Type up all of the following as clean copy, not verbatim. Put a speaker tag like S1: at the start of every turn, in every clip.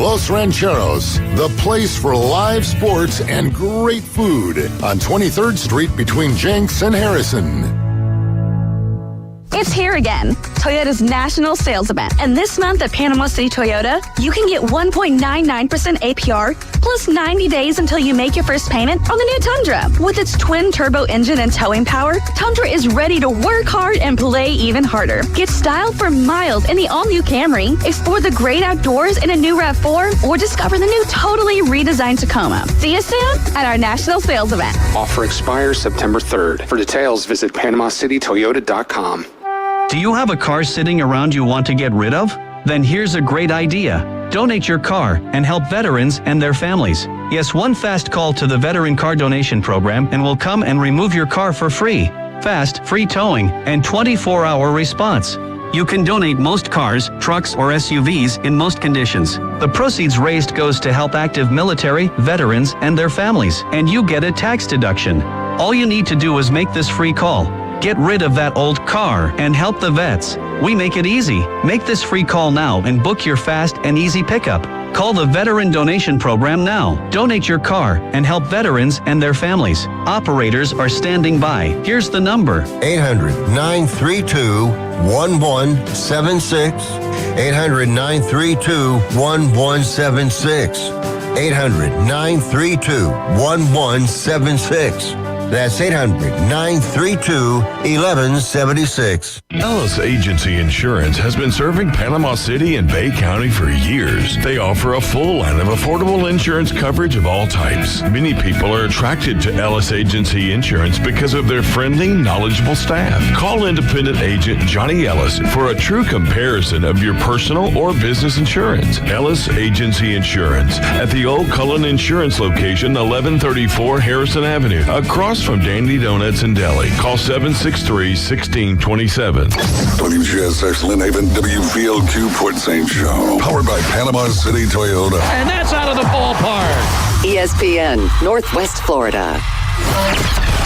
S1: Los Rancheros, the place for live sports and great food on 23rd Street between Jenks and Harrison.
S2: It's here again, Toyota's national sales event. And this month at Panama City Toyota, you can get 1.99% APR plus 90 days until you make your first payment on the new Tundra. With its twin turbo engine and towing power, Tundra is ready to work hard and play even harder. Get style for miles in the all-new Camry, explore the great outdoors in a new RAV4, or discover the new totally redesigned Tacoma. See you soon at our national sales event.
S3: Offer expires September 3rd. For details, visit PanamaCityToyota.com.
S4: Do you have a car sitting around you want to get rid of? Then here's a great idea. Donate your car and help veterans and their families. Yes, one fast call to the Veteran Car Donation Program and we'll come and remove your car for free. Fast, free towing, and 24-hour response. You can donate most cars, trucks, or SUVs in most conditions. The proceeds raised goes to help active military, veterans, and their families, and you get a tax deduction. All you need to do is make this free call. Get rid of that old car and help the vets. We make it easy. Make this free call now and book your fast and easy pickup. Call the Veteran Donation Program now. Donate your car and help veterans and their families. Operators are standing by. Here's the number.
S5: 800-932-1176. 800-932-1176. 800-932-1176. That's 800-932-1176.
S6: Ellis Agency Insurance has been serving Panama City and Bay County for years. They offer a full line of affordable insurance coverage of all types. Many people are attracted to Ellis Agency Insurance because of their friendly, knowledgeable staff. Call independent agent Johnny Ellis for a true comparison of your personal or business insurance. Ellis Agency Insurance at the Old Cullen Insurance location, 1134 Harrison Avenue, across from Dandy Donuts and Deli. Call 763-1627.
S7: WGSX Lynnhaven WVLQ Port St. Joe. Powered by Panama City Toyota.
S8: And that's out of the ballpark.
S9: ESPN, Northwest Florida.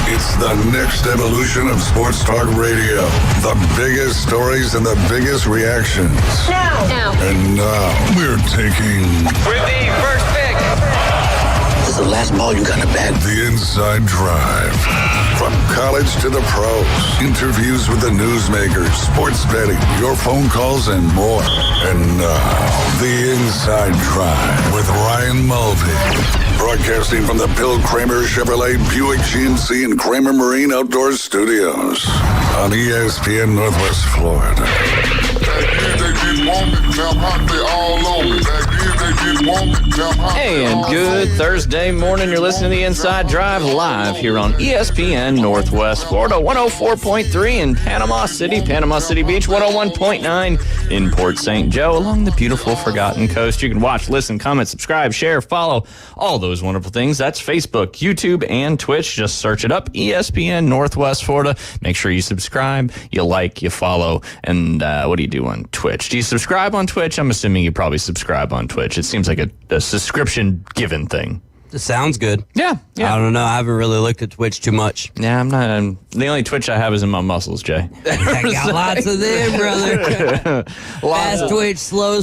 S7: It's the next evolution of sports talk radio. The biggest stories and the biggest reactions.
S9: Now.
S7: And now, we're taking...
S8: With the first pick.
S5: This is the last ball you got to bat.
S7: The Inside Drive. From college to the pros. Interviews with the newsmakers, sports betting, your phone calls, and more. And now, The Inside Drive with Ryan Mulvey. Broadcasting from the Bill Kramer Chevrolet Buick GMC and Kramer Marine Outdoor Studios. On ESPN Northwest Florida.
S8: And good Thursday morning. You're listening to the Inside Drive live here on ESPN Northwest Florida, 104.3 in Panama City Beach, 101.9 in Port St. Joe, along the beautiful Forgotten Coast. You can watch, listen, comment, subscribe, share, follow, all those wonderful things. That's Facebook, YouTube, and Twitch. Just search it up, ESPN Northwest Florida. Make sure you subscribe, you like, you follow, and what do you do on Twitch? Do you subscribe on Twitch? I'm assuming you probably subscribe on Twitch. It seems like a subscription given thing.
S10: It sounds good.
S8: Yeah.
S10: I don't know. I haven't really looked at Twitch too much.
S8: Yeah, I'm not. The only Twitch I have is in my muscles, Jay.
S10: I got lots of them, brother. Fast Twitch, slow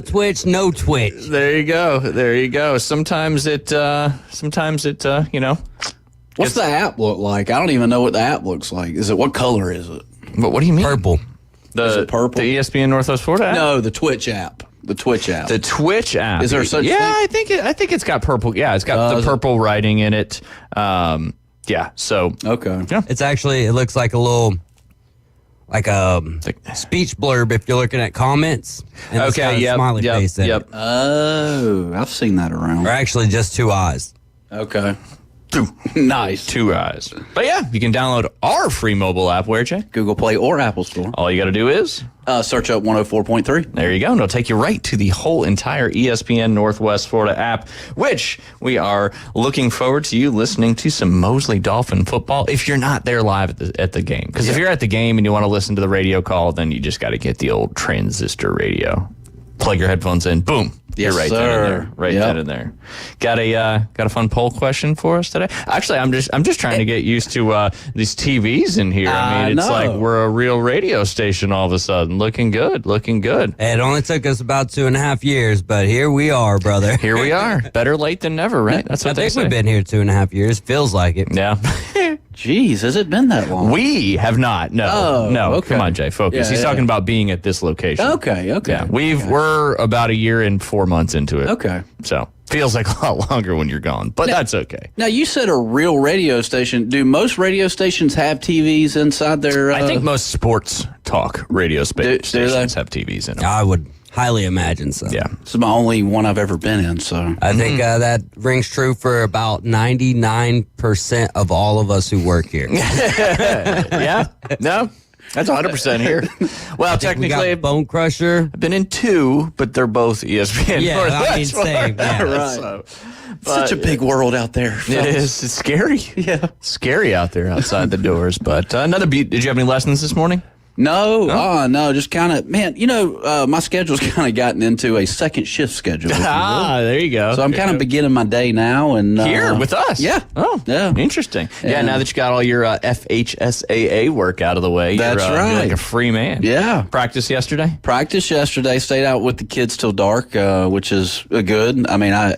S10: Twitch, no Twitch.
S8: There you go. Sometimes it, you know.
S11: What's the app look like? I don't even know what the app looks like. What color is it?
S8: But what do you mean?
S10: Purple.
S11: Is it purple?
S8: The ESPN Northwest Florida app?
S11: No, the Twitch app. The Twitch app.
S8: Is there such thing?
S11: I
S8: think it's got purple. Yeah, it's got the purple writing in it. Yeah, so.
S11: Okay.
S8: Yeah.
S10: It looks like a little, like a speech blurb if you're looking at comments. And it's got a smiley face in it.
S11: Oh, I've seen that around.
S10: Or actually just two eyes.
S11: Okay. Nice.
S8: Two eyes. But yeah, you can download our free mobile app. Where, Jay?
S11: Google Play or Apple Store.
S8: All you got to do is
S11: search up 104.3.
S8: There you go. And it'll take you right to the whole entire ESPN Northwest Florida app, which we are looking forward to you listening to some Mosley Dolphin football if you're not there live at the game. Because if you're at the game and you want to listen to the radio call, then you just got to get the old transistor radio. plug your headphones in. Boom.
S11: Yes,
S8: You're right then and there. Right
S11: Yep.
S8: then and there. Got a fun poll question for us today? Actually, I'm just trying to get used to these TVs in here. I mean, it's like we're a real radio station all of a sudden. Looking good.
S10: It only took us about 2.5 years, but here we are, brother.
S8: Here we are. Better late than never, right? That's what
S10: I
S8: they
S10: think
S8: say.
S10: we've been here 2.5 years. Feels like it.
S8: Yeah.
S11: Jeez, has it been that long?
S8: We have not. No.
S11: Oh,
S8: no.
S11: okay.
S8: Come on, Jay. Focus.
S11: Yeah,
S8: He's talking about being at this location.
S11: Okay.
S8: Yeah. We're about a year and 4 months into it.
S11: Okay.
S8: So feels like a lot longer when you're gone, but that's okay.
S11: Now, you said a real radio station. Do most radio stations have TVs inside their...
S8: I think most sports talk radio stations have TVs in them.
S10: I would highly imagine so.
S8: Yeah.
S11: This is my only one I've ever been in, so...
S10: I think that rings true for about 99% of all of us who work here.
S8: Yeah? No? That's 100% here. Well, technically,
S10: we got Bone Crusher.
S8: I've been in 2, but they're both ESPN.
S10: Yeah, I mean, same. Yeah.
S11: Right.
S8: So,
S11: Such a big world out there.
S8: It is. It's scary.
S11: Yeah.
S8: Scary out there outside the doors. But another beat. Did you have any lessons this morning?
S11: No, just kind of, man, my schedule's kind of gotten into a second shift schedule. if you will.
S8: There you go.
S11: So I'm kind of beginning my day now. And
S8: here with us.
S11: Yeah.
S8: Oh,
S11: yeah.
S8: Interesting. Yeah. Now that you got all your FHSAA work out of the way,
S11: That's
S8: you're
S11: right.
S8: like a free man.
S11: Yeah.
S8: Practice yesterday?
S11: Practice yesterday, stayed out with the kids till dark, which is good. I mean, I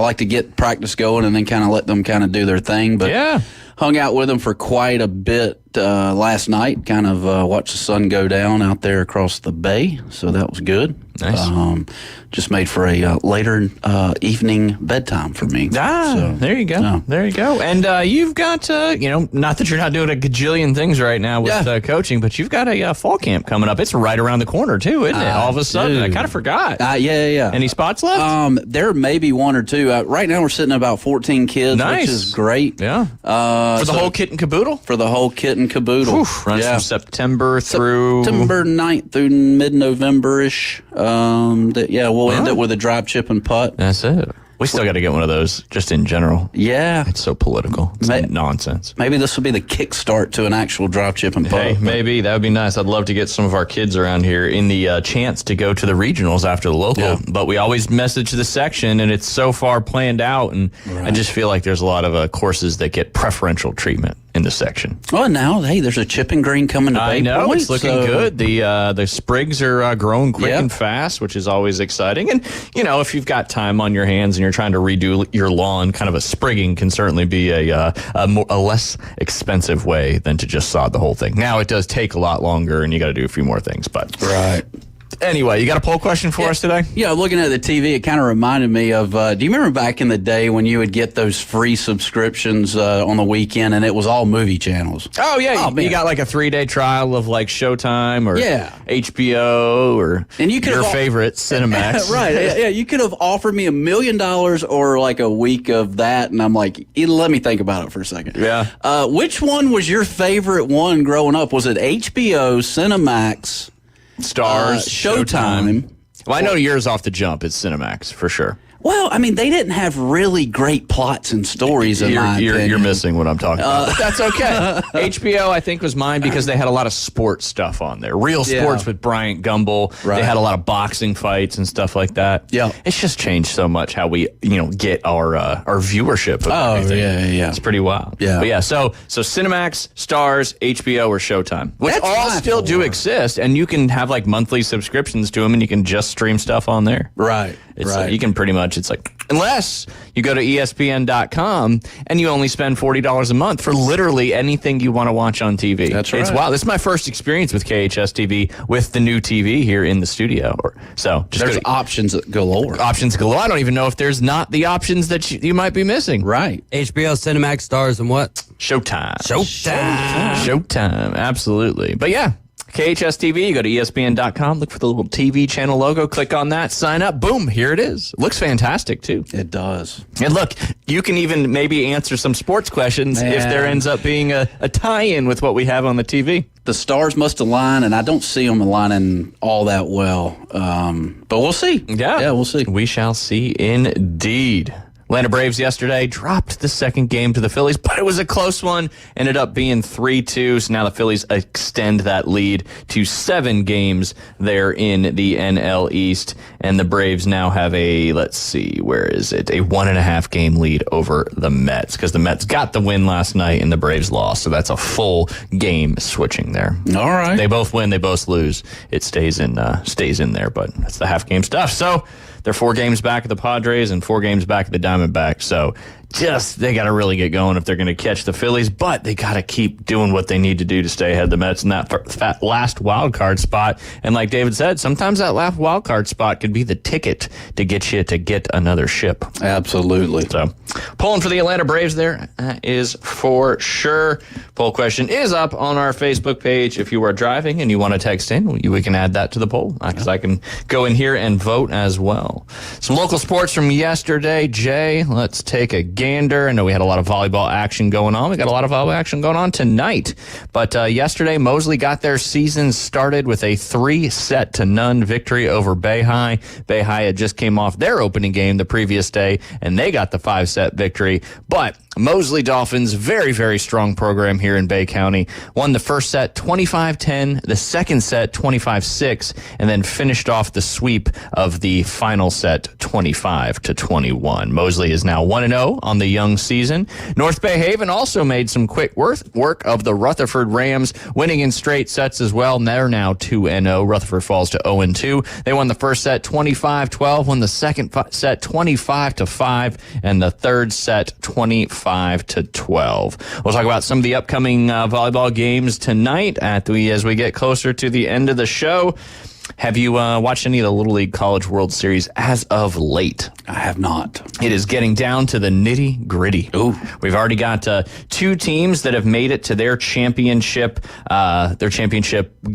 S11: like to get practice going and then kind of let them kind of do their thing. But
S8: yeah.
S11: Hung out with them for quite a bit last night, kind of watched the sun go down out there across the bay. So that was good.
S8: Nice.
S11: Just made for a later evening bedtime for me.
S8: So, there you go.
S11: Yeah.
S8: There you go. And you've got, not that you're not doing a gajillion things right now with coaching, but you've got a fall camp coming up. It's right around the corner, too, isn't it? All of a sudden. I kind of forgot.
S11: Yeah.
S8: Any spots left?
S11: There may be one or two. Right now we're sitting at about 14 kids,
S8: Nice.
S11: which is great.
S8: Yeah. For the whole kit and caboodle?
S11: For the whole kit and caboodle.
S8: Runs from September through...
S11: September 9th through mid-November-ish. We'll end it with a drive, chip, and putt.
S8: That's it. We still got to get one of those, just in general.
S11: Yeah.
S8: It's so political. It's nonsense.
S11: Maybe this will be the kickstart to an actual drop, chip, and putt.
S8: Hey, maybe. That would be nice. I'd love to get some of our kids around here in the chance to go to the regionals after the local.
S11: Yeah.
S8: But we always message the section, and it's so far planned out. And I just feel like there's a lot of courses that get preferential treatment in the section.
S11: Oh, now, hey, there's a chipping green coming to Bay
S8: I know.
S11: Point,
S8: It's looking
S11: so-
S8: good. The sprigs are growing quick and fast, which is always exciting. And, if you've got time on your hands and you're trying to redo your lawn, kind of a sprigging can certainly be a less expensive way than to just sod the whole thing. Now, it does take a lot longer, and you got to do a few more things. But
S11: Right.
S8: Anyway, you got a poll question for us today?
S11: Yeah, looking at the TV, it kind of reminded me of, do you remember back in the day when you would get those free subscriptions on the weekend and it was all movie channels?
S8: Oh, yeah.
S11: man.
S8: You got like a 3-day trial of like Showtime or HBO or
S11: and you
S8: your favorite, Cinemax.
S11: Right. Yeah, you could have offered me $1 million or like a week of that. And I'm like, let me think about it for a second.
S8: Yeah.
S11: Which one was your favorite one growing up? Was it HBO, Cinemax?
S8: Stars,
S11: Showtime.
S8: Well, I know yours off the jump. It's Cinemax for sure.
S11: Well, I mean, they didn't have really great plots and stories in my opinion.
S8: You're missing what I'm talking about. But that's okay. HBO, I think, was mine because they had a lot of sports stuff on there. Real sports with Bryant Gumbel.
S11: Right.
S8: They had a lot of boxing fights and stuff like that.
S11: Yeah.
S8: It's just changed so much how we, get our viewership of everything.
S11: Yeah.
S8: It's pretty wild.
S11: Yeah.
S8: But yeah, so Cinemax, Stars, HBO, or Showtime, which
S11: That's
S8: all
S11: my
S8: still do
S11: four.
S8: exist, and you can have like monthly subscriptions to them, and you can just stream stuff on there.
S11: Right.
S8: It's you can pretty much, it's like, unless you go to ESPN.com and you only spend $40 a month for literally anything you want to watch on TV.
S11: That's right.
S8: It's wild. This is my first experience with KHS TV with the new TV here in the studio. So just
S11: There's options galore.
S8: options galore. I don't even know if there's not the options that you might be missing.
S11: Right.
S10: HBO, Cinemax, Stars, and what?
S8: Showtime.
S10: Showtime.
S8: Showtime. Absolutely. But yeah. KHS TV, you go to ESPN.com, look for the little TV channel logo, click on that, sign up, boom, here it is. Looks fantastic, too.
S11: It does.
S8: And look, you can even maybe answer some sports questions if there ends up being a tie-in with what we have on the TV.
S11: The stars must align, and I don't see them aligning all that well. But we'll see.
S8: Yeah,
S11: we'll see.
S8: We shall see indeed. Atlanta Braves yesterday dropped the second game to the Phillies, but it was a close one. Ended up being 3-2. So now the Phillies extend that lead to 7 games there in the NL East. And the Braves now have a 1.5 game lead over the Mets, because the Mets got the win last night and the Braves lost. So that's a full game switching there.
S11: All right.
S8: They both win, they both lose. It stays in there, but that's the half game stuff. So they're 4 games back of the Padres and 4 games back of the Diamondbacks. So they got to really get going if they're going to catch the Phillies, but they got to keep doing what they need to do to stay ahead of the Mets in that last wild card spot. And like David said, sometimes that last wild card spot could be the ticket to get you to get another ship.
S11: Absolutely.
S8: So pulling for the Atlanta Braves there is for sure. Poll question is up on our Facebook page. If you are driving and you want to text in, we can add that to the poll, because I can go in here and vote as well. Some local sports from yesterday. Jay, let's take a gander. I know we had a lot of volleyball action going on. We got a lot of volleyball action going on tonight. But yesterday, Mosley got their season started with a 3-0 victory over Bay High. Bay High had just came off their opening game the previous day, and they got the 5-set victory. But Mosley Dolphins, very, very strong program here in Bay County, won the first set 25-10, the second set 25-6, and then finished off the sweep of the final set 25-21. Mosley is now 1-0 on the young season. North Bay Haven also made some quick work of the Rutherford Rams, winning in straight sets as well. They're now 2-0. Rutherford falls to 0-2. They won the first set 25-12, won the second set 25-5, and the third set 25-12. We'll talk about some of the upcoming volleyball games tonight as we get closer to the end of the show. Have you watched any of the Little League College World Series as of late?
S11: I have not.
S8: It is getting down to the nitty gritty.
S11: Ooh.
S8: We've already got 2 teams that have made it to their championship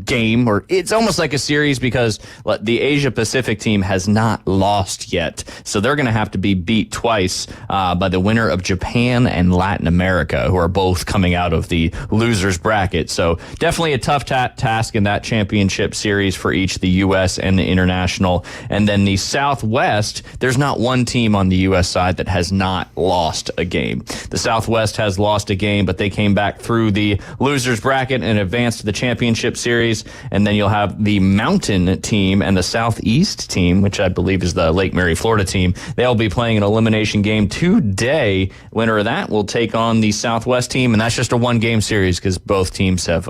S8: game, or it's almost like a series, because the Asia Pacific team has not lost yet. So they're going to have to be beat twice by the winner of Japan and Latin America, who are both coming out of the losers bracket. So definitely a tough task in that championship series for each, the U.S. and the international. And then the Southwest, there's not one team on the U.S. side that has not lost a game. The Southwest has lost a game, but they came back through the losers bracket and advanced to the championship series. And then you'll have the Mountain team and the Southeast team, which I believe is the Lake Mary, Florida team. They'll be playing an elimination game today. Winner of that will take on the Southwest team, and that's just a 1-game series, because both teams have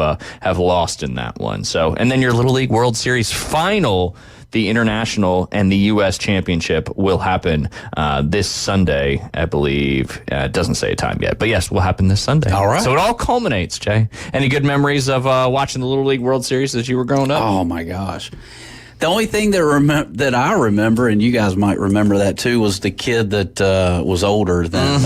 S8: lost in that one. So, and then your Little League World Series final, the international and the U.S. championship, will happen this Sunday, I believe. It doesn't say a time yet, but yes, will happen this Sunday.
S11: All right.
S8: So it all culminates, Jay. Any good memories of watching the Little League World Series as you were growing up?
S11: Oh, my gosh. The only thing that I remember, and you guys might remember that too, was the kid that was older than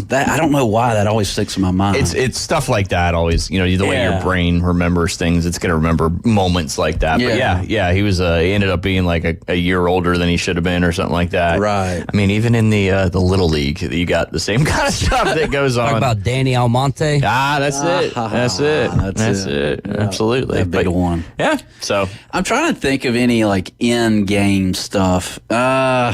S11: that. I don't know why that always sticks in my mind.
S8: It's stuff like that always. The way your brain remembers things, it's going to remember moments like that.
S11: Yeah.
S8: But yeah, he was. He ended up being like a year older than he should have been, or something like that.
S11: Right.
S8: I mean, even in the Little League, you got the same kind of stuff that goes on.
S10: Talk about Danny Almonte.
S8: That's it. That's it.
S11: Yeah.
S8: Absolutely.
S11: That big one.
S8: Yeah. So
S11: I'm trying to think of any like in-game stuff. I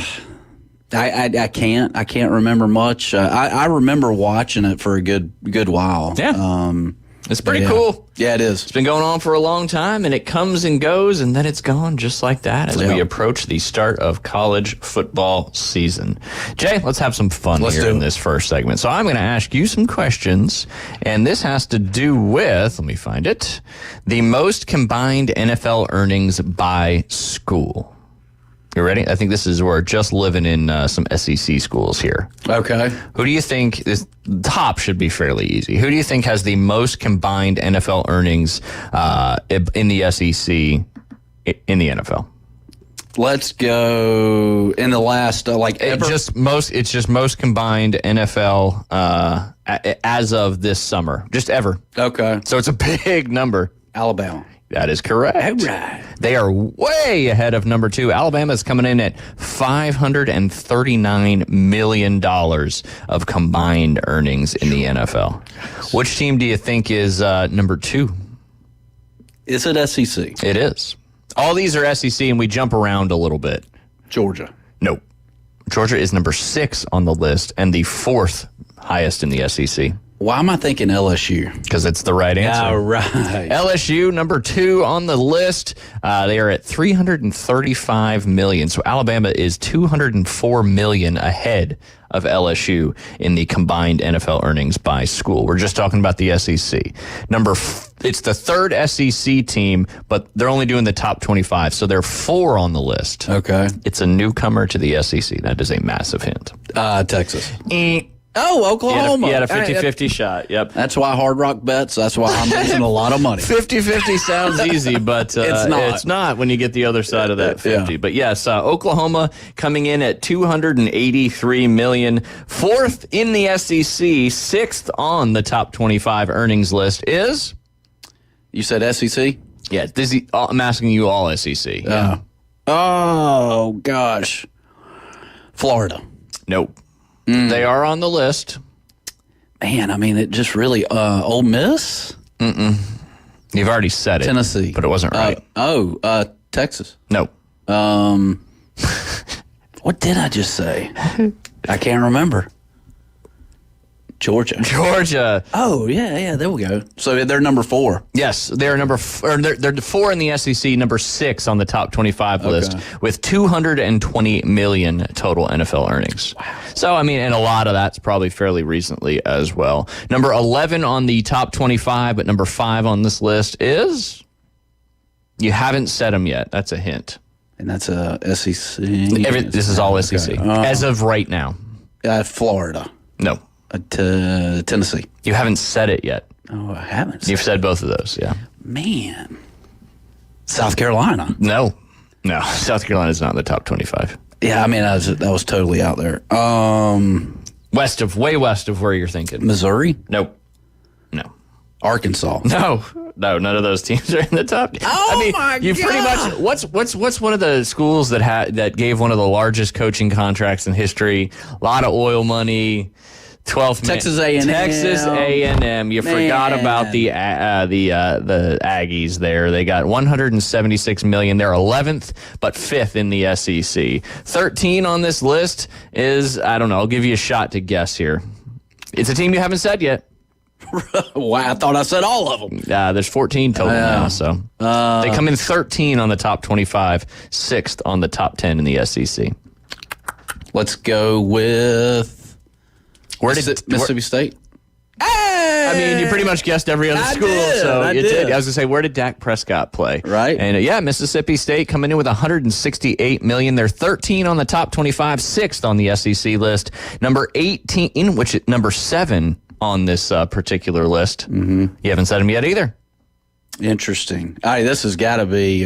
S11: can't remember much. I remember watching it for a good while.
S8: Yeah. It's pretty cool.
S11: Yeah, it is.
S8: It's been going on for a long time, and it comes and goes, and then it's gone just like that as we approach the start of college football season. Jay, let's have some fun here in this first segment. So I'm going to ask you some questions, and this has to do with, let me find it, the most combined NFL earnings by school. You ready? I think this is where just living in some SEC schools here.
S11: Okay.
S8: Who do you think this top should be fairly easy? Who do you think has the most combined NFL earnings in the SEC in the NFL?
S11: Let's go in the last
S8: It's just most combined NFL as of this summer, just ever.
S11: Okay.
S8: So it's a big number.
S11: Alabama.
S8: That is correct.
S11: All right.
S8: They are way ahead of number 2. Alabama's coming in at $539 million of combined earnings in the NFL. Which team do you think is number 2?
S11: Is it SEC?
S8: It is. All these are SEC, and we jump around a little bit.
S11: Georgia.
S8: Nope. Georgia is number 6 on the list and the 4th highest in the SEC.
S11: Why am I thinking LSU?
S8: Because it's the right answer.
S11: All right.
S8: LSU, number 2 on the list. They are at $335 million. So Alabama is $204 million ahead of LSU in the combined NFL earnings by school. We're just talking about the SEC. It's the 3rd SEC team, but they're only doing the top 25. So they're 4 on the list.
S11: Okay.
S8: It's a newcomer to the SEC. That is a massive hint.
S11: Texas. Oh, Oklahoma.
S8: You had a 50-50 shot. Yep.
S11: That's why Hard Rock bets. That's why I'm losing a lot of money.
S8: 50-50 sounds easy, but it's not when you get the other side of that 50.
S11: Yeah.
S8: But yes, Oklahoma coming in at $283 million. 4th in the SEC, 6th on the top 25 earnings list is?
S11: You said SEC?
S8: Yeah, I'm asking you all SEC. Yeah.
S11: Oh, gosh. Florida.
S8: Nope. They are on the list.
S11: Man, I mean, it just really, Ole Miss?
S8: Mm-mm. You've already said it.
S11: Tennessee.
S8: But it wasn't right.
S11: Texas.
S8: Nope.
S11: What did I just say? I can't remember. Georgia. Oh, yeah, there we go. So they're number 4.
S8: Yes, they're they're 4 in the SEC, number 6 on the top 25 list with $220 million total NFL earnings. Wow. So, I mean, and a lot of that's probably fairly recently as well. Number 11 on the top 25, but number 5 on this list is? You haven't said them yet. That's a hint.
S11: And that's a SEC?
S8: This is all SEC. As of right now.
S11: Florida.
S8: No.
S11: Tennessee.
S8: You haven't said it yet.
S11: Oh, I haven't.
S8: You've said both of those, yeah.
S11: Man. South Carolina.
S8: No. South Carolina's not in the top 25.
S11: Yeah, I mean, that was totally out there.
S8: Way west of where you're thinking.
S11: Missouri?
S8: Nope. No.
S11: Arkansas?
S8: No, none of those teams are in the top.
S11: My
S8: pretty much. What's one of the schools that gave one of the largest coaching contracts in history? A lot of oil money. 12th
S11: Texas A&M.
S8: Texas A&M. You forgot about the Aggies there. They got $176 million. They're 11th, but 5th in the SEC. 13 on this list is, I don't know, I'll give you a shot to guess here. It's a team you haven't said yet.
S11: Wow, I thought I said all of them.
S8: There's 14 total now, so they come in 13 on the top 25, 6th on the top 10 in the SEC.
S11: Let's go with Mississippi State?
S8: I mean, you pretty much guessed every other school. I was going to say, where did Dak Prescott play?
S11: Right.
S8: And Mississippi State coming in with $168 million. They're 13 on the top 25, 6th on the SEC list. Number 18, number 7 on this particular list. Mm-hmm. You haven't said them yet either.
S11: Interesting. All right, this has got to be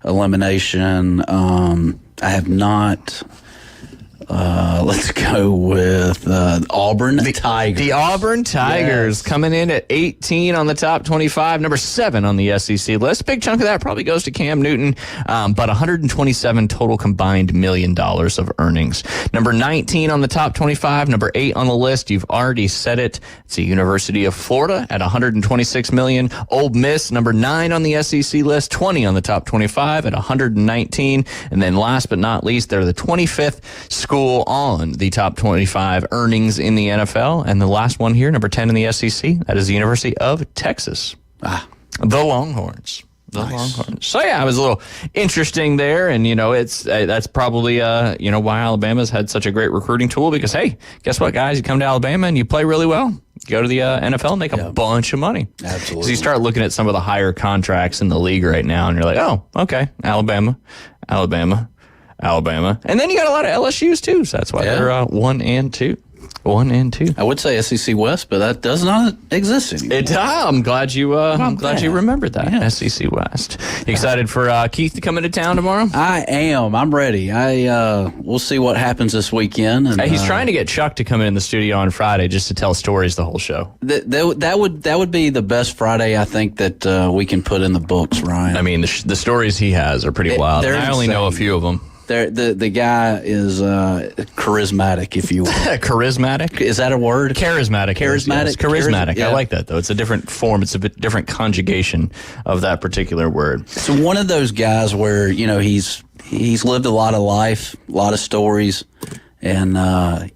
S11: elimination. I have not. Let's go with Auburn Tigers.
S8: The Auburn Tigers coming in at 18 on the top 25, number 7 on the SEC list. Big chunk of that probably goes to Cam Newton, but $127 total combined $1 million of earnings. Number 19 on the top 25, number 8 on the list. You've already said it. It's the University of Florida at $126 million. Ole Miss, number 9 on the SEC list, 20 on the top 25 at $119. And then last but not least, they're the 25th school on the top 25 earnings in the NFL. And the last one here, number 10 in the SEC, that is the University of Texas. The Longhorns. Longhorns. So yeah, it was a little interesting there, and that's probably why Alabama's had such a great recruiting tool, because hey, guess what, guys, you come to Alabama and you play really well, go to the NFL and make a bunch of money.
S11: Absolutely.
S8: So you start looking at some of the higher contracts in the league right now, and you're like, oh, okay, Alabama. And then you got a lot of LSUs too, so that's why they're 1 and 2. 1 and 2.
S11: I would say SEC West, but that does not exist anymore.
S8: I'm glad you remembered that. Yes. SEC West. You excited for Keith to come into town tomorrow?
S11: I am. I'm ready. We'll see what happens this weekend. And,
S8: he's trying to get Chuck to come in the studio on Friday just to tell stories the whole show.
S11: That would be the best Friday, I think, that we can put in the books, Ryan.
S8: I mean, the stories he has are pretty wild. I only know a few of them.
S11: The guy is charismatic, if you will.
S8: Charismatic?
S11: Is that a word?
S8: Charismatic.
S11: Charismatic.
S8: Charismatic. I like that, though. It's a different form. It's a bit different conjugation of that particular word.
S11: So one of those guys where, he's lived a lot of life, a lot of stories, And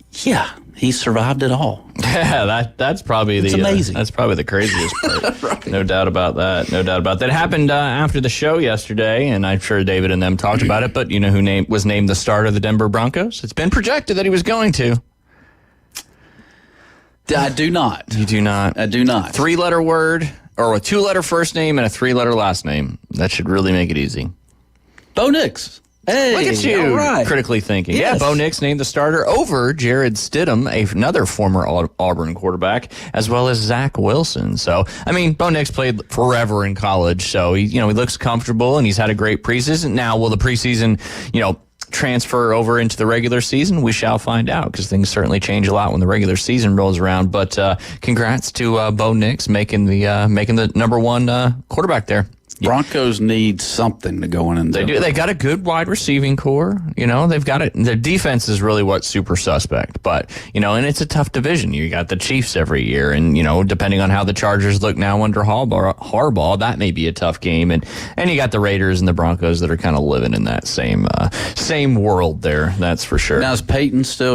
S11: he survived it all.
S8: Yeah, that's probably
S11: amazing.
S8: That's probably the craziest part. Right. No doubt about that. No doubt about that. It happened after the show yesterday, and I'm sure David and them talked about it. But you know who was named the starter of the Denver Broncos? It's been projected that he was going to.
S11: I do not.
S8: You do not.
S11: I do not.
S8: 3-letter word or a 2-letter first name and a 3-letter last name. That should really make it easy.
S11: Bo Nix. Hey,
S8: look at you,
S11: right.
S8: Critically thinking.
S11: Yes.
S8: Yeah, Bo Nix named the starter over Jared Stidham, another former Auburn quarterback, as well as Zach Wilson. So, I mean, Bo Nix played forever in college, so he looks comfortable and he's had a great preseason. Now, will the preseason, transfer over into the regular season? We shall find out, because things certainly change a lot when the regular season rolls around. But congrats to Bo Nix making the number one quarterback there.
S11: Broncos need something to go in and
S8: do. They do. They got a good wide receiving core. They've got it. Their defense is really what's super suspect. But, and it's a tough division. You got the Chiefs every year. And, depending on how the Chargers look now under Harbaugh, that may be a tough game. And you got the Raiders and the Broncos that are kind of living in that same world there. That's for sure.
S11: Now, is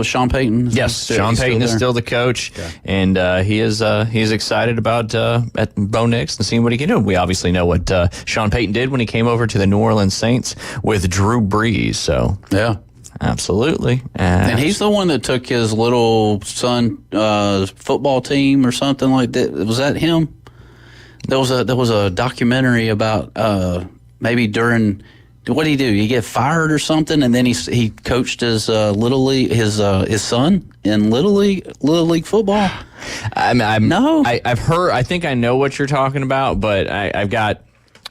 S11: Sean Payton?
S8: Yes, Sean Payton is still the coach. Okay. And he is excited about at Bo Nix and seeing what he can do. We obviously know what Sean Payton did when he came over to the New Orleans Saints with Drew Brees. So
S11: yeah,
S8: absolutely.
S11: And he's the one that took his little son football team or something like that. Was that him? There was a documentary about maybe during. What did he do? He get fired or something, and then he coached his little league his son in little league football.
S8: I've heard. I think I know what you're talking about, but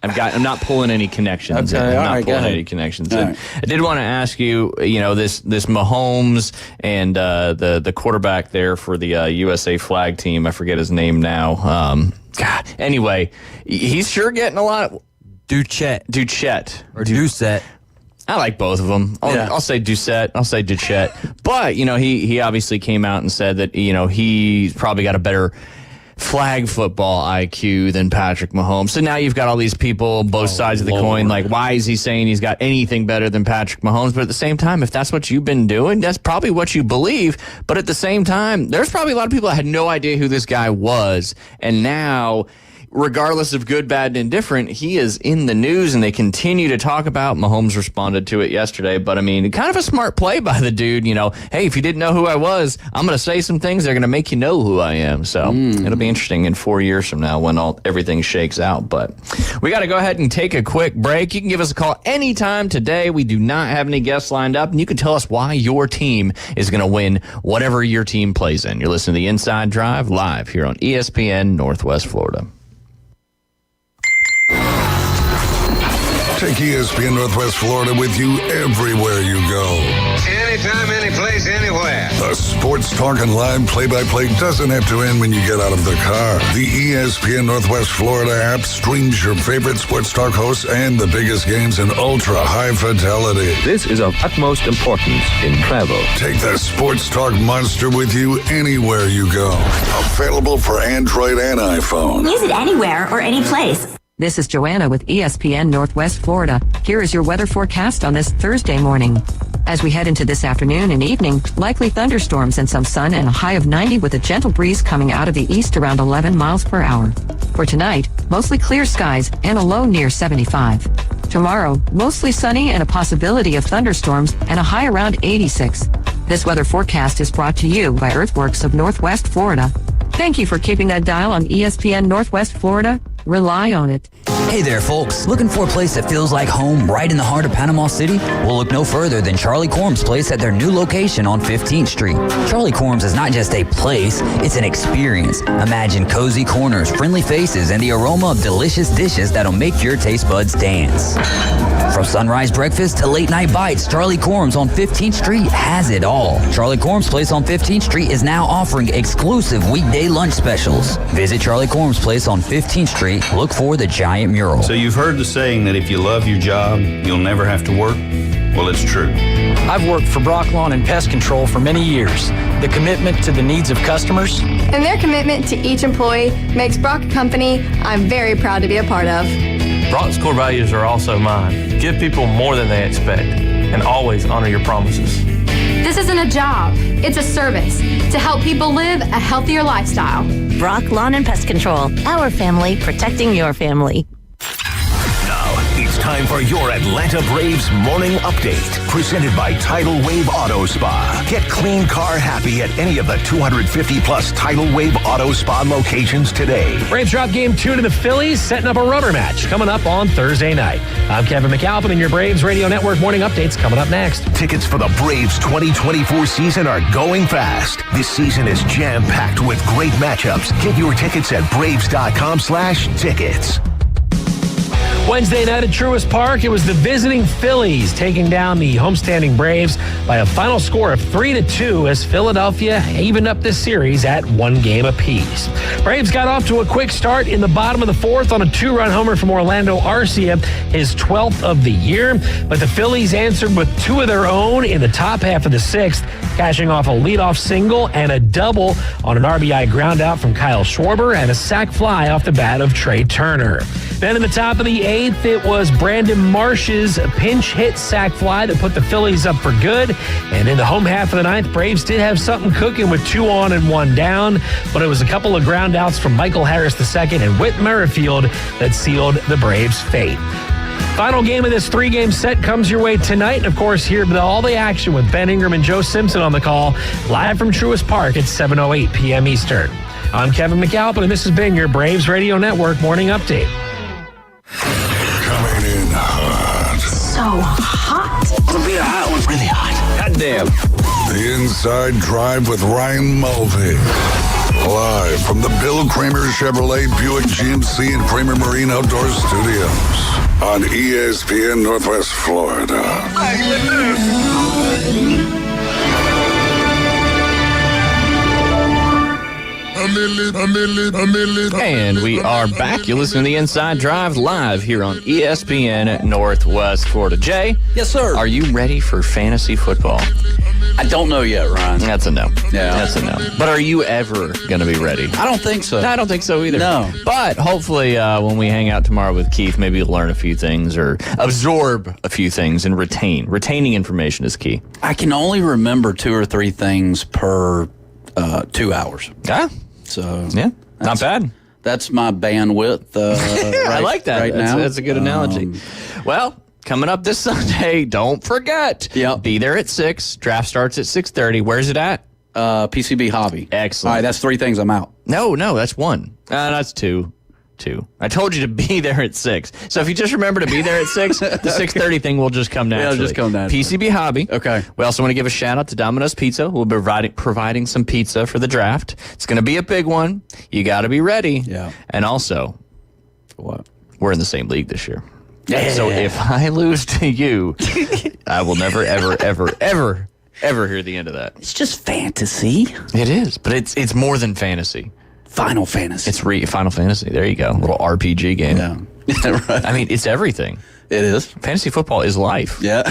S8: I'm not pulling any connections.
S11: Okay,
S8: I'm not pulling any connections. Right. I did want to ask you, this Mahomes and the quarterback there for the USA flag team. I forget his name now. Anyway, he's sure getting a lot. Duchette.
S10: Or Doucette.
S8: I like both of them. I'll say Doucette. I'll say Duchette. But, he obviously came out and said that, he's probably got a better flag football IQ than Patrick Mahomes. So now you've got all these people, both sides of the coin, like, why is he saying he's got anything better than Patrick Mahomes? But at the same time, if that's what you've been doing, that's probably what you believe. But at the same time, there's probably a lot of people that had no idea who this guy was. And now, regardless of good, bad, and indifferent, he is in the news, and they continue to talk about. Mahomes responded to it yesterday, but I mean, kind of a smart play by the dude. Hey, if you didn't know who I was, I'm going to say some things that are going to make you know who I am. So it'll be interesting in 4 years from now when everything shakes out. But we got to go ahead and take a quick break. You can give us a call anytime today. We do not have any guests lined up, and you can tell us why your team is going to win whatever your team plays in. You're listening to The Inside Drive live here on ESPN Northwest Florida.
S7: Take ESPN Northwest Florida with you everywhere you go.
S12: Anytime, anyplace, anywhere.
S7: The sports talk and live play-by-play doesn't have to end when you get out of the car. The ESPN Northwest Florida app streams your favorite sports talk hosts and the biggest games in ultra-high fidelity.
S13: This is of utmost importance in travel.
S7: Take the sports talk monster with you anywhere you go. Available for Android and iPhone.
S14: Use it anywhere or any place. This is Joanna with ESPN Northwest Florida. Here is your weather forecast on this Thursday morning. As we head into this afternoon and evening, likely thunderstorms and some sun and a high of 90 with a gentle breeze coming out of the east around 11 miles per hour. For tonight, mostly clear skies and a low near 75. Tomorrow, mostly sunny and a possibility of thunderstorms and a high around 86. This weather forecast is brought to you by Earthworks of Northwest Florida. Thank you for keeping that dial on ESPN Northwest Florida. Rely on it.
S15: Hey there, folks. Looking for a place that feels like home right in the heart of Panama City? Well, look no further than Charlie Corm's Place at their new location on 15th Street. Charlie Corm's is not just a place, it's an experience. Imagine cozy corners, friendly faces, and the aroma of delicious dishes that'll make your taste buds dance. From sunrise breakfast to late night bites, Charlie Corm's on 15th Street has it all. Charlie Corm's Place on 15th Street is now offering exclusive weekday lunch specials. Visit Charlie Corm's Place on 15th Street. Look for the giant mural.
S16: So you've heard the saying that if you love your job, you'll never have to work? Well, it's true.
S17: I've worked for Brock Lawn and Pest Control for many years. The commitment to the needs of customers
S18: and their commitment to each employee makes Brock a company I'm very proud to be a part of.
S19: Brock's core values are also mine. Give people more than they expect and always honor your promises.
S18: This is isn't a job, it's a service to help people live a healthier lifestyle.
S20: Brock Lawn and Pest Control. Our family protecting your family.
S21: Now, it's time for your Atlanta Braves morning update. Presented by Tidal Wave Auto Spa. Get clean car happy at any of the 250 plus Tidal Wave Auto Spa locations today.
S22: Braves drop game 2 to the Phillies, setting up a rubber match coming up on Thursday night. I'm Kevin McAlpin, and your Braves Radio Network morning updates coming up next.
S21: Tickets for the Braves 2024 season are going fast. This season is jam-packed with great matchups. Get your tickets at braves.com/tickets.
S22: Wednesday night at Truist Park, it was the visiting Phillies taking down the homestanding Braves by a final score of 3-2 as Philadelphia evened up this series at 1 game apiece. Braves got off to a quick start in the bottom of the 4th on a 2-run homer from Orlando Arcia, his 12th of the year. But the Phillies answered with 2 of their own in the top half of the 6th, cashing off a leadoff single and a double on an RBI groundout from Kyle Schwarber and a sac fly off the bat of Trey Turner. Then in the top of the 8th, it was Brandon Marsh's pinch hit sac fly that put the Phillies up for good. And in the home half of the 9th, Braves did have something cooking with 2 on and 1 down, but it was a couple of ground outs from Michael Harris II and Whit Merrifield that sealed the Braves' fate. Final game of this 3-game set comes your way tonight. And, of course, here with all the action with Ben Ingram and Joe Simpson on the call, live from Truist Park at 7:08 p.m. Eastern. I'm Kevin McAlpin, and this has been your Braves Radio Network morning update.
S7: Coming in hot.
S20: So hot.
S21: It'll be a hot one. Really hot. God damn.
S7: The Inside Drive with Ryan Mulvey. Live from the Bill Kramer Chevrolet Buick GMC and Kramer Marine Outdoor Studios on ESPN Northwest Florida.
S8: And we are back. You listen to the Inside Drive live here on ESPN Northwest Florida. Jay?
S11: Yes, sir.
S8: Are you ready for fantasy football?
S11: I don't know yet, Ryan.
S8: That's a no.
S11: Yeah.
S8: That's a no. But are you ever going to be ready?
S11: I don't think so.
S8: No, I don't think so either.
S11: No.
S8: But hopefully when we hang out tomorrow with Keith, maybe you'll learn a few things or absorb a few things and retain. Retaining information is key.
S11: I can only remember 2 or 3 things per 2 hours.
S8: Yeah.
S11: So
S8: yeah, not bad.
S11: That's my bandwidth.
S8: I like that.
S11: Right now.
S8: That's a good analogy. Well, coming up this Sunday, don't forget.
S11: Yep.
S8: Be there at 6. Draft starts at 6:30. Where's it at?
S11: PCB Hobby.
S8: Excellent.
S11: All right, that's 3 things. I'm out.
S8: No, that's 1. That's 2. I told you to be there at 6. So if you just remember to be there at 6, the 6:30 thing will just come naturally.
S11: It'll just come naturally.
S8: PCB Hobby.
S11: Okay.
S8: We also want to give a shout out to Domino's Pizza. We'll be providing some pizza for the draft. It's going to be a big one. You got to be ready.
S11: Yeah.
S8: And also,
S11: what?
S8: We're in the same league this year.
S11: Yeah.
S8: So if I lose to you, I will never, ever, ever, ever, ever hear the end of that.
S11: It's just fantasy.
S8: It is, but it's more than fantasy.
S11: Final Fantasy.
S8: It's Final Fantasy. There you go. A little RPG game.
S11: Yeah. Right.
S8: I mean, it's everything.
S11: It is.
S8: Fantasy football is life.
S11: Yeah.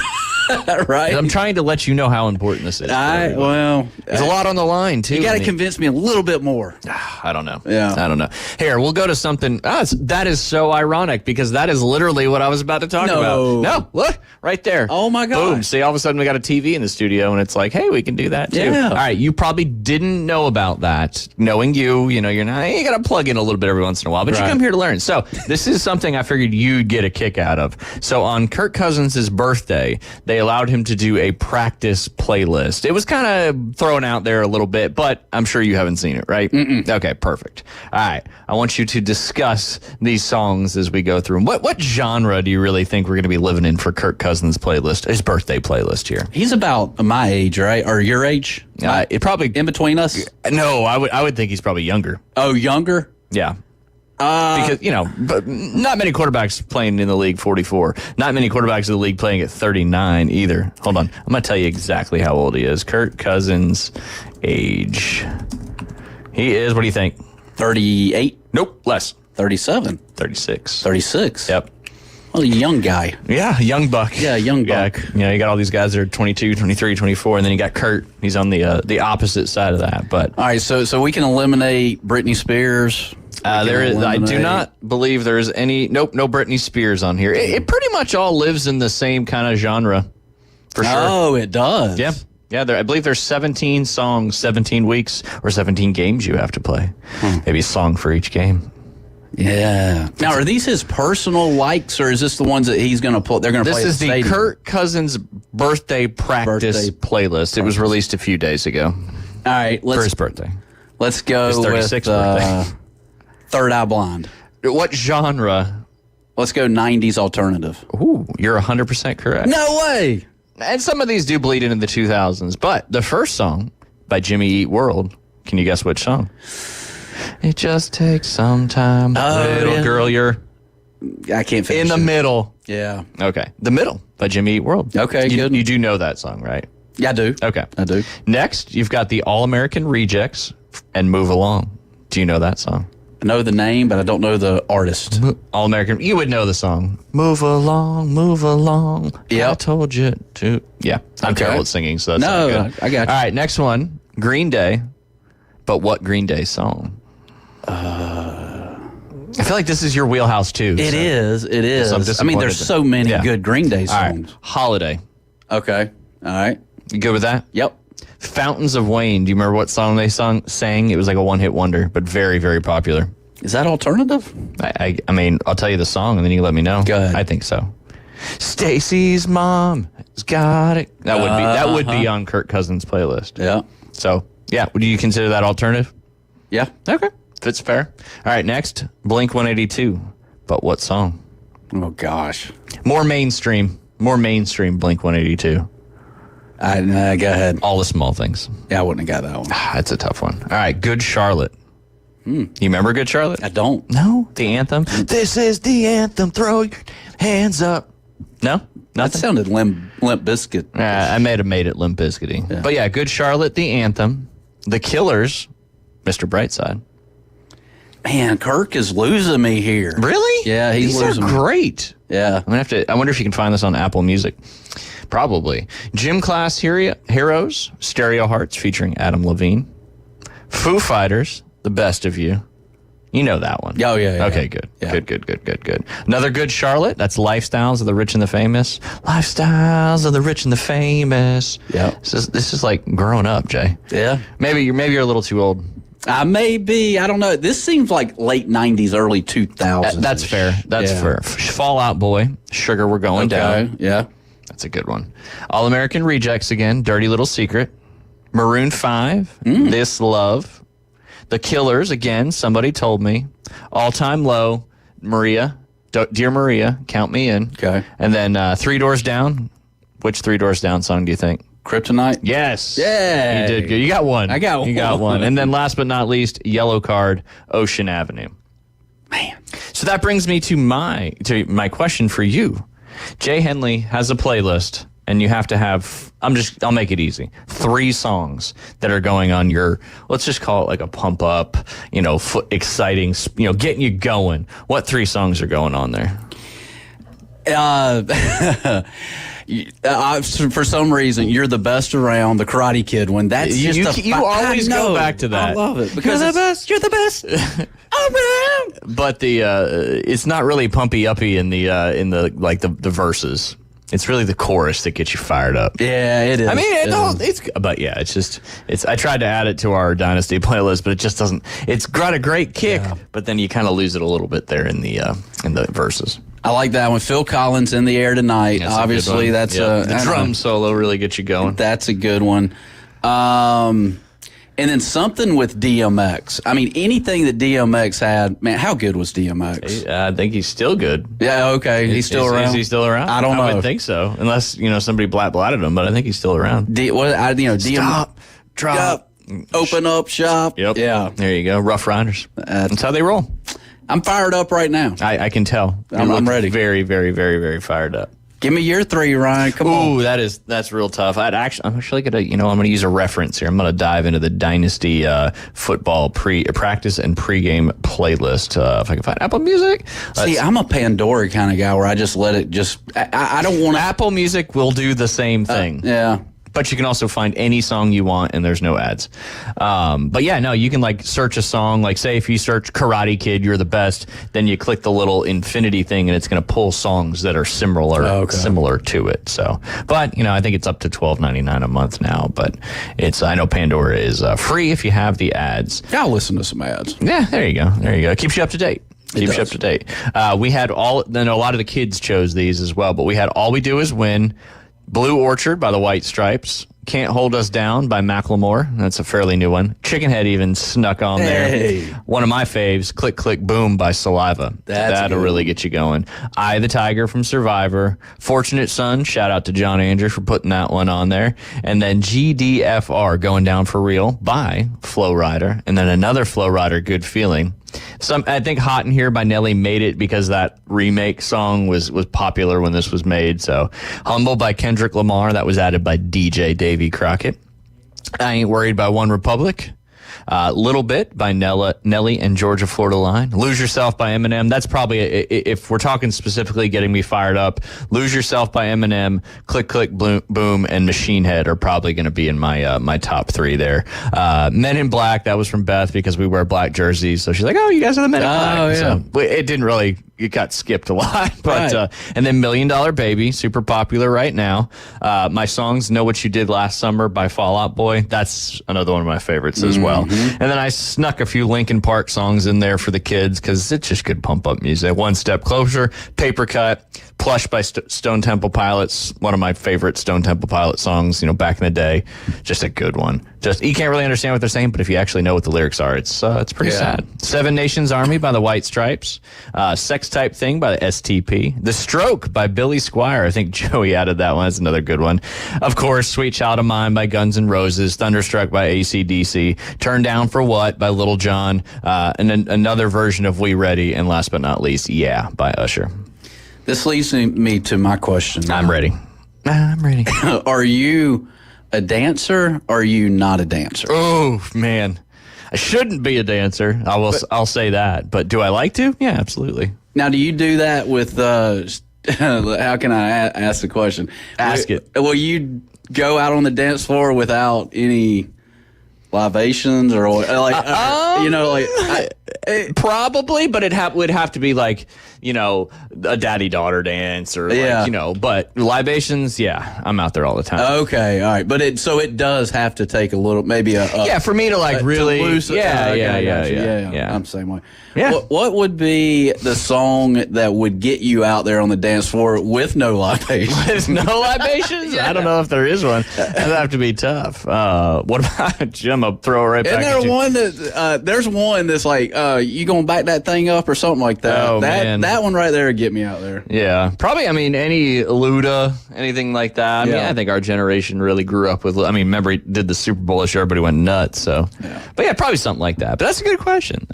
S11: Right.
S8: I'm trying to let you know how important this is.
S11: There's
S8: a lot on the line, too.
S11: You got to convince me a little bit more.
S8: I don't know.
S11: Yeah.
S8: I don't know. Here, we'll go to something. That is so ironic because that is literally what I was about to talk about. No, look, right there.
S11: Oh, my God.
S8: Boom. See, all of a sudden we got a TV in the studio and it's like, hey, we can do that too.
S11: Yeah.
S8: All right. You probably didn't know about that. Knowing you got to plug in a little bit every once in a while, but you come here to learn. So this is something I figured you'd get a kick out of. So on Kirk Cousins' birthday, they allowed him to do a practice playlist. It was kind of thrown out there a little bit, but I'm sure you haven't seen it, right?
S11: Mm-mm.
S8: Okay, perfect. All right. I want you to discuss these songs as we go through them. What genre do you really think we're going to be living in for Kirk Cousins' playlist, his birthday playlist here?
S11: He's about my age, right? Or your age?
S8: It probably
S11: in between us?
S8: No, I would think he's probably younger.
S11: Oh, younger?
S8: Yeah. Because, but not many quarterbacks playing in the league 44. Not many quarterbacks in the league playing at 39 either. Hold on. I'm going to tell you exactly how old he is. Kirk Cousins' age. He is, what do you think?
S11: 38?
S8: Nope, less.
S11: 37?
S8: 36.
S11: 36?
S8: Yep.
S11: Well, a young guy.
S8: Yeah, young buck.
S11: Yeah, young buck.
S8: Yeah, you got all these guys that are 22, 23, 24, and then you got Kurt. He's on the opposite side of that. But
S11: all right, so we can eliminate Britney Spears.
S8: There is. I do not believe there is any. Nope, no Britney Spears on here. It pretty much all lives in the same kind of genre, for sure.
S11: Oh, it does.
S8: Yeah, Yeah, I believe there's 17 songs, 17 weeks, or 17 games you have to play. Maybe a song for each game.
S11: Yeah. Now, are these his personal likes, or is this the ones that he's going to play? They're going to play.
S8: This is the
S11: stadium?
S8: Kirk Cousins birthday practice playlist. It was released a few days ago.
S11: All right,
S8: for his birthday.
S11: Let's go
S8: his 36th birthday.
S11: Third Eye Blind.
S8: What genre?
S11: Let's go 90s alternative.
S8: Ooh, you're 100% correct.
S11: No way.
S8: And some of these do bleed into the 2000s, but the first song by Jimmy Eat World, can you guess which song? It just takes some time. Little girl, you're...
S11: I can't finish
S8: in the middle.
S11: Yeah.
S8: Okay. The Middle by Jimmy Eat World.
S11: Okay, good.
S8: You do know that song, right?
S11: Yeah, I do.
S8: Okay.
S11: I do.
S8: Next, you've got the All-American Rejects and Move Along. Do you know that song?
S11: I know the name, but I don't know the artist.
S8: All-American. You would know the song. Move along, move along.
S11: Yep.
S8: I told you to. Yeah. I'm terrible at singing, so that's not good.
S11: I got you.
S8: All right, next one. Green Day. But what Green Day song? I feel like this is your wheelhouse, too.
S11: It is. It is.
S8: So I'm
S11: I mean,
S8: disappointed
S11: there's so many good Green Day
S8: All right.
S11: songs.
S8: Holiday.
S11: Okay. All right.
S8: You good with that?
S11: Yep.
S8: Fountains of Wayne. Do you remember what song they sang? It was like a one-hit wonder, but very, very popular.
S11: Is that alternative?
S8: I mean, I'll tell you the song, and then you can let me know.
S11: Go ahead.
S8: I think so. Stacy's mom has got it. That would be on Kirk Cousins' playlist.
S11: Yeah.
S8: So, yeah, would you consider that alternative?
S11: Yeah.
S8: Okay. Fits fair. All right, next, Blink-182. But what song?
S11: Oh, gosh.
S8: More mainstream Blink-182.
S11: Go ahead.
S8: All the Small Things.
S11: Yeah, I wouldn't have got that one.
S8: That's a tough one. All right, Good Charlotte. You remember Good Charlotte?
S11: I don't.
S8: No? The anthem? This is the anthem. Throw your hands up. No?
S11: That
S8: Nothing?
S11: sounded Limp Bizkit.
S8: I made it Limp Bizkit-y.
S11: Yeah.
S8: But yeah, Good Charlotte, the anthem. The Killers, Mr. Brightside.
S11: Man, Kirk is losing me here.
S8: Really?
S11: Yeah, he's
S8: These
S11: losing
S8: are
S11: me.
S8: great.
S11: Yeah.
S8: I'm gonna have to. I wonder if you can find this on Apple Music. Probably. Gym Class Heroes, Stereo Hearts featuring Adam Levine. Foo Fighters, The Best of You. You know that one.
S11: Oh, yeah.
S8: Okay, good. Yeah. Good. Another Good Charlotte. That's Lifestyles of the Rich and the Famous. Lifestyles of the Rich and the Famous.
S11: Yeah.
S8: This is like growing up, Jay.
S11: Yeah.
S8: Maybe you're a little too old.
S11: I may be. I don't know. This seems like late 90s, early 2000s.
S8: That's fair. That's fair. Fall Out Boy, Sugar We're Going Down.
S11: Yeah.
S8: That's a good one. All American Rejects again, Dirty Little Secret. Maroon 5, This Love. The Killers again, Somebody Told Me. All Time Low, Maria, Dear Maria, Count Me In.
S11: Okay.
S8: And then Three Doors Down. Which Three Doors Down song do you think?
S11: Kryptonite?
S8: Yes.
S11: Yeah.
S8: You did good. You got one.
S11: I got one.
S8: You got one. And then last but not least, Yellow Card, Ocean Avenue.
S11: Man.
S8: So that brings me to my question for you. Jay Henley has a playlist, and you have to have, I'll make it easy, 3 songs that are going on your, let's just call it like a pump up, exciting, getting you going. What 3 songs are going on there?
S11: For some reason, You're the Best Around, the Karate Kid one. That's just
S8: you always go back to that.
S11: I love it because you're the best around.
S8: But it's not really pumpy uppy in the verses. It's really the chorus that gets you fired up.
S11: Yeah, it is.
S8: I mean, but yeah, it's. I tried to add it to our Dynasty playlist, but it just doesn't. It's got a great kick, but then you kind of lose it a little bit there in the verses.
S11: I like that one. Phil Collins, In the Air Tonight.
S8: That's
S11: obviously, that's
S8: the drum solo really gets you going.
S11: That's a good one. And then something with DMX. I mean, anything that DMX had, man, how good was DMX?
S8: I think he's still good.
S11: Yeah, okay. He's still around?
S8: Is he still around?
S11: I don't know.
S8: I would think so, unless, somebody blatted him, but I think he's still around.
S11: Stop, drop, open up shop.
S8: Yep.
S11: Yeah.
S8: There you go. Rough Riders. That's how they roll.
S11: I'm fired up right now.
S8: I can tell.
S11: I'm ready.
S8: Very, very, very, very fired up.
S11: Give me your 3, Ryan. Come on.
S8: Ooh, that's real tough. I'm actually gonna, I'm gonna use a reference here. I'm gonna dive into the Dynasty football practice and pregame playlist. If I can find Apple Music.
S11: See, I'm a Pandora kind of guy where I just let it I don't want
S8: Apple Music will do the same thing.
S11: Yeah.
S8: But you can also find any song you want, and there's no ads. But yeah, no, you can like search a song. Like say if you search Karate Kid, You're the Best, then you click the little infinity thing, and it's going to pull songs that are similar to it. So, but I think it's up to $12.99 a month now. But I know Pandora is free if you have the ads.
S11: I'll listen to some ads.
S8: Yeah, there you go. Keeps you up to date. Keeps you up to date. We had then a lot of the kids chose these as well, but we had All We Do Is Win, Blue Orchard by the White Stripes, Can't Hold Us Down by Macklemore. That's a fairly new one. Chickenhead even snuck on there. One of my faves, Click Click Boom by Saliva. That'll really get you going. Eye the Tiger from Survivor. Fortunate Son, shout out to John Andrews for putting that one on there. And then GDFR, Going Down for Real by Flo Rida. And then another Flo Rida, Good Feeling. I think Hot in Here by Nelly made it because that remake song was popular when this was made. So Humble by Kendrick Lamar, that was added by DJ Davy Crockett. I Ain't Worried by One Republic. Little Bit by Nelly and Georgia Florida Line. Lose Yourself by Eminem. That's probably, if we're talking specifically getting me fired up, Lose Yourself by Eminem, Click Click Boom, and Machine Head are probably going to be in my top three there. Men in Black, that was from Beth because we wear black jerseys. So she's like, oh, you guys are the Men in Black.
S11: Oh, yeah.
S8: So it didn't really... It got skipped a lot, but
S11: right.
S8: And then $1 Million Baby, super popular right now. My songs, Know What You Did Last Summer by Fall Out Boy. That's another one of my favorites as well. And then I snuck a few Linkin Park songs in there for the kids because it's just good pump up music. One Step Closer, Paper Cut, Plush by Stone Temple Pilots. One of my favorite Stone Temple Pilot songs, back in the day. Just a good one. You can't really understand what they're saying, but if you actually know what the lyrics are, it's pretty sad. Seven Nations Army by the White Stripes. Sex Type Thing by the STP. The Stroke by Billy Squier. I think Joey added that one. That's another good one. Of course, Sweet Child of Mine by Guns N' Roses. Thunderstruck by AC/DC. Turn Down for What by Little John. And then another version of We Ready. And last but not least, Yeah by Usher.
S11: This leads me to my question.
S8: I'm ready.
S11: Are you a dancer or are you not a dancer?
S8: Oh, man. I shouldn't be a dancer. I'll say that. But do I like to? Yeah, absolutely.
S11: Now, do you do that with, how can I ask the question?
S8: Ask it.
S11: Will you go out on the dance floor without any libations or
S8: probably, but it would have to be like, a daddy-daughter dance or but libations, I'm out there all the time.
S11: Okay, all right. But it does have to take a little, maybe
S8: for me to really,
S11: to loosen, I'm the same way.
S8: Yeah.
S11: What would be the song that would get you out there on the dance floor with no libations?
S8: With no libations? I don't know if there is one. That'd have to be tough. What about Jim? I'll throw it right back at you.
S11: There's one that's like, you gonna back that thing up or something like that.
S8: Oh, man.
S11: That one right there would get me out there.
S8: Yeah. Probably, any Luda, anything like that. I think our generation really grew up with, remember he did the Super Bowl issue, everybody went nuts. So, but yeah, probably something like that. But that's a good question.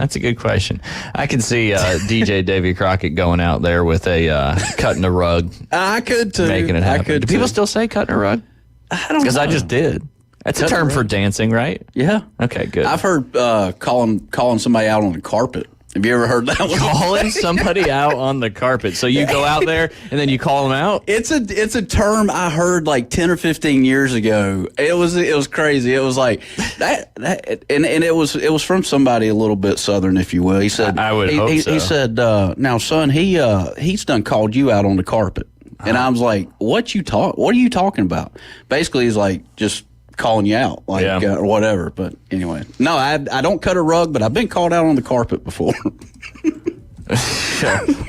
S8: I can see DJ Davy Crockett going out there with a cutting a rug.
S11: I could too.
S8: Making it happen. Do people still say cutting a rug?
S11: I don't know.
S8: Because I just did. That's a term for dancing, right?
S11: Yeah.
S8: Okay, good.
S11: I've heard calling somebody out on the carpet. Have you ever heard that one?
S8: Calling somebody out on the carpet. So you go out there and then you call them out?
S11: It's a term I heard like 10 or 15 years ago. It was crazy. It was like that and it was from somebody a little bit southern, if you will. He said
S8: I would hope so.
S11: He said, now son, he's done called you out on the carpet. And I was like, what are you talking about? Basically he's like just calling you out, or whatever. But anyway, no, I don't cut a rug, but I've been called out on the carpet before.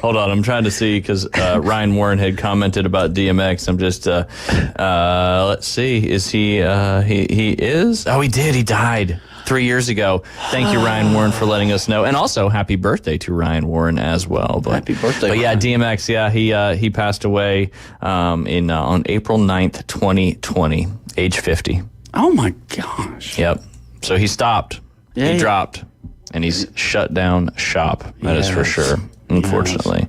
S8: Hold on, I'm trying to see because Ryan Warren had commented about DMX. I'm just let's see, is he is? Oh, he did. He died 3 years ago. Thank you, Ryan Warren, for letting us know, and also happy birthday to Ryan Warren as well. But,
S11: happy birthday!
S8: But yeah, DMX. Yeah, he passed away on April 9th, 2020, age 50.
S11: Oh my gosh.
S8: Yep. So he stopped.
S11: Yeah,
S8: he dropped. And he's shut down shop. That is for sure, unfortunately.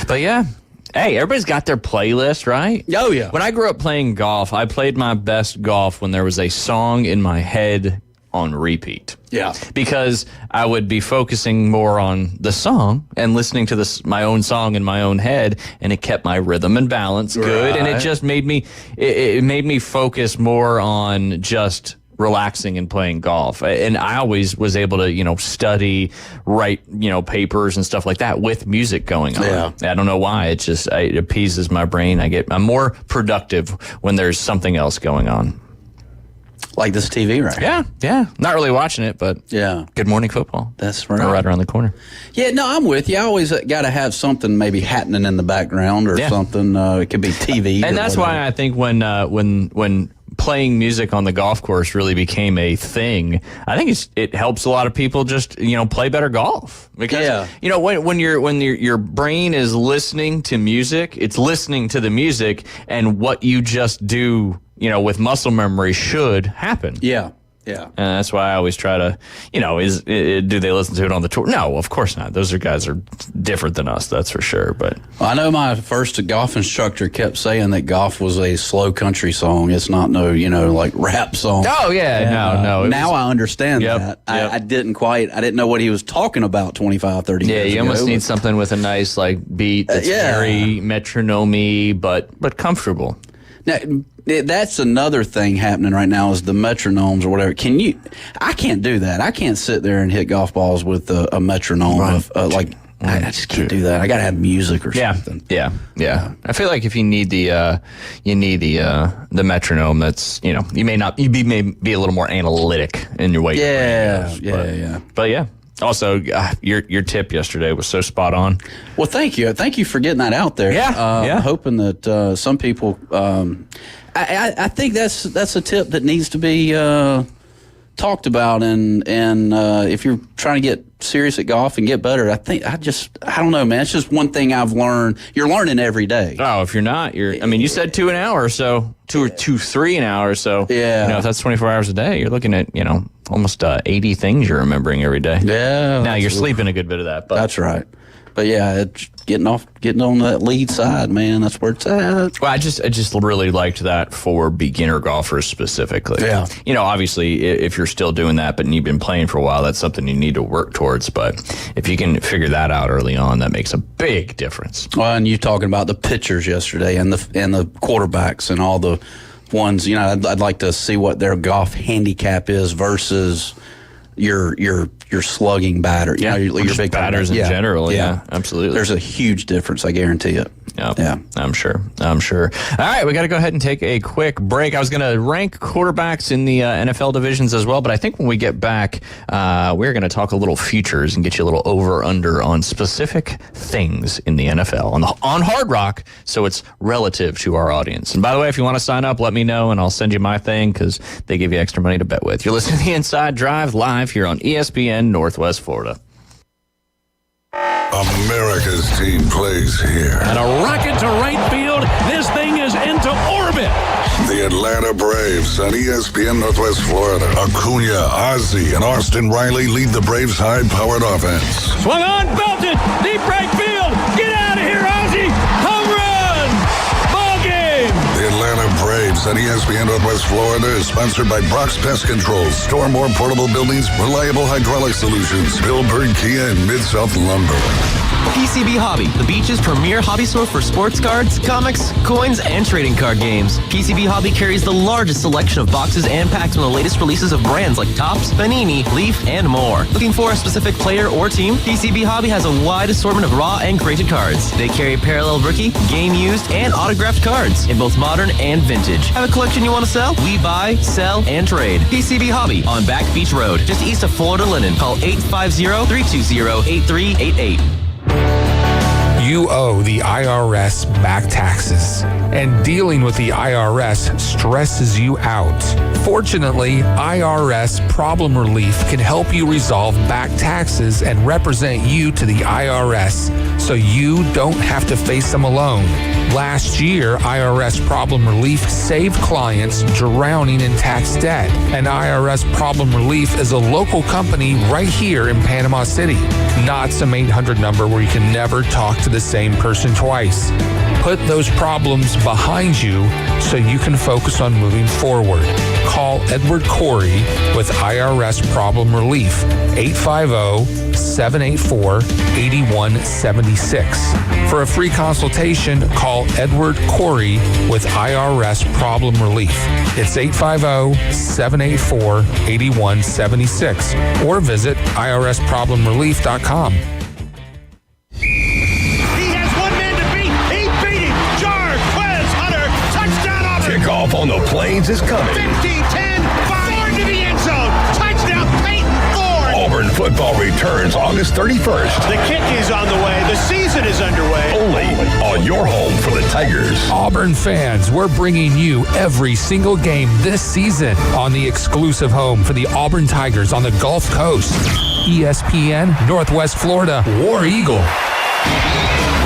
S8: But yeah. Hey, everybody's got their playlist, right?
S11: Oh, yeah.
S8: When I grew up playing golf, I played my best golf when there was a song in my head on repeat.
S11: Yeah.
S8: Because I would be focusing more on the song and listening to my own song in my own head, and it kept my rhythm and balance good. And it just made me, it made me focus more on just relaxing and playing golf. And I always was able to, study, write, papers and stuff like that with music going on.
S11: Yeah.
S8: I don't know why. It just, it appeases my brain. I'm more productive when there's something else going on.
S11: Like this TV right
S8: now. Yeah. Not really watching it, but
S11: yeah.
S8: Good Morning Football.
S11: That's right.
S8: Right around the corner.
S11: Yeah, no, I'm with you. I always got to have something maybe happening in the background or something. It could be TV.
S8: And that's why I think when playing music on the golf course really became a thing, I think it helps a lot of people just, play better golf. Because, when your brain is listening to music, it's listening to the music, and what you just do, with muscle memory should happen.
S11: Yeah. Yeah.
S8: And that's why I always try to, do they listen to it on the tour? No, of course not. Those guys are different than us, that's for sure. But
S11: I know my first golf instructor kept saying that golf was a slow country song. It's not like rap song.
S8: Oh, yeah. No.
S11: Now I understand that. I didn't know what he was talking about 25, 30 years ago.
S8: Yeah, you almost need something with a nice beat that's very metronome-y, but comfortable.
S11: Now, that's another thing happening right now is the metronomes or whatever. I can't do that. I can't sit there and hit golf balls with a metronome. Right. I just can't do that. I got to have music or something.
S8: Yeah. I feel like if you need the metronome, that's, you may be a little more analytic in your way.
S11: Yeah.
S8: But yeah. Also, your tip yesterday was so spot on.
S11: Well, thank you. Thank you for getting that out there.
S8: Yeah.
S11: Hoping that some people. I think that's a tip that needs to be talked about, and if you're trying to get serious at golf and get better, I don't know, man. It's just one thing I've learned. You're learning every day.
S8: Oh, if you're not, you said 2 an hour or so, 3 an hour or so.
S11: Yeah.
S8: If that's 24 hours a day, you're looking at, almost 80 things you're remembering every day.
S11: Yeah.
S8: Now you're sleeping a good bit of that. But
S11: that's right. But yeah, it's getting on that lead side, man. That's where it's at.
S8: Well, I just really liked that for beginner golfers specifically.
S11: Yeah.
S8: Obviously, if you're still doing that, but you've been playing for a while, that's something you need to work towards. But if you can figure that out early on, that makes a big difference.
S11: Well, and you talking about the pitchers yesterday and the quarterbacks and all the ones. I'd like to see what their golf handicap is versus your slugging batter. Your
S8: big batters in general. Yeah, absolutely.
S11: There's a huge difference. I guarantee it.
S8: Yep. Yeah, I'm sure. All right, we got to go ahead and take a quick break. I was going to rank quarterbacks in the NFL divisions as well, but I think when we get back, we're going to talk a little futures and get you a little over/under on specific things in the NFL on Hard Rock, so it's relative to our audience. And by the way, if you want to sign up, let me know, and I'll send you my thing because they give you extra money to bet with. You're listening to The Inside Drive live here on ESPN Northwest Florida.
S7: America's team plays here.
S22: And a rocket to right field. This thing is into orbit.
S7: The Atlanta Braves on ESPN Northwest Florida. Acuna, Ozzie, and Austin Riley lead the Braves' high-powered offense.
S22: Swung on, belted, deep right field. Get out of here, Ozzie. Home run. Ball game.
S7: The Atlanta Braves on ESPN Northwest Florida is sponsored by Brock's Pest Control. Store more portable buildings, reliable hydraulic solutions. Bill Bird Kia and Mid-South Lumber.
S1: PCB Hobby, the beach's premier hobby store for sports cards, comics, coins, and trading card games. PCB Hobby carries the largest selection of boxes and packs from the latest releases of brands like Topps, Panini, Leaf, and more. Looking for a specific player or team? PCB Hobby has a wide assortment of raw and graded cards. They carry parallel rookie, game used, and autographed cards in both modern and vintage. Have a collection you want to sell? We buy, sell, and trade. PCB Hobby on Back Beach Road, just east of Florida Linen. Call 850-320-8388.
S2: You owe the IRS back taxes, and dealing with the IRS stresses you out. Fortunately, IRS Problem Relief can help you resolve back taxes and represent you to the IRS so you don't have to face them alone. Last year, IRS Problem Relief saved clients drowning in tax debt. And IRS Problem Relief is a local company right here in Panama City, not some 800 number where you can never talk to the the same person twice. Put those problems behind you so you can focus on moving forward. Call Edward Corey with IRS Problem Relief, 850-784-8176. For a free consultation, call Edward Corey with IRS Problem Relief. It's 850-784-8176 or visit irsproblemrelief.com.
S21: Kickoff on the Plains is coming.
S12: 50-10, Ford to the end zone. Touchdown, Peyton Ford.
S21: Auburn football returns August 31st.
S12: The kick is on the way. The season is underway.
S21: Only on your home for the Tigers.
S2: Auburn fans, we're bringing you every single game this season on the exclusive home for the Auburn Tigers on the Gulf Coast. ESPN, Northwest Florida, War Eagle.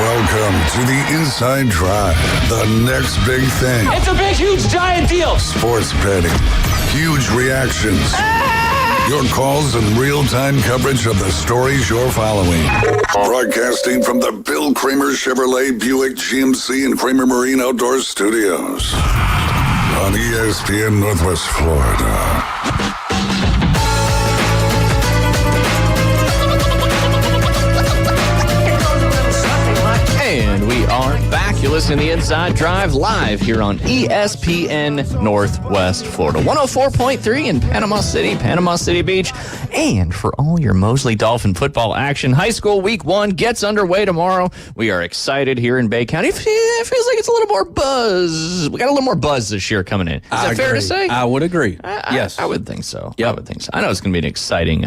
S7: Welcome to the Inside Drive, the next big thing.
S22: It's a big, huge, giant deal.
S7: Sports betting, huge reactions, your calls and real-time coverage of the stories you're following. Broadcasting from the Bill Kramer Chevrolet Buick GMC and Kramer Marine Outdoor Studios on ESPN Northwest Florida.
S8: And we are back. You're listening to the Inside Drive live here on ESPN Northwest Florida. 104.3 in Panama City Beach. And for all your Mosley Dolphin football action, high school week 1 gets underway tomorrow. We are excited here in Bay County. It feels like it's a little more buzz. We got a little more buzz this year coming in. Is that fair to say?
S11: I would agree. Yes.
S8: I would think so. Yep. I would think so. I know it's going to be an exciting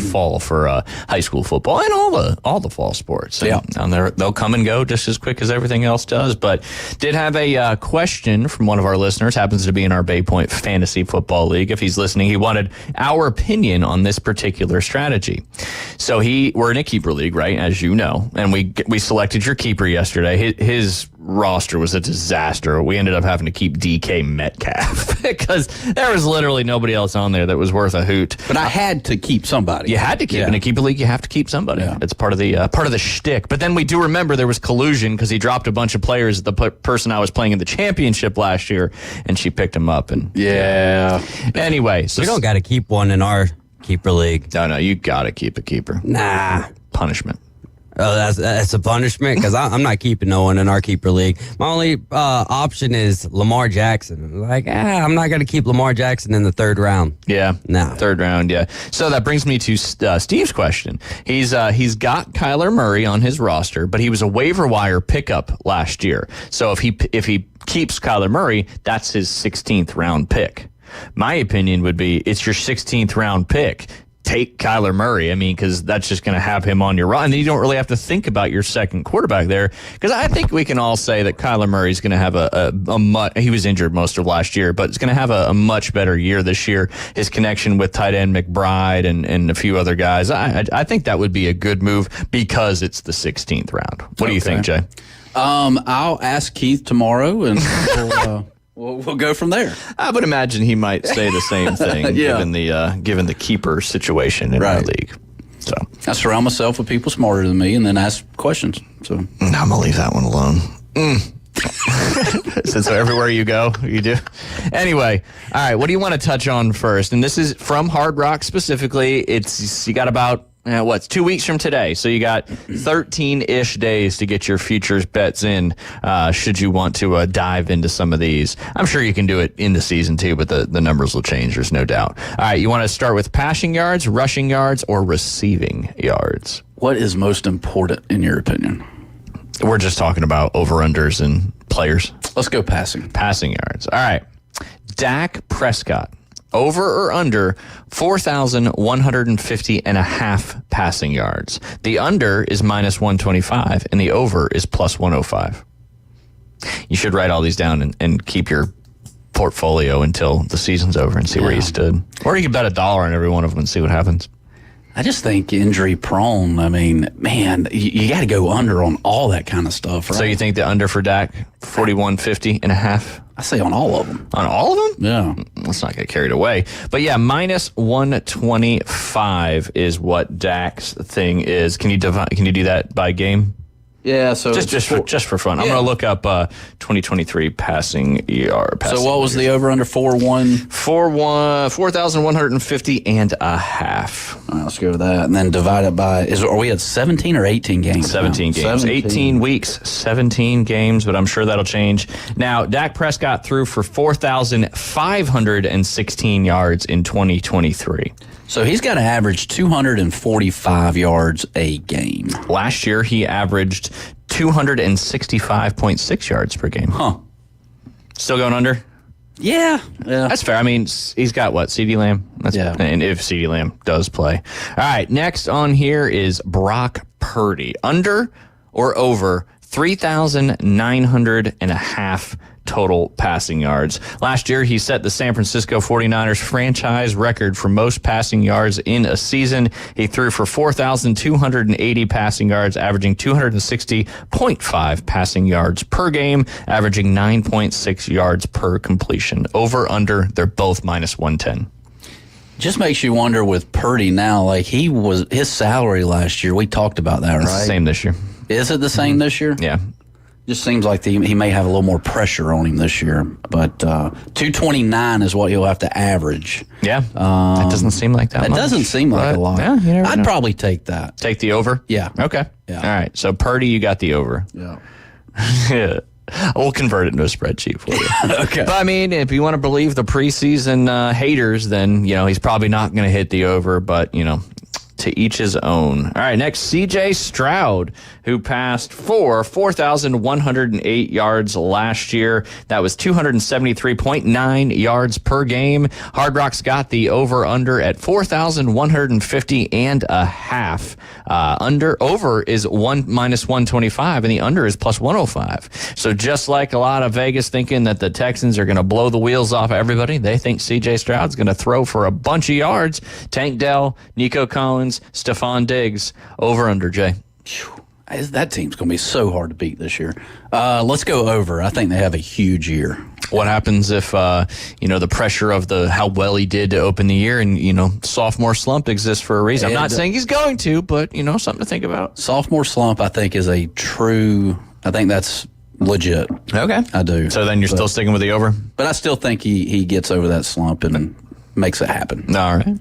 S8: fall for high school football and all the fall sports.
S11: Yeah.
S8: And they'll come and go just as quick as everything else does. But did have a question from one of our listeners, happens to be in our Bay Point Fantasy Football League. If he's listening, he wanted our opinion on this particular strategy. So we're in a keeper league, right? As you know, and we selected your keeper yesterday. His roster was a disaster. We ended up having to keep DK Metcalf because there was literally nobody else on there that was worth a hoot.
S11: But I had to keep somebody.
S8: You had to keep in a keeper league. You have to keep somebody. Yeah. It's part of the shtick. But then we do remember there was collusion because he dropped a bunch of players. The person I was playing in the championship last year, and she picked him up. And anyway, so
S10: we don't got to keep one in our keeper league.
S8: No, you got to keep a keeper.
S10: Nah,
S8: punishment.
S10: Oh, that's a punishment because I'm not keeping no one in our keeper league. My only option is Lamar Jackson. Like, I'm not going to keep Lamar Jackson in the third round.
S8: Yeah,
S10: no,
S8: third round. Yeah. So that brings me to Steve's question. He's got Kyler Murray on his roster, but he was a waiver wire pickup last year. So if he keeps Kyler Murray, that's his 16th round pick. My opinion would be it's your 16th round pick. Take Kyler Murray. I mean, because that's just going to have him on your run. And you don't really have to think about your second quarterback there. Because I think we can all say that Kyler Murray is going to have he was injured most of last year, but it's going to have a much better year this year. His connection with tight end McBride and a few other guys. I think that would be a good move because it's the 16th round. What do you think, Jay?
S11: I'll ask Keith tomorrow and we'll go from there.
S8: I would imagine he might say the same thing given the keeper situation in our league. So
S11: I surround myself with people smarter than me and then ask questions. So
S8: I'm gonna leave that one alone. So everywhere you go, you do. Anyway, all right. What do you want to touch on first? And this is from Hard Rock specifically. You got about. It's 2 weeks from today, so you got 13-ish days to get your futures bets in, should you want to dive into some of these. I'm sure you can do it in the season, too, but the numbers will change, there's no doubt. All right, you want to start with passing yards, rushing yards, or receiving yards?
S11: What is most important, in your opinion?
S8: We're just talking about over-unders and players.
S11: Let's go passing.
S8: Passing yards. All right. Dak Prescott. Over or under 4,150.5 passing yards. The under is -125, and the over is +105. You should write all these down and keep your portfolio until the season's over and see where you stood. Or you can bet $1 on every one of them and see what happens.
S11: I just think injury prone. I mean, man, you got to go under on all that kind of stuff, right?
S8: So you think the under for Dak, 4,150.5?
S11: I say on all of them.
S8: On all of them?
S11: Yeah.
S8: Let's not get carried away. But yeah, -125 is what Dak's thing is. Can you do that by game?
S11: Yeah, so
S8: just for fun. I'm going to look up 2023 passing ER.
S11: So what was the over under 4-1?
S8: 4,150 and a half.
S11: All right, let's go with that, and then divide it by. Are we at 17 or 18 games?
S8: 17 games. 18 weeks, 17 games, but I'm sure that'll change. Now, Dak Prescott threw for 4,516 yards in 2023.
S11: So he's got to average 245 yards a game.
S8: Last year, he averaged 265.6 yards per game.
S11: Huh.
S8: Still going under?
S11: Yeah.
S8: That's fair. I mean, he's got what? CeeDee Lamb? And if CeeDee Lamb does play. All right, next on here is Brock Purdy. Under or over 3,900.5 total passing yards. Last year, he set the San Francisco 49ers franchise record for most passing yards in a season. He threw for 4,280 passing yards, averaging 260.5 passing yards per game, averaging 9.6 yards per completion. Over, under, they're both minus 110.
S11: Just makes you wonder with Purdy now, like his salary last year, we talked about that, right?
S8: It's the same this year.
S11: Is it the same this year?
S8: Yeah.
S11: Just seems like he may have a little more pressure on him this year. But 229 is what he'll have to average.
S8: Yeah. That doesn't seem like that much.
S11: That doesn't seem like a lot.
S8: Yeah,
S11: I'd probably take that.
S8: Take the over?
S11: Yeah.
S8: Okay.
S11: Yeah.
S8: All right. So Purdy, you got the over.
S11: Yeah.
S8: Yeah. We'll convert it into a spreadsheet for you.
S11: Okay.
S8: But I mean, if you want to believe the preseason haters, then, he's probably not going to hit the over, but, to each his own. All right, next, C.J. Stroud, who passed for 4,108 yards last year. That was 273.9 yards per game. Hard Rock's got the over-under at 4,150 and a half. Over is minus 125, and the under is plus 105. So just like a lot of Vegas thinking that the Texans are going to blow the wheels off everybody, they think C.J. Stroud's going to throw for a bunch of yards. Tank Dell, Nico Collins, Stephon Diggs, over under, Jay.
S11: That team's going to be so hard to beat this year. Let's go over. I think they have a huge year.
S8: What happens if, the pressure of how well he did to open the year and, sophomore slump exists for a reason? I'm not saying he's going to, but, something to think about.
S11: Sophomore slump, I think, is I think that's legit.
S8: Okay.
S11: I do.
S8: So then you're still sticking with the over?
S11: But I still think he gets over that slump and makes it happen.
S8: All right.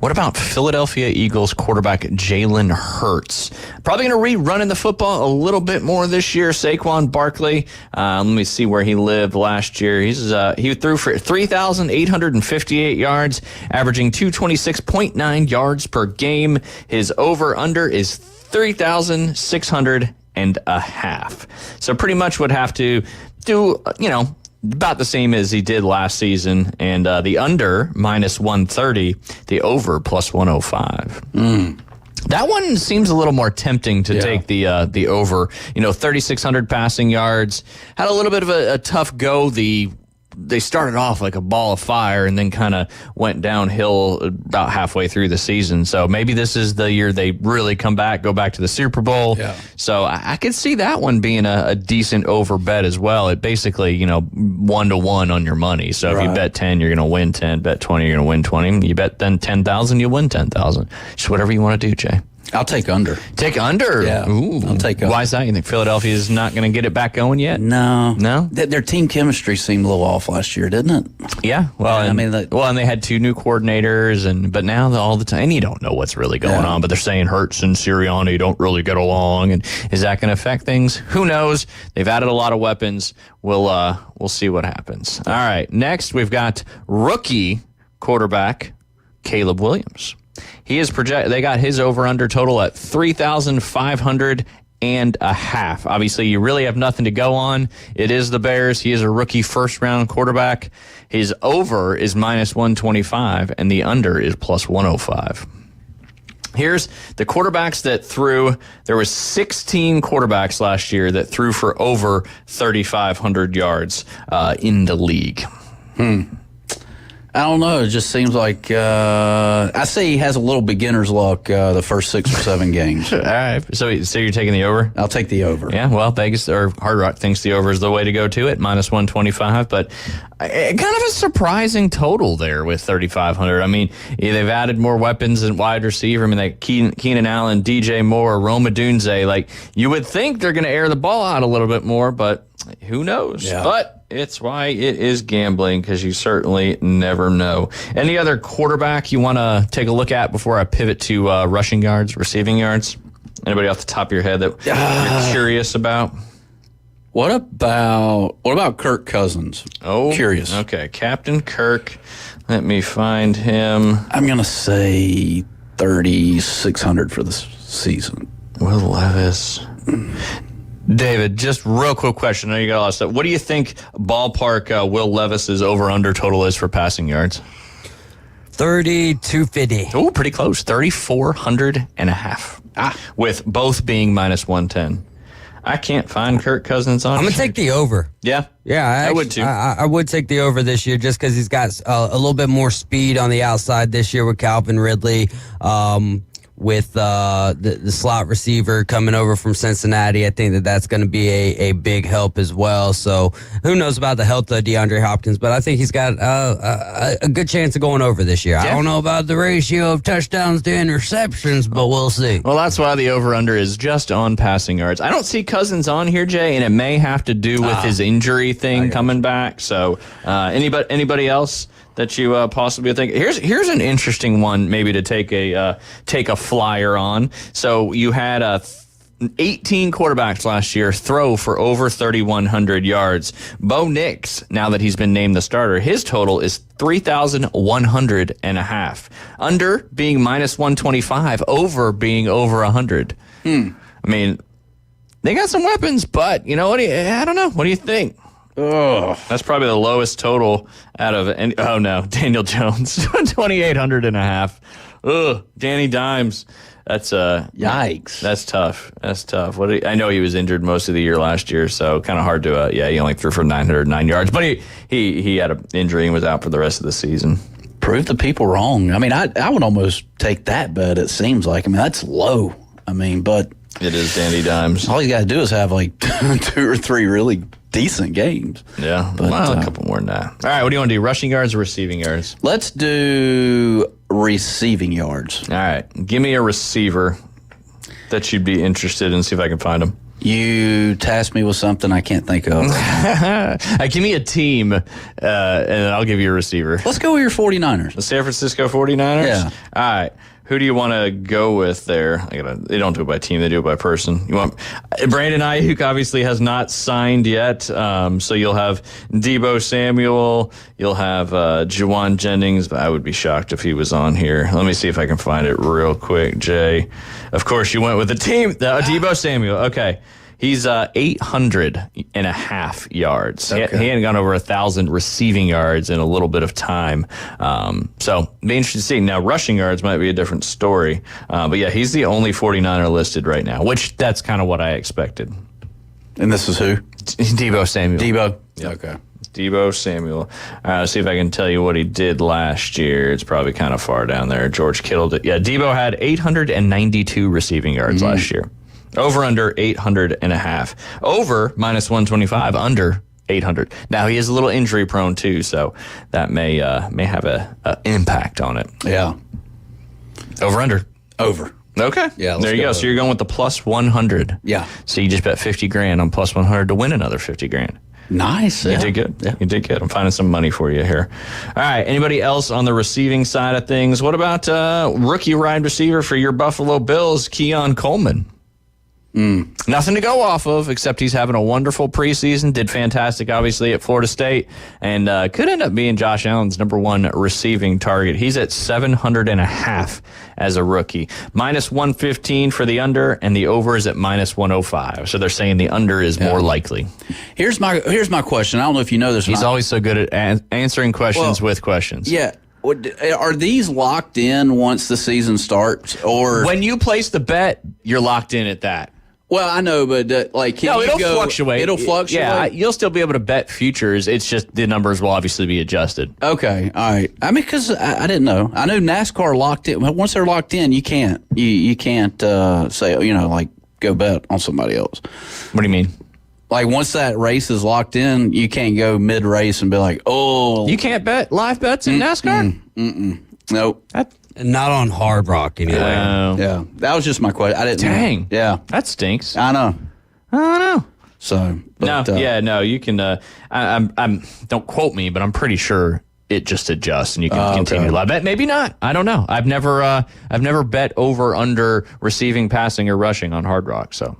S8: What about Philadelphia Eagles quarterback Jalen Hurts? Probably going to rerun the football a little bit more this year. Saquon Barkley. Let me see where he lived last year. He threw for 3,858 yards, averaging 226.9 yards per game. His over-under is 3,600 and a half. So pretty much would have to do, about the same as he did last season, and the under minus 130, the over plus 105. That one seems a little more tempting to take the over. 3,600 passing yards. Had a little bit of a tough go. They started off like a ball of fire and then kind of went downhill about halfway through the season. So maybe this is the year they really come back, go back to the Super Bowl.
S11: Yeah.
S8: So I could see that one being a decent over bet as well. It basically, 1-to-1 on your money. So if you bet 10, you're going to win 10. Bet 20, you're going to win 20. You bet then 10,000, you win 10,000. Just whatever you want to do, Jay.
S11: I'll take under.
S8: Take under?
S11: Yeah.
S8: Ooh.
S11: I'll take under.
S8: Why is that? You think Philadelphia is not going to get it back going yet?
S11: No.
S8: No?
S11: Their team chemistry seemed a little off last year, didn't it?
S8: Yeah. Well, and they had two new coordinators, but now all the time, and you don't know what's really going on, but they're saying Hurts and Sirianni don't really get along, and is that going to affect things? Who knows? They've added a lot of weapons. We'll see what happens. All right. Next, we've got rookie quarterback Caleb Williams. He is they got his over-under total at 3,500 and a half. Obviously, you really have nothing to go on. It is the Bears. He is a rookie first-round quarterback. His over is minus 125, and the under is plus 105. Here's the quarterbacks that threw. There was 16 quarterbacks last year that threw for over 3,500 yards in the league.
S11: I don't know. It just seems like I say he has a little beginner's luck the first 6 or 7 games.
S8: All right. So you're taking the over?
S11: I'll take the over.
S8: Yeah, well, Vegas or Hard Rock thinks the over is the way to go to it, minus 125. But kind of a surprising total there with 3,500. I mean, they've added more weapons and wide receiver. I mean, like Keenan Allen, DJ Moore, Rome Odunze. Like, you would think they're going to air the ball out a little bit more, but who knows?
S11: Yeah.
S8: But it's why it is gambling, because you certainly never know. Any other quarterback you want to take a look at before I pivot to rushing yards, receiving yards? Anybody off the top of your head that you're curious about?
S11: What about Kirk Cousins?
S8: Oh,
S11: curious.
S8: Okay, Captain Kirk. Let me find him.
S11: I'm gonna say 3,600 for this season.
S8: Will Levis. David, just real quick question. I know you got a lot of stuff. What do you think ballpark Will Levis's over-under total is for passing yards?
S10: 3,250.
S8: Oh, pretty close. 3,400 and a half. With both being minus 110. I can't find Kirk Cousins on.
S10: I'm going to take the over.
S8: Yeah?
S10: Yeah,
S8: I would too.
S10: I would take the over this year just because he's got a little bit more speed on the outside this year with Calvin Ridley. With the slot receiver coming over from Cincinnati, I think that's going to be a big help as well. So who knows about the health of DeAndre Hopkins, but I think he's got a good chance of going over this year. Yeah. I don't know about the ratio of touchdowns to interceptions, but we'll see.
S8: Well, that's why the over-under is just on passing yards. I don't see Cousins on here, Jay, and it may have to do with his injury thing coming back. So anybody else that you possibly think? Here's an interesting one, maybe to take a flyer on. So you had 18 quarterbacks last year throw for over 3,100 yards. Bo Nix, now that he's been named the starter, his total is 3,100 and a half. Under being minus 125, over being over 100. I mean, they got some weapons, but you know what? I don't know. What do you think? Oh, that's probably the lowest total out of any. Oh no, Daniel Jones, 2,800 and a half. Ugh, Danny Dimes. That's
S11: yikes.
S8: That's tough. That's tough. I know he was injured most of the year last year, so kind of hard to. He only threw for 909 yards, but he had an injury and was out for the rest of the season.
S11: Prove the people wrong. I mean, I would almost take that bet. It seems like. I mean, that's low. I mean, but
S8: it is Danny Dimes.
S11: All you got to do is have like 2 or 3 really decent games.
S8: Yeah, but, a couple more than that. All right, what do you want to do? Rushing yards or receiving yards?
S11: Let's do receiving yards.
S8: All right, give me a receiver that you'd be interested in. See if I can find him.
S11: You tasked me with something I can't think of.
S8: Give me a team, and I'll give you a receiver.
S11: Let's go with your 49ers.
S8: The San Francisco 49ers?
S11: Yeah.
S8: All right. Who do you want to go with there? They don't do it by team; they do it by person. You want Brandon Ayuk obviously has not signed yet, so you'll have Deebo Samuel, you'll have Juwan Jennings. But I would be shocked if he was on here. Let me see if I can find it real quick, Jay. Of course, you went with the team. Deebo Samuel. Okay. He's 800 and a half yards. Okay. He hadn't gone over 1,000 receiving yards in a little bit of time. So be interesting to see. Now, rushing yards might be a different story. But yeah, he's the only 49er listed right now, which that's kind of what I expected.
S11: And this is who?
S8: Deebo Samuel.
S11: Deebo?
S8: Yep. Okay. Deebo Samuel. Let's see if I can tell you what he did last year. It's probably kind of far down there. George Kittle did. Yeah, Deebo had 892 receiving yards last year. Over under 800 and a half. Over minus 125. Under 800. Now he is a little injury prone too, so that may have a impact on it.
S11: Yeah.
S8: Over under.
S11: Over.
S8: Okay.
S11: Yeah.
S8: There you go. So you're going with the plus 100.
S11: Yeah.
S8: So you just bet 50 grand on plus 100 to win another 50 grand.
S11: Nice.
S8: You did good. Yeah. You did good. I'm finding some money for you here. All right. Anybody else on the receiving side of things? What about rookie wide receiver for your Buffalo Bills, Keon Coleman? Nothing to go off of, except he's having a wonderful preseason. Did fantastic, obviously, at Florida State, and could end up being Josh Allen's #1 receiving target. He's at 700 and a half as a rookie. Minus 115 for the under, and the over is at minus 105. So they're saying the under is more likely.
S11: Here's my question. I don't know if you know this.
S8: He's always so good at answering questions with questions.
S11: Yeah. Are these locked in once the season starts, or
S8: when you place the bet, you're locked in at that?
S11: Well, I know, but
S8: it'll fluctuate.
S11: It'll fluctuate.
S8: Yeah, you'll still be able to bet futures. It's just the numbers will obviously be adjusted.
S11: Okay, all right. I mean, because I didn't know. I know NASCAR locked in. Once they're locked in, you can't. You can't say go bet on somebody else.
S8: What do you mean?
S11: Like once that race is locked in, you can't go mid race and be like, oh,
S8: you can't bet live bets in NASCAR.
S11: Nope.
S10: Not on Hard Rock anyway.
S11: Yeah, that was just my question. I didn't.
S8: Dang.
S11: Know. Yeah,
S8: that stinks.
S11: I know.
S8: I don't know.
S11: So
S8: no. You can. I'm. Don't quote me, but I'm pretty sure it just adjusts and you can continue to live bet. Maybe not. I don't know. I've never bet over under receiving, passing, or rushing on Hard Rock. So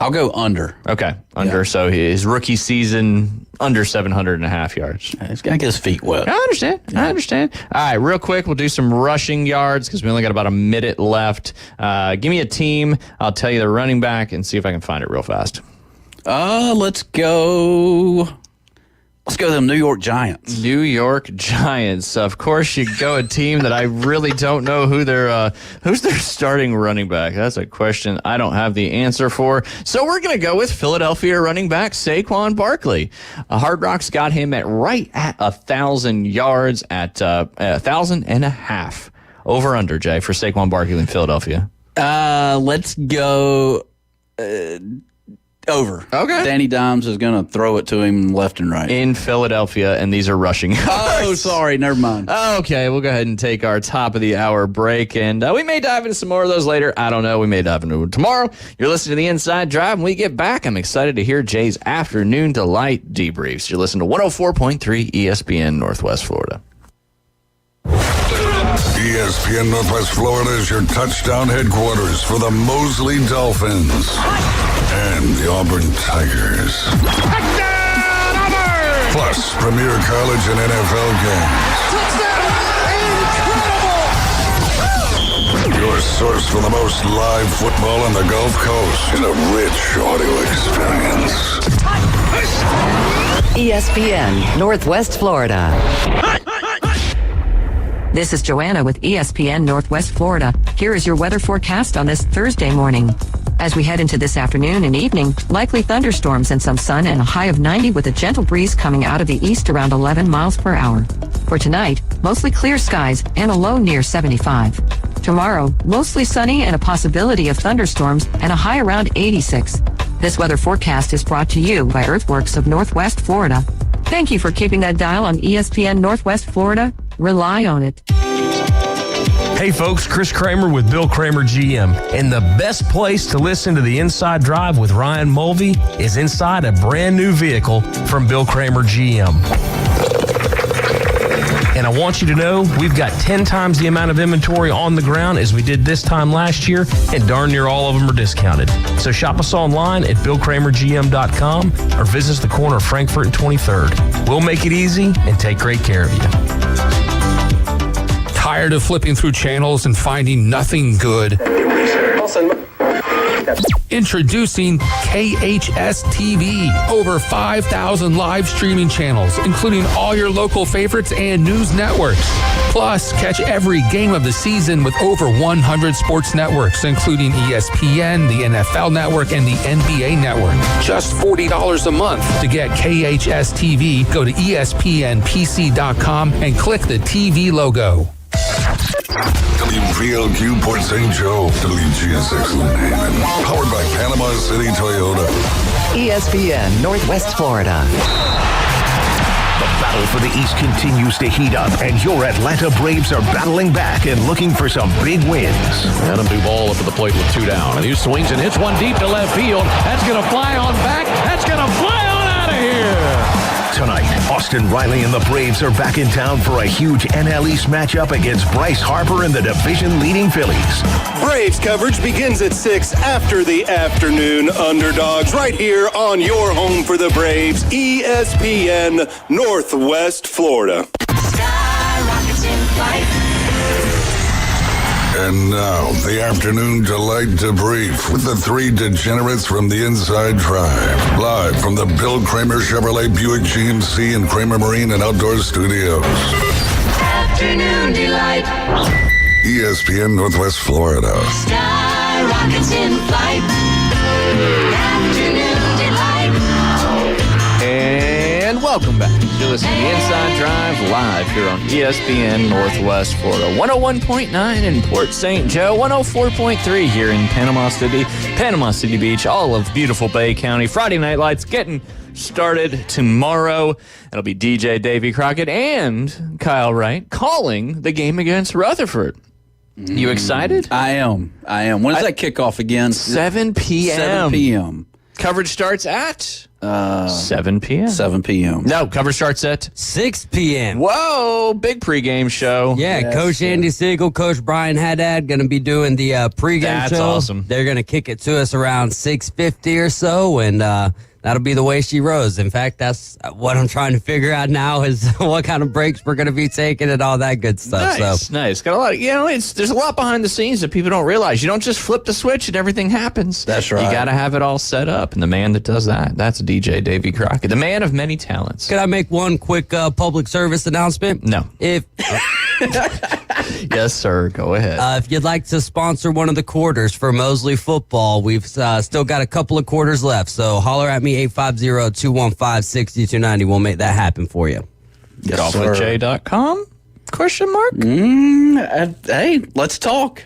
S11: I'll go under.
S8: Okay, under. Yeah. So his rookie season under 700.5 yards.
S11: He's got to get his feet wet.
S8: I understand. Yeah. I understand. All right, real quick, we'll do some rushing yards because we only got about a minute left. Give me a team. I'll tell you the running back and see if I can find it real fast.
S11: Let's go. Let's go to the New York Giants.
S8: New York Giants. Of course, you go a team that I really don't know who's their starting running back. That's a question I don't have the answer for. So we're going to go with Philadelphia running back Saquon Barkley. Hard Rock's got him at right at 1,000 yards at 1,000.5. Over under, Jay, for Saquon Barkley in Philadelphia.
S11: Let's go over.
S8: Okay.
S11: Danny Dimes is going to throw it to him left and right.
S8: In Philadelphia, and these are rushing yards.
S11: Oh, sorry. Never mind.
S8: Okay, we'll go ahead and take our top of the hour break, and we may dive into some more of those later. I don't know. We may dive into it tomorrow. You're listening to The Inside Drive. When we get back, I'm excited to hear Jay's Afternoon Delight debriefs. You're listening to 104.3 ESPN Northwest Florida.
S7: ESPN Northwest Florida is your touchdown headquarters for the Mosley Dolphins and the Auburn Tigers.
S12: Touchdown, Auburn!
S7: Plus, premier college and NFL games.
S12: Touchdown! Incredible!
S7: Your source for the most live football on the Gulf Coast in a rich audio experience.
S9: ESPN Northwest Florida.
S14: This is Joanna with ESPN Northwest Florida. Here is your weather forecast on this Thursday morning. As we head into this afternoon and evening, likely thunderstorms and some sun and a high of 90 with a gentle breeze coming out of the east around 11 miles per hour. For tonight, mostly clear skies and a low near 75. Tomorrow, mostly sunny and a possibility of thunderstorms and a high around 86. This weather forecast is brought to you by Earthworks of Northwest Florida. Thank you for keeping that dial on ESPN Northwest Florida. Rely on it.
S3: Hey folks, Chris Kramer with Bill Kramer GM. And the best place to listen to the Inside Drive with Ryan Mulvey is inside a brand new vehicle from Bill Kramer GM. And I want you to know we've got 10 times the amount of inventory on the ground as we did this time last year, and darn near all of them are discounted. So shop us online at BillKramerGM.com or visit us the corner of Frankfurt and 23rd. We'll make it easy and take great care of you.
S2: Tired of flipping through channels and finding nothing good? Introducing KHS TV. Over 5,000 live streaming channels, including all your local favorites and news networks. Plus, catch every game of the season with over 100 sports networks, including ESPN, the NFL Network, and the NBA Network. Just $40 a month. To get KHS TV, go to ESPNPC.com and click the TV logo.
S7: WVLQ Port St. Joe, WGSX Lynn Haven, powered by Panama City Toyota.
S9: ESPN Northwest Florida.
S21: The battle for the East continues to heat up, and your Atlanta Braves are battling back and looking for some big wins.
S4: Adam Duvall up at the plate with 2 down, and he swings and hits one deep to left field. That's going to fly on back. That's going to fly on out of here.
S21: Tonight, Austin Riley and the Braves are back in town for a huge NL East matchup against Bryce Harper and the division-leading Phillies.
S23: Braves coverage begins at 6 after the afternoon underdogs right here on your home for the Braves, ESPN Northwest Florida.
S12: Sky rockets in flight.
S7: And now, the Afternoon Delight debrief with the 3 degenerates from the Inside Drive. Live from the Bill Kramer Chevrolet Buick GMC and Kramer Marine and Outdoor Studios.
S12: Afternoon Delight.
S7: ESPN Northwest Florida.
S12: Sky rockets in flight.
S8: And welcome back. You're listening to the Inside Drive live here on ESPN Northwest Florida. 101.9 in Port St. Joe, 104.3 here in Panama City Beach, all of beautiful Bay County. Friday Night Lights getting started tomorrow. It'll be DJ Davy Crockett and Kyle Wright calling the game against Rutherford. You excited?
S11: I am. When does that kick off again?
S8: 7 p.m.
S11: 7 p.m.
S8: Coverage starts at 7 p.m.
S11: 7 p.m.
S8: No, coverage starts at
S10: 6 p.m.
S8: Whoa, big pregame show.
S10: Yeah,
S11: Yes,
S10: Coach Andy Siegel, Coach Brian Haddad going to be doing the pregame
S8: That's
S10: show.
S8: awesome.
S10: They're going to kick it to us around 6:50 or so, and that'll be the way she rose. In fact, that's what I'm trying to figure out now is what kind of breaks we're going to be taking and all that good stuff.
S8: Nice. Got a lot. There's a lot behind the scenes that people don't realize. You don't just flip the switch and everything happens.
S11: That's right.
S8: You got to have it all set up, and the man that does that's DJ Davy Crockett, the man of many talents.
S10: Could I make one quick public service announcement?
S8: No.
S10: If
S8: Yes, sir. Go ahead.
S10: if you'd like to sponsor one of the quarters for Mosley football, we've still got a couple of quarters left. So holler at me, 850-215-6290. We'll make that happen for you.
S8: GolfWithJ.com? Question mark?
S11: Hey, let's talk.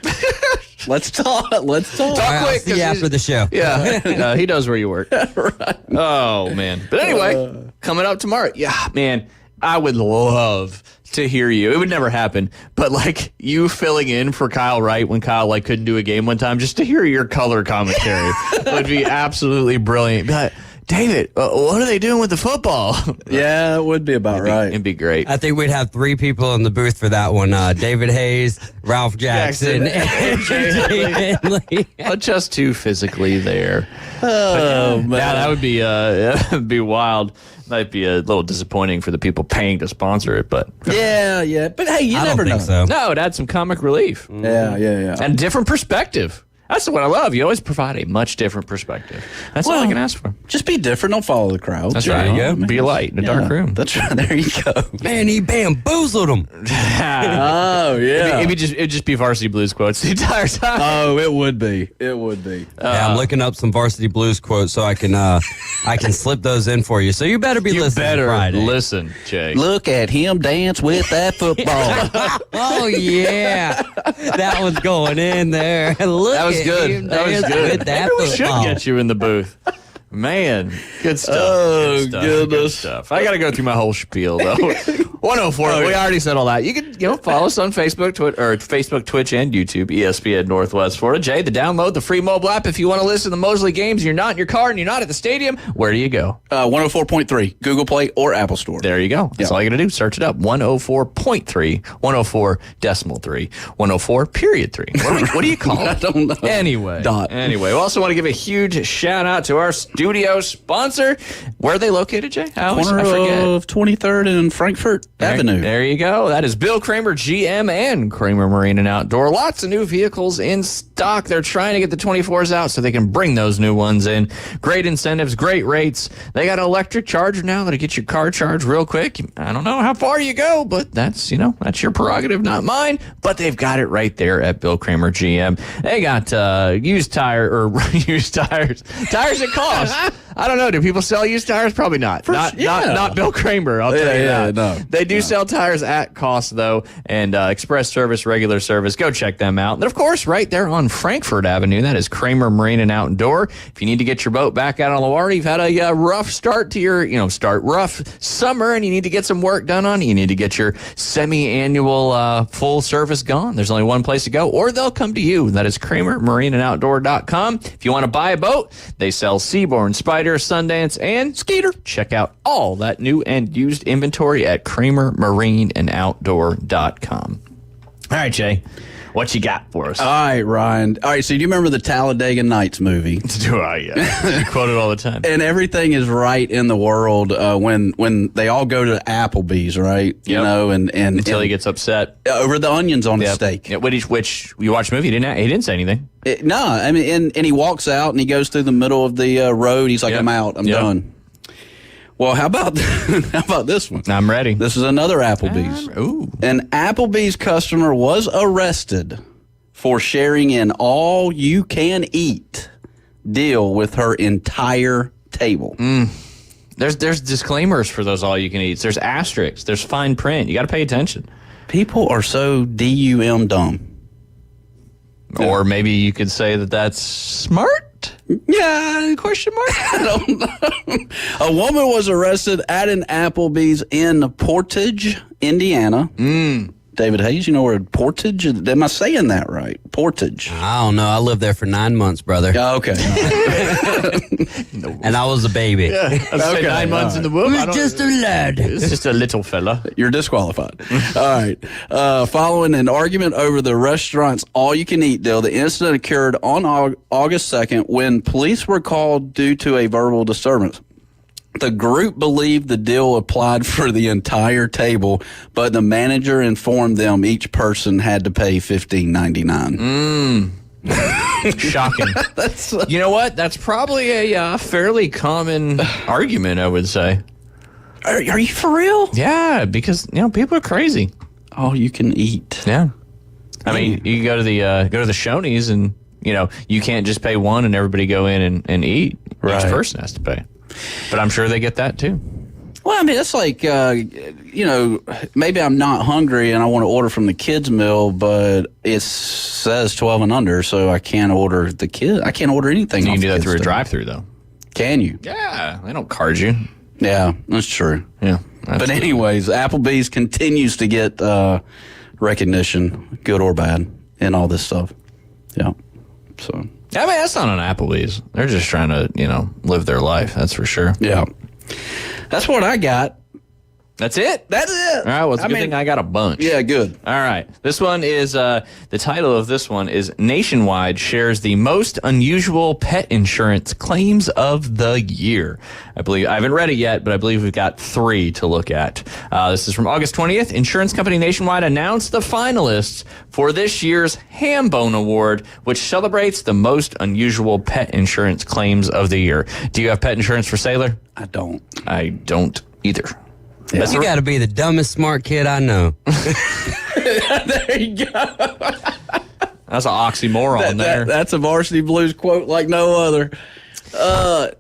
S11: Let's talk.
S10: All right, I'll see you after the show.
S8: Yeah, he knows where you work. Right. Oh, man. But anyway, coming up tomorrow. Yeah, man, I would love to hear you. It would never happen, but like you filling in for Kyle Wright when Kyle couldn't do a game one time, just to hear your color commentary would be absolutely brilliant. But David, what are they doing with the football?
S11: Yeah, it would be about right.
S8: It'd be great.
S10: I think we'd have 3 people in the booth for that one. David Hayes, Ralph Jackson, and Jay Henley.
S8: But just 2 physically there.
S11: Oh, man.
S8: Yeah, that would be that'd be wild. Might be a little disappointing for the people paying to sponsor it, but
S11: Yeah. But hey, you
S10: I
S11: never
S10: don't
S11: know.
S10: think so.
S8: no, it adds some comic relief
S11: Yeah.
S8: and a different perspective. That's what I love. You always provide a much different perspective. That's all I can ask for.
S11: Just be different. Don't follow the crowd.
S8: That's right.
S11: You know?
S8: Be a light in a dark room.
S11: That's right. There you go.
S10: Man, he bamboozled him.
S11: Oh, yeah.
S8: It'd just be Varsity Blues quotes the entire time.
S11: Oh, it would be. It would be.
S10: Yeah, I'm looking up some Varsity Blues quotes so I can slip those in for you. So you better be listening Friday.
S8: Listen, Jay.
S11: Look at him dance with that football.
S10: Oh yeah, that was going in there. Look
S8: That was
S10: at
S8: good.
S10: him
S8: That was
S10: dance
S8: good.
S10: with that
S8: Maybe we should
S10: football.
S8: get you in the booth. Man, good stuff.
S11: Oh,
S8: good stuff,
S11: goodness.
S8: Good stuff. I got to go through my whole spiel, though. 104. We already said all that. You can follow us on Facebook, Twitch, and YouTube, ESPN Northwest Florida. Jay, download the free mobile app if you want to listen to the Mosley games. You're not in your car and you're not at the stadium. Where do you go?
S11: 104.3, Google Play or Apple Store.
S8: There you go. That's all you got to do. Search it up. 104.3, 104.3, 104.3. What do you call it?
S11: I don't know.
S8: Anyway.
S11: Dot.
S8: Anyway, we also want to give a huge shout out to our studio sponsor. Where are they located, Jay? I
S11: Corner
S8: forget.
S11: of 23rd and Frankfurt Avenue.
S8: There you go. That is Bill Kramer, GM, and Kramer Marine and Outdoor. Lots of new vehicles in stock. They're trying to get the 24s out so they can bring those new ones in. Great incentives, great rates. They got an electric charger now that'll get your car charged real quick. I don't know how far you go, but that's your prerogative, not mine. But they've got it right there at Bill Kramer, GM. They got used tires. Tires at cost. I don't know. Do people sell used tires? Probably not. Not Bill Kramer. I'll tell you that.
S11: No.
S8: They do sell tires at cost, though, and express service, regular service. Go check them out. And, of course, right there on Frankfurt Avenue, that is Kramer Marine and Outdoor. If you need to get your boat back out on the water, you've had a rough start to your, rough summer, and you need to get some work done on it. You need to get your semi-annual full service gone. There's only one place to go, or they'll come to you. That is KramerMarineandOutdoor.com. If you want to buy a boat, they sell Seabourn, Spider, Sundance, and Skeeter. Check out all that new and used inventory at KramerMarineandOutdoor.com. All right, Jay, what you got for us?
S11: All right, Ryan. All right, so do you remember the Talladega Nights movie?
S8: Do I? Yeah. You quote it all the time.
S11: And everything is right in the world when they all go to Applebee's, right? You know, and
S8: until he gets upset
S11: over the onions on the steak.
S8: Yeah, which you watched the movie? He didn't say anything.
S11: No, I mean, and he walks out and he goes through the middle of the road. He's like, "I'm out. I'm done." Well, how about this one?
S8: I'm ready.
S11: This is another Applebee's.
S8: Ooh.
S11: An Applebee's customer was arrested for sharing an all-you-can-eat deal with her entire table.
S8: There's disclaimers for those all-you-can-eats. There's asterisks. There's fine print. You got to pay attention.
S11: People are so dumb.
S8: Or maybe you could say that that's smart?
S11: Yeah, question mark? I don't know. A woman was arrested at an Applebee's in Portage, Indiana. David Hayes, you know where Portage is? Am I saying that right? Portage.
S10: I don't know. I lived there for 9 months, brother.
S11: Okay.
S10: And I was a baby.
S8: I'd say 9 months in the womb.
S10: He was just a lad.
S8: It's just a little fella.
S11: You're disqualified. All right. Following an argument over the restaurant's all-you-can-eat deal, the incident occurred on August 2nd when police were called due to a verbal disturbance. The group believed the deal applied for the entire table, but the manager informed them each person had to pay $15.99.
S8: Shocking. You know what? That's probably a fairly common argument, I would say.
S11: Are you for real?
S8: Yeah, because people are crazy.
S11: All you can eat.
S8: Yeah. I mean, you go to the Shoney's and you can't just pay one and everybody go in and eat.
S11: Right.
S8: Each person has to pay. But I'm sure they get that too.
S11: Well, I mean, it's like, maybe I'm not hungry and I want to order from the kids' meal, but it says 12 and under, so I can't order I can't order anything.
S8: You can do that through a drive-through, though.
S11: Can you?
S8: Yeah, they don't card you.
S11: Yeah, that's true.
S8: Yeah.
S11: But anyways, Applebee's continues to get recognition, good or bad, and all this stuff. Yeah. So.
S8: I mean, that's not an Applebee's. They're just trying to, live their life. That's for sure.
S11: Yeah. That's what I got.
S8: That's it?
S11: That's it.
S8: All right, well, it's a good thing I got a bunch.
S11: Yeah, good.
S8: All right. This one is, the title of this one is Nationwide Shares the Most Unusual Pet Insurance Claims of the Year. I haven't read it yet, but I believe we've got 3 to look at. This is from August 20th. Insurance company Nationwide announced the finalists for this year's Hambone Award, which celebrates the most unusual pet insurance claims of the year. Do you have pet insurance for Sailor?
S11: I don't.
S8: I don't either.
S10: Yeah. You got to be the dumbest smart kid I know.
S11: There you go.
S8: That's an oxymoron there.
S11: That's a Varsity Blues quote like no other. Look,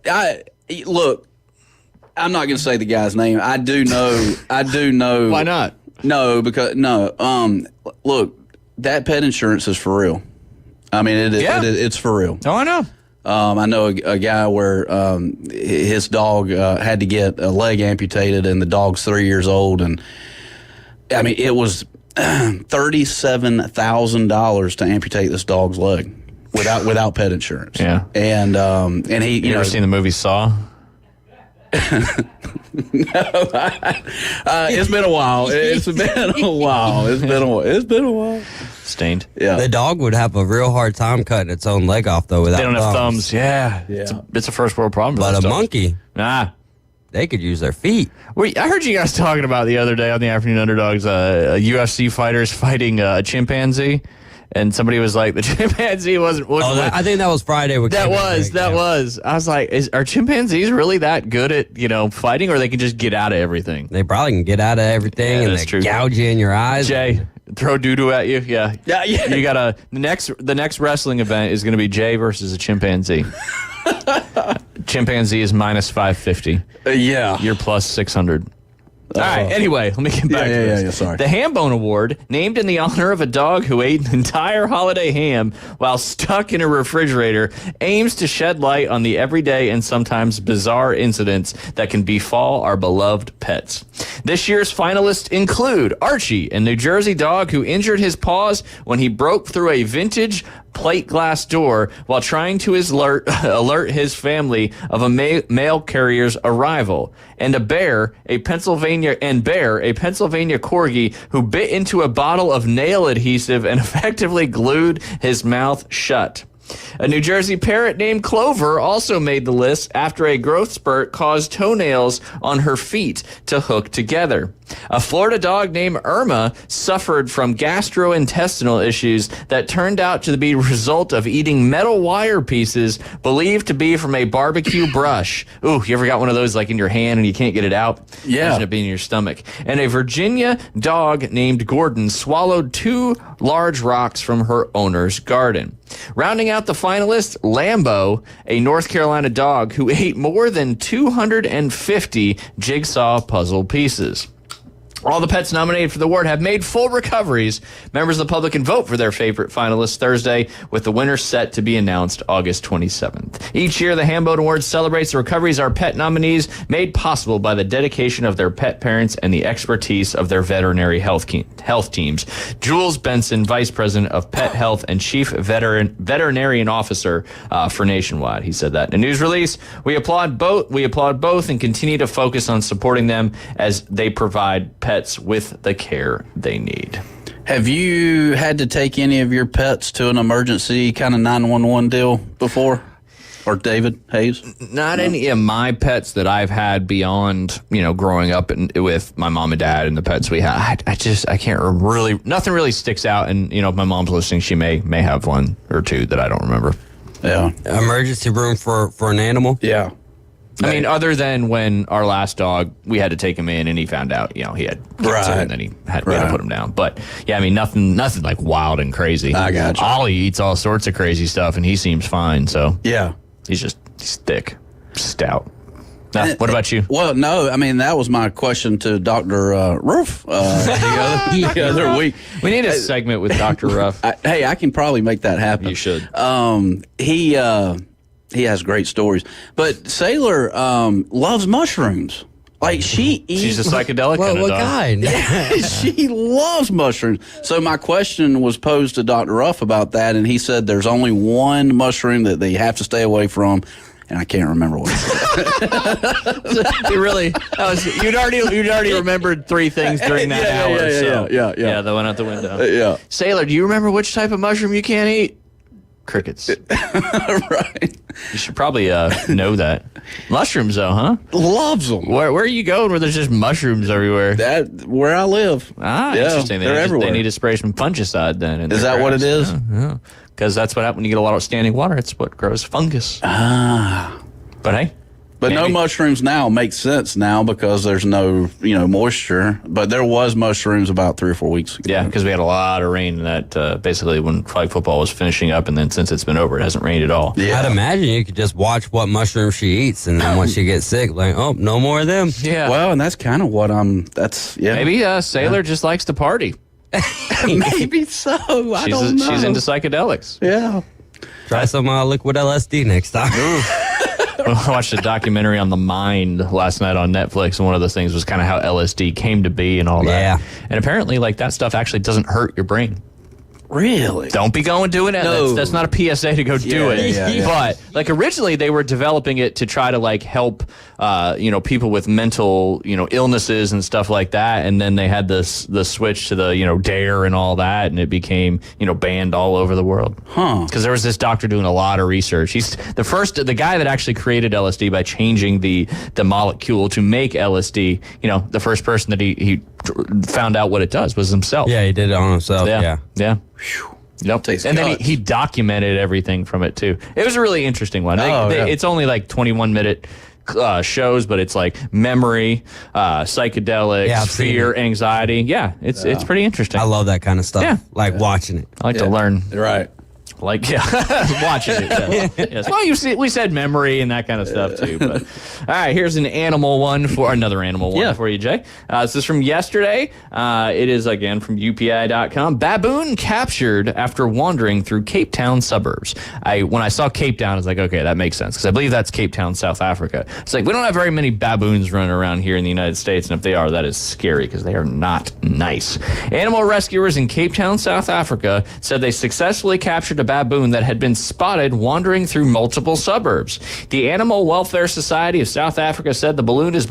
S11: I'm not going to say the guy's name. I do know.
S8: Why not?
S11: No, because look, that pet insurance is for real. I mean, it's for real.
S8: Oh, I know.
S11: I know a guy where his dog had to get a leg amputated, and the dog's 3 years old, and I mean it was $37,000 to amputate this dog's leg without pet insurance.
S8: Yeah,
S11: and he
S8: you ever seen the movie Saw?
S11: No, it's been a while. It's been a while.
S8: Stained.
S11: Yeah.
S10: The dog would have a real hard time cutting its own leg off, though, without
S8: They don't have thumbs. Yeah. It's a first world problem.
S10: But a monkey,
S8: they
S10: could use their feet.
S8: Wait, I heard you guys talking about the other day on the Afternoon Underdogs, UFC fighters fighting a chimpanzee. And somebody was like, the chimpanzee wasn't.
S10: I think that was Friday.
S8: That was. I was like, are chimpanzees really that good at fighting, or they can just get out of everything?
S10: They probably can get out of everything, and they gouge you in your eyes.
S8: Jay, throw doo-doo at you. Yeah. You got the next wrestling event is going to be Jay versus a chimpanzee. Chimpanzee is minus 550.
S11: Yeah.
S8: You're plus 600. All right, anyway, let me get back to this.
S11: Yeah, sorry.
S8: The Hambone Award, named in the honor of a dog who ate an entire holiday ham while stuck in a refrigerator, aims to shed light on the everyday and sometimes bizarre incidents that can befall our beloved pets. This year's finalists include Archie, a New Jersey dog who injured his paws when he broke through a vintage plate glass door while trying to alert his family of a mail carrier's arrival, and Bear, a Pennsylvania corgi who bit into a bottle of nail adhesive and effectively glued his mouth shut. A New Jersey parrot named Clover also made the list after a growth spurt caused toenails on her feet to hook together. A Florida dog named Irma suffered from gastrointestinal issues that turned out to be a result of eating metal wire pieces believed to be from a barbecue brush. Ooh, you ever got one of those like in your hand and you can't get it out?
S11: Yeah.
S8: Imagine it being in your stomach. And a Virginia dog named Gordon swallowed 2 large rocks from her owner's garden. Rounding out the finalists, Lambo, a North Carolina dog who ate more than 250 jigsaw puzzle pieces. All the pets nominated for the award have made full recoveries. Members of the public can vote for their favorite finalists Thursday, with the winner set to be announced August 27th. Each year, the Hambone Awards celebrates the recoveries our pet nominees made possible by the dedication of their pet parents and the expertise of their veterinary health teams. Jules Benson, Vice President of Pet Health and Chief Veterinarian Officer for Nationwide. He said that in a news release. We applaud both and continue to focus on supporting them as they provide pets with the care they need.
S11: Have you had to take any of your pets to an emergency kind of 911 deal before? Or David Hayes?
S8: Not any of my pets that I've had beyond, growing up with my mom and dad and the pets we had. I can't really, nothing really sticks out. And, if my mom's listening, she may have one or two that I don't remember.
S11: Yeah.
S10: Emergency room for an animal?
S11: Yeah.
S8: I mean, other than when our last dog, we had to take him in and he found out, he had cancer and then we had to put him down. But yeah, I mean, nothing like wild and crazy.
S11: I got you.
S8: Ollie eats all sorts of crazy stuff and he seems fine. So
S11: yeah,
S8: he's thick, stout. Now, what about you?
S11: Well, no, I mean, that was my question to Dr. Ruff the other week.
S8: We need a segment with Dr. Ruff.
S11: I can probably make that happen.
S8: You should.
S11: He has great stories. But Sailor loves mushrooms. Like she's
S8: a psychedelic kind of dog.
S10: kind?
S11: She loves mushrooms. So my question was posed to Dr. Ruff about that, and he said there's only one mushroom that they have to stay away from. And I can't remember what he said.
S8: You'd already remembered three things during that hour. Yeah, that went out the window.
S11: Yeah.
S8: Sailor, do you remember which type of mushroom you can't eat? Crickets.
S11: Right.
S8: You should probably know that. Mushrooms, though, huh?
S11: Loves them.
S8: Where are you going where there's just mushrooms everywhere?
S11: Where I live.
S8: Interesting.
S11: They're everywhere.
S8: They need to spray some fungicide then.
S11: Is that what it is?
S8: Yeah. Because that's what happens when you get a lot of standing water. It's what grows fungus. But hey.
S11: But no mushrooms now makes sense now because there's no, moisture. But there was mushrooms about 3 or 4 weeks ago.
S8: Yeah, because we had a lot of rain that basically when flag football was finishing up, and then since it's been over, it hasn't rained at all.
S11: Yeah.
S10: I'd imagine you could just watch what mushrooms she eats, and then once she gets sick, no more of them.
S8: Yeah.
S11: Well, and that's kind of what
S8: Maybe Sailor just likes to party.
S11: Maybe so. I don't know.
S8: She's into psychedelics.
S11: Yeah.
S10: Try some liquid LSD next time.
S8: I watched a documentary on the mind last night on Netflix, and one of those things was kind of how LSD came to be and all that.
S10: Yeah.
S8: And apparently, that stuff actually doesn't hurt your brain.
S11: Really?
S8: Don't be going doing it.
S11: No.
S8: That's not a PSA to go do it.
S11: Yeah.
S8: But originally they were developing it to try to help people with mental illnesses and stuff like that. And then they had the switch to the DARE and all that, and it became banned all over the world. Because there was this doctor doing a lot of research. He's the guy that actually created LSD by changing the molecule to make LSD. The first person that he found out what it does was himself.
S10: Yeah, he did it on himself. Yeah.
S8: Yep. And then he documented everything from it too. It was a really interesting one. It's only 21-minute shows, but it's memory, psychedelics, fear, anxiety. Yeah, it's pretty interesting.
S10: I love that kind of stuff.
S8: Yeah.
S10: Watching it.
S8: I like to learn.
S11: Right.
S8: Watching it. Yes. Well, we said memory and that kind of stuff too. But all right, here's another animal one for you, Jay. This is from yesterday. It is again from UPI.com. Baboon captured after wandering through Cape Town suburbs. When I saw Cape Town, I was like, okay, that makes sense because I believe that's Cape Town, South Africa. It's we don't have very many baboons running around here in the United States, and if they are, that is scary because they are not nice. Animal rescuers in Cape Town, South Africa said they successfully captured a baboon that had been spotted wandering through multiple suburbs. The Animal Welfare Society of South Africa said the baboon is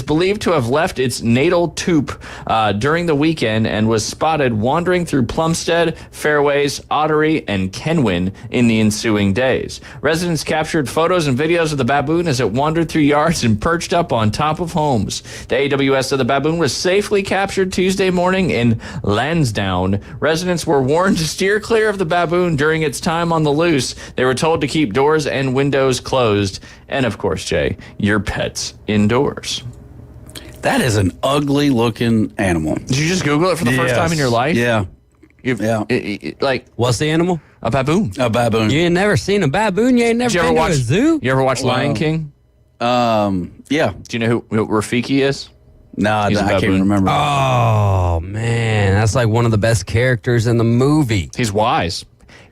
S8: believed to have left its natal Toop during the weekend and was spotted wandering through Plumstead, Fairways, Ottery, and Kenwyn in the ensuing days. Residents captured photos and videos of the baboon as it wandered through yards and perched up on top of homes. The AWS said the baboon was safely captured Tuesday morning in Lansdowne. Residents were warned to steer clear of the baboon during its time on the loose. They were told to keep doors and windows closed. And of course, Jay, your pets indoors.
S11: That is an ugly looking animal.
S8: Did you just Google it for the first time in your life?
S11: Yeah.
S8: Like,
S10: what's the animal?
S8: A baboon.
S11: A baboon.
S10: You ain't never seen a baboon? You ain't never been to a zoo?
S8: You ever watch Lion King?
S11: Yeah.
S8: Do you know who Rafiki is?
S11: No, I can't remember.
S10: Oh, man. That's like one of the best characters in the movie.
S8: He's wise.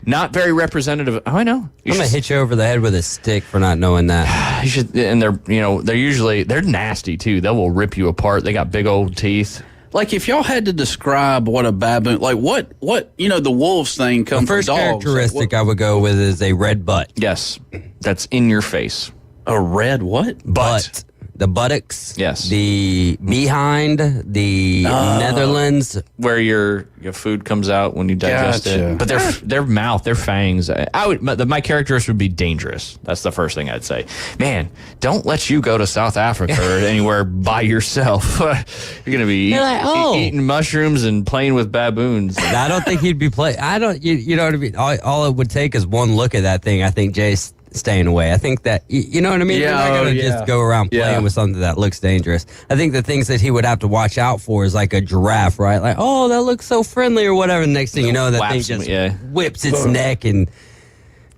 S8: Not very representative. Oh, I know.
S10: I'm going to hit you over the head with a stick for not knowing that.
S8: You should, and they're nasty too. They will rip you apart. They got big old teeth.
S11: Like, if y'all had to describe what a baboon, like what the wolves thing comes from dogs.
S10: The first characteristic I would go with is a red butt.
S8: Yes, that's in your face.
S11: A red what?
S10: Butt. The buttocks.
S8: Yes.
S10: The behind. The Netherlands.
S8: Where your food comes out when you digest it. But their mouth, their fangs. My characteristics would be dangerous. That's the first thing I'd say. Man, don't let you go to South Africa or anywhere by yourself. You're gonna be eating mushrooms and playing with baboons.
S10: I don't think he'd be playing. You know what I mean? All it would take is one look at that thing. I think Jay's staying away. I think that, you know what I mean? You're not going to just go around playing with something that looks dangerous. I think the things that he would have to watch out for is like a giraffe, right? Like, oh, that looks so friendly or whatever. The next thing you know, that thing just whips its neck and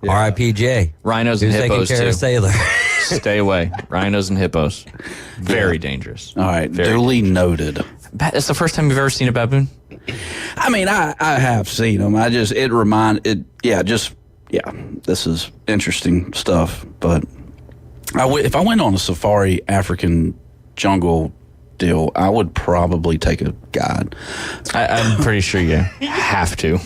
S10: R.I.P. Jay.
S8: Rhinos and hippos,
S10: taking care
S8: too.
S10: of Sailor.
S8: Stay away. Rhinos and hippos. Very dangerous.
S11: All right. Duly noted.
S8: That's the first time you've ever seen a baboon?
S11: I mean, I have seen them. This is interesting stuff. But if I went on a safari African jungle deal, I would probably take a guide.
S8: I'm pretty sure you have to.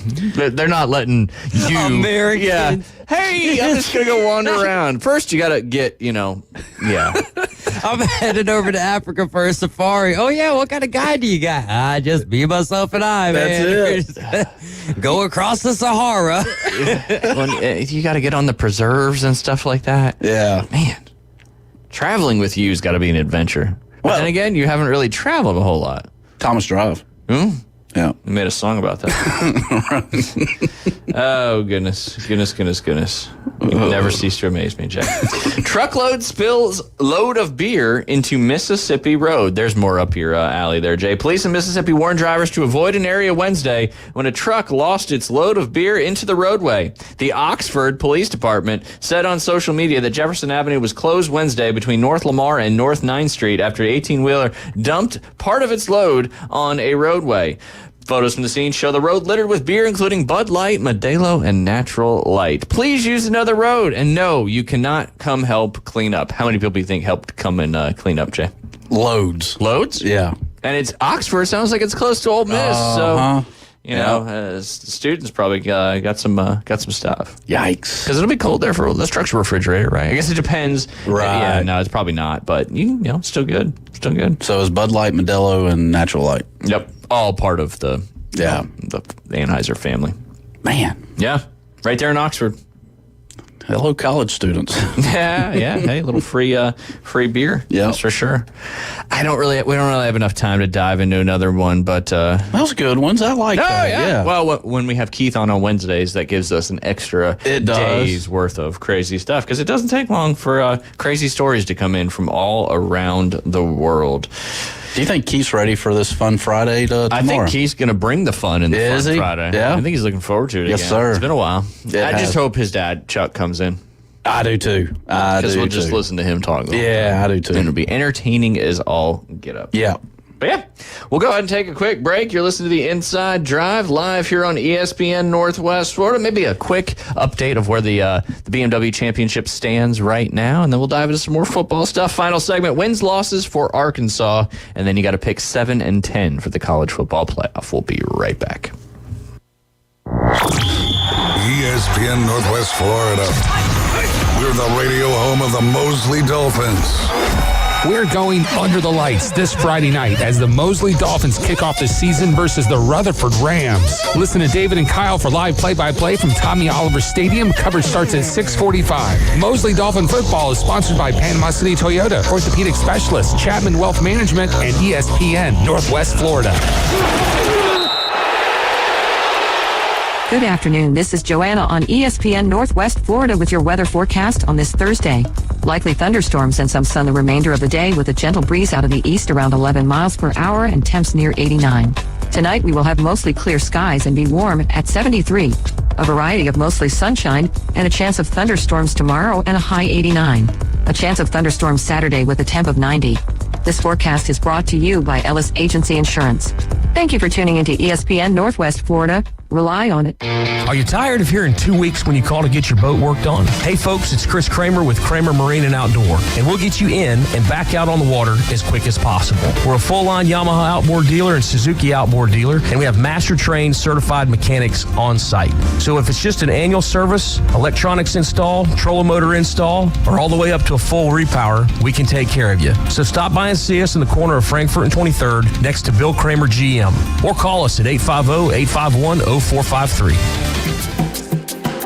S8: They're not letting you.
S10: Americans.
S8: Yeah. Hey, I'm just going to go wander around. First, you got to get,
S10: I'm headed over to Africa for a safari. Oh, yeah, what kind of guide do you got? Just be myself and I, man.
S11: That's it.
S10: Go across the Sahara.
S8: You got to get on the preserves and stuff like that.
S11: Yeah.
S8: Man, traveling with you's got to be an adventure. But then again, you haven't really traveled a whole lot.
S11: Thomas Drive. Yeah.
S8: We made a song about that. Oh, goodness. You never cease to amaze me, Jack. Truckload spills load of beer into Mississippi Road. There's more up your alley there, Jay. Police in Mississippi warned drivers to avoid an area Wednesday when a truck lost its load of beer into the roadway. The Oxford Police Department said on social media that Jefferson Avenue was closed Wednesday between North Lamar and North 9th Street after an 18-wheeler dumped part of its load on a roadway. Photos from the scene show the road littered with beer, including Bud Light, Modelo, and Natural Light. Please use another road. And no, you cannot come help clean up. How many people do you think helped come and clean up, Jay?
S11: Loads.
S8: Loads?
S11: Yeah.
S8: And it's Oxford. Sounds like it's close to Ole Miss. So, students probably got some stuff.
S11: Yikes.
S8: Because it'll be cold there for the truck's refrigerator, right? I guess it depends.
S11: Right.
S8: Yeah, no, it's probably not. But, it's still good. Still good.
S11: So is Bud Light, Modelo, and Natural Light.
S8: Yep. All part of the Anheuser family.
S11: Man.
S8: Yeah. Right there in Oxford.
S11: Hello, college students.
S8: Yeah. Hey, a little free beer.
S11: Yeah,
S8: that's for sure. We don't really have enough time to dive into another one, but
S11: those good ones. I like that. Yeah.
S8: Well, when we have Keith on Wednesdays, that gives us an extra day's worth of crazy stuff because it doesn't take long for crazy stories to come in from all around the world.
S11: Do you think Keith's ready for this Fun Friday tomorrow?
S8: I think Keith's going to bring the fun in the Fun Friday.
S11: Yeah.
S8: I think he's looking forward to it
S11: Yes,
S8: again.
S11: sir.
S8: It's been a while. I just hope his dad, Chuck, comes in.
S11: I do, too.
S8: Because we'll just listen to him talk.
S11: Yeah, I do, too.
S8: And it'll be entertaining as all get up.
S11: Yeah.
S8: But yeah, we'll go ahead and take a quick break. You're listening to the Inside Drive live here on ESPN Northwest Florida. Maybe a quick update of where the BMW Championship stands right now, and then we'll dive into some more football stuff. Final segment, wins, losses for Arkansas, and then you got to pick 7 and 10 for the college football playoff. We'll be right back.
S7: ESPN Northwest Florida. We're the radio home of the Mosley Dolphins.
S2: We're going under the lights this Friday night as the Mosley Dolphins kick off the season versus the Rutherford Rams. Listen to David and Kyle for live play-by-play from Tommy Oliver Stadium. Coverage starts at 6:45. Mosley Dolphin football is sponsored by Panama City Toyota, Orthopedic Specialists, Chapman Wealth Management, and ESPN Northwest Florida.
S14: Good afternoon. This is Joanna on ESPN Northwest Florida with your weather forecast on this Thursday. Likely thunderstorms and some sun the remainder of the day with a gentle breeze out of the east around 11 miles per hour and temps near 89. Tonight, we will have mostly clear skies and be warm at 73. A variety of mostly sunshine and a chance of thunderstorms tomorrow and a high 89. A chance of thunderstorms Saturday with a temp of 90. This forecast is brought to you by Ellis Agency Insurance. Thank you for tuning into ESPN Northwest Florida. Rely on it.
S3: Are you tired of hearing 2 weeks when you call to get your boat worked on? Hey folks, it's Chris Kramer with Kramer Marine and Outdoor, and we'll get you in and back out on the water as quick as possible. We're a full-line Yamaha outboard dealer and Suzuki outboard dealer, and we have master-trained certified mechanics on site. So if it's just an annual service, electronics install, trolling motor install, or all the way up to a full repower, we can take care of you. So stop by and see us in the corner of Frankfurt and 23rd next to Bill Kramer GM, or call us at 850-851-0453.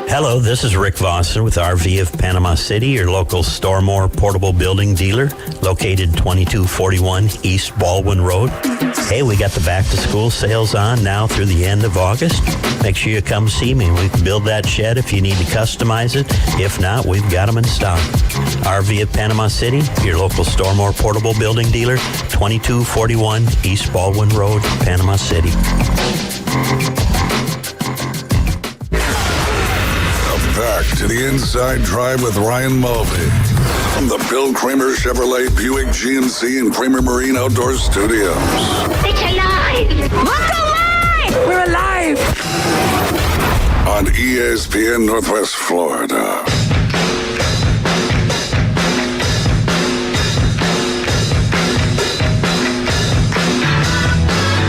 S5: Hello, this is Rick Vossen with RV of Panama City, your local Stormore portable building dealer, located 2241 East Baldwin Road. Hey, we got the back-to-school sales on now through the end of August. Make sure you come see me. We can build that shed if you need to customize it. If not, we've got them in stock. RV of Panama City, your local Stormore portable building dealer, 2241 East Baldwin Road, Panama City.
S7: Back to the Inside Drive with Ryan Mulvey from the Bill Kramer Chevrolet Buick GMC and Kramer Marine Outdoor Studios.
S12: It's alive! Look alive! We're alive!
S7: On ESPN Northwest Florida.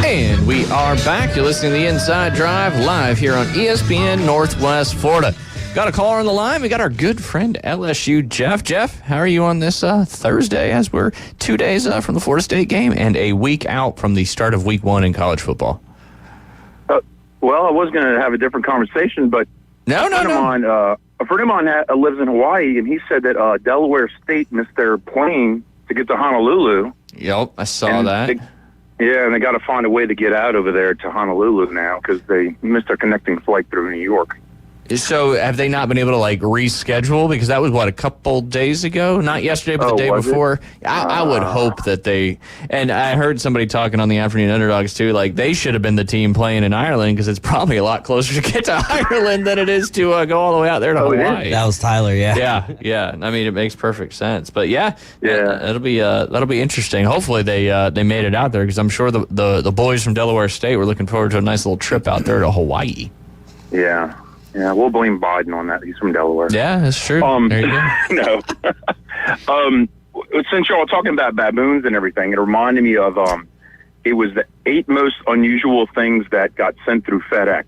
S8: And we are back. You're listening to the Inside Drive live here on ESPN Northwest Florida. Got a caller on the line. We got our good friend LSU Jeff. Jeff, how are you on this Thursday as we're 2 days from the Florida State game and a week out from the start of week 1 in college football?
S6: Well, I was going to have a different conversation, but a friend of mine lives in Hawaii, and he said that Delaware State missed their plane to get to Honolulu.
S8: Yep, I saw that.
S6: And they got to find a way to get out over there to Honolulu now because they missed their connecting flight through New York.
S8: So have they not been able to reschedule? Because that was a couple days ago? Not yesterday, but the day before. I would hope that they, and I heard somebody talking on the Afternoon Underdogs too, they should have been the team playing in Ireland because it's probably a lot closer to get to Ireland than it is to go all the way out there to Hawaii.
S10: That was Tyler, yeah.
S8: Yeah. I mean, it makes perfect sense. But that'll be interesting. Hopefully they made it out there because I'm sure the boys from Delaware State were looking forward to a nice little trip out there to Hawaii.
S6: Yeah. Yeah, we'll blame Biden on that. He's from Delaware.
S8: Yeah, that's true. There you go.
S6: No. Since y'all are talking about baboons and everything, it reminded me of it was the 8 most unusual things that got sent through FedEx.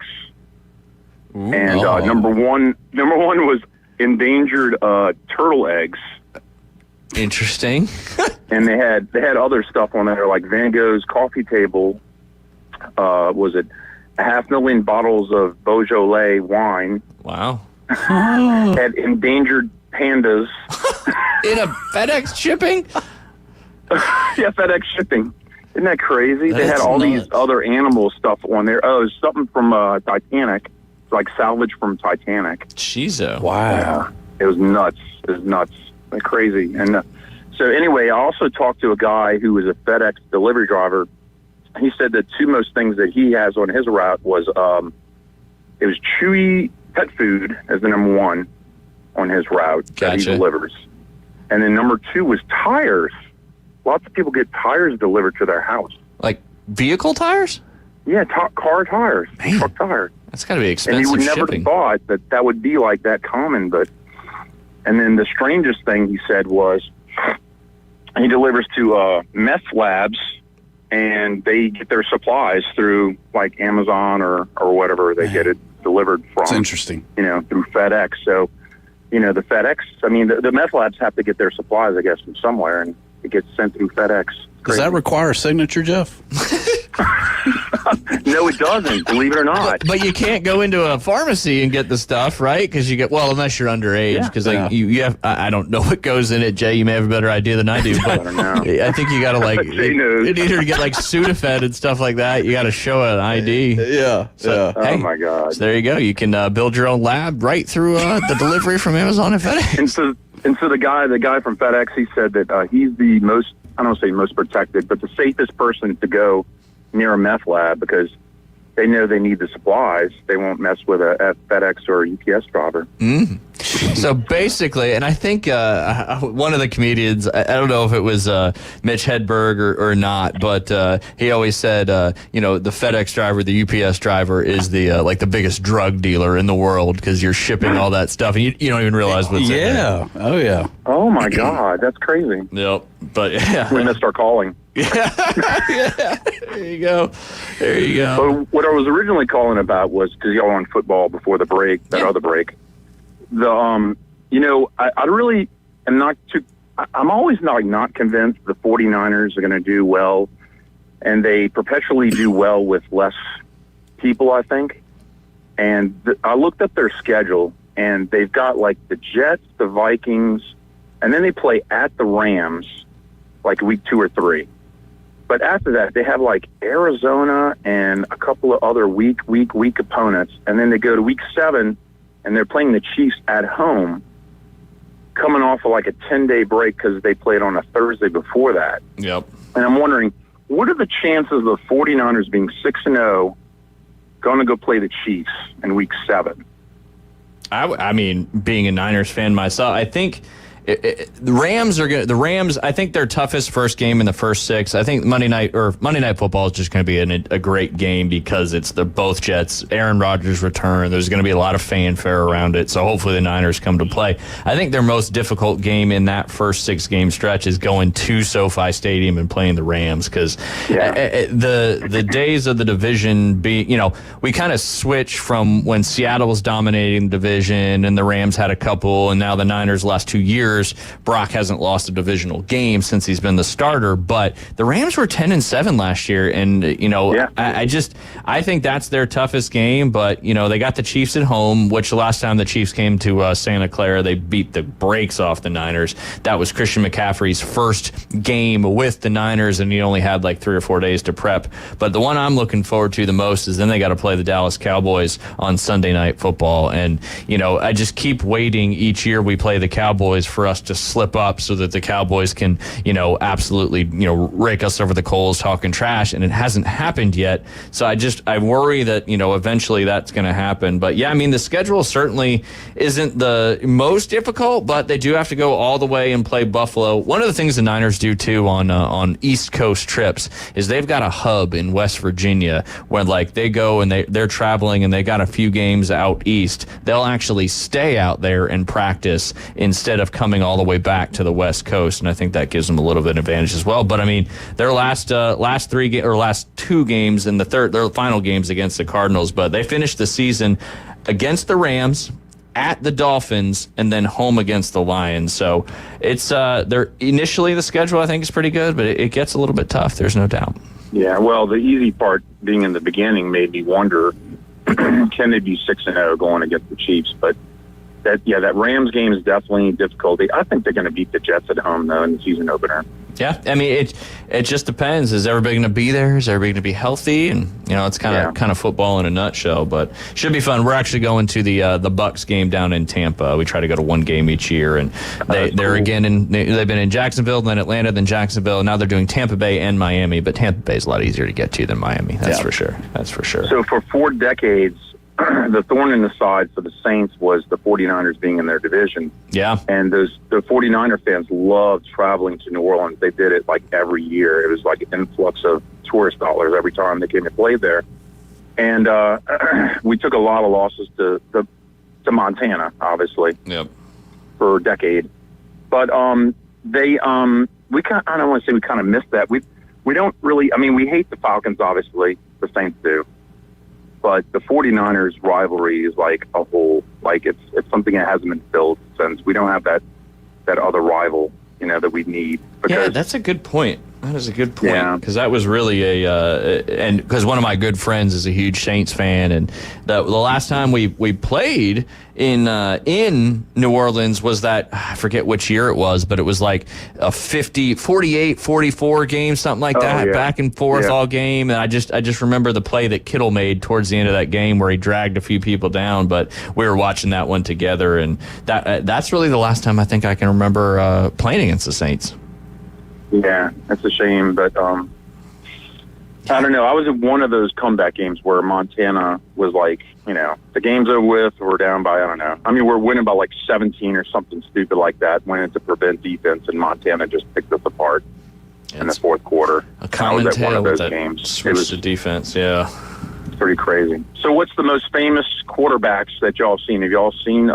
S8: Ooh,
S6: and number one was endangered turtle eggs.
S8: Interesting.
S6: And they had other stuff on there like Van Gogh's coffee table. Was it 500,000 bottles of Beaujolais wine?
S8: Wow.
S6: Had endangered pandas.
S8: In a FedEx shipping?
S6: Yeah, FedEx shipping. Isn't that crazy? They had all these other animal stuff on there. Oh, it was something from Titanic, salvage from Titanic.
S8: Jeez.
S6: Wow. Yeah, it was nuts. Like crazy. And so anyway, I also talked to a guy who was a FedEx delivery driver. He said the 2 most things that he has on his route was it was Chewy pet food as the number 1 on his route that he delivers. And then number 2 was tires. Lots of people get tires delivered to their house.
S8: Like vehicle tires?
S6: Yeah, car tires, truck tires.
S8: That's got to be expensive.
S6: And he would never
S8: shipping.
S6: have thought that would be that common. And then the strangest thing he said was he delivers to meth labs, and they get their supplies through Amazon or whatever they get it delivered from.
S13: That's interesting.
S6: Through FedEx. So, the FedEx, the meth labs have to get their supplies, I guess, from somewhere, and it gets sent through FedEx.
S13: Does that require a signature, Jeff?
S6: No, it doesn't, believe it or not.
S8: But you can't go into a pharmacy and get the stuff, right? Because unless you're underage. Because you have, I don't know what goes in it, Jay. You may have a better idea than I do. But I don't know. I think you got to either to get Sudafed and stuff like that. You got to show an ID.
S13: Yeah.
S8: So,
S6: oh my God.
S8: So there you go. You can build your own lab right through the delivery from Amazon and FedEx.
S6: And so the guy from FedEx, he said that he's the most, I don't say most protected, but the safest person to go near a meth lab because they know they need the supplies. They won't mess with a FedEx or a UPS driver.
S8: So basically, and I think one of the comedians, I don't know if it was Mitch Hedberg or not, but he always said, the FedEx driver, the UPS driver is the like the biggest drug dealer in the world because you're shipping all that stuff and you don't even realize what's in there.
S11: Oh, yeah.
S6: Oh, my God. That's crazy.
S8: Yep. But yeah.
S6: We missed our calling.
S8: Yeah. There you go.
S6: But what I was originally calling about was, because y'all on football before the break, other break, I really am not too, I'm always not convinced the 49ers are going to do well, and they perpetually do well with less people, I think. And I looked up their schedule, and they've got like the Jets, the Vikings, and then they play at the Rams like week 2 or 3. But after that, they have like Arizona and a couple of other weak opponents. And then they go to week 7, and they're playing the Chiefs at home, coming off of like a 10-day break because they played on a Thursday before that.
S8: Yep.
S6: And I'm wondering, what are the chances of the 49ers being 6-0 going to go play the Chiefs in week 7?
S8: I mean, being a Niners fan myself, I think the Rams. I think their toughest first game in the first 6. I think Monday Night Football is just going to be a great game because it's both Jets. Aaron Rodgers return. There's going to be a lot of fanfare around it. So hopefully the Niners come to play. I think their most difficult game in that first 6 game stretch is going to SoFi Stadium and playing the Rams because the days of the division we kind of switch from when Seattle was dominating the division and the Rams had a couple, and now the Niners the last 2 years. Brock hasn't lost a divisional game since he's been the starter, but the Rams were 10-7 last year, and I think that's their toughest game. But they got the Chiefs at home, which the last time the Chiefs came to Santa Clara, they beat the brakes off the Niners. That was Christian McCaffrey's first game with the Niners, and he only had like 3 or 4 days to prep. But the one I'm looking forward to the most is then they got to play the Dallas Cowboys on Sunday Night Football, and I just keep waiting each year we play the Cowboys for us to slip up so that the Cowboys can, absolutely, rake us over the coals talking trash, and it hasn't happened yet. So I worry that, eventually that's going to happen. But yeah, I mean, the schedule certainly isn't the most difficult, but they do have to go all the way and play Buffalo. One of the things the Niners do too on East Coast trips is they've got a hub in West Virginia where like they go and they're traveling and they got a few games out east. They'll actually stay out there and practice instead of coming all the way back to the West Coast, and I think that gives them a little bit of advantage as well. But I mean, their last 2 games and their final games against the Cardinals, but they finished the season against the Rams, at the Dolphins, and then home against the Lions. So it's initially the schedule I think is pretty good, but it gets a little bit tough. There's no doubt.
S6: Yeah, well, the easy part being in the beginning made me wonder, can they be 6-0 going against the Chiefs? But that Rams game is definitely difficult. I think they're going to beat the Jets at home, though, in the season opener.
S8: Yeah, I mean, it just depends. Is everybody going to be there? Is everybody going to be healthy? And it's kind of football in a nutshell. But should be fun. We're actually going to the Bucks game down in Tampa. We try to go to one game each year, and they're cool. Again they've been in Jacksonville, then Atlanta, then Jacksonville. And now they're doing Tampa Bay and Miami. But Tampa Bay is a lot easier to get to than Miami. That's for sure. That's for sure.
S6: So for 4 decades. The thorn in the side for the Saints was the 49ers being in their division.
S8: Yeah.
S6: And the 49er fans loved traveling to New Orleans. They did it like every year. It was like an influx of tourist dollars every time they came to play there. And we took a lot of losses to Montana, obviously.
S8: Yep.
S6: For a decade. But we kind of, I don't want to say we kind of missed that. We don't really, I mean, we hate the Falcons, obviously. The Saints do. But the 49ers rivalry is like a whole, like it's something that hasn't been built since. We don't have that other rival, that we need.
S8: Yeah, that's a good point. That is a good point, because that was really and because one of my good friends is a huge Saints fan, and the last time we played in New Orleans was that, I forget which year it was, but it was like a 48-44 game, something like that, back and forth all game. And I just remember the play that Kittle made towards the end of that game where he dragged a few people down, but we were watching that one together, and that's really the last time I think I can remember playing against the Saints.
S6: Yeah, that's a shame, but I don't know. I was at one of those comeback games where Montana was like, the game's over with. We're down by, I don't know. I mean, we're winning by like 17 or something stupid like that. Went into prevent defense, and Montana just picked us apart in the fourth quarter.
S8: A common
S6: at one
S8: tale
S6: of
S8: with
S6: those
S8: that
S6: games.
S8: switch to defense, yeah.
S6: It's pretty crazy. So what's the most famous quarterbacks that y'all have seen? Have y'all seen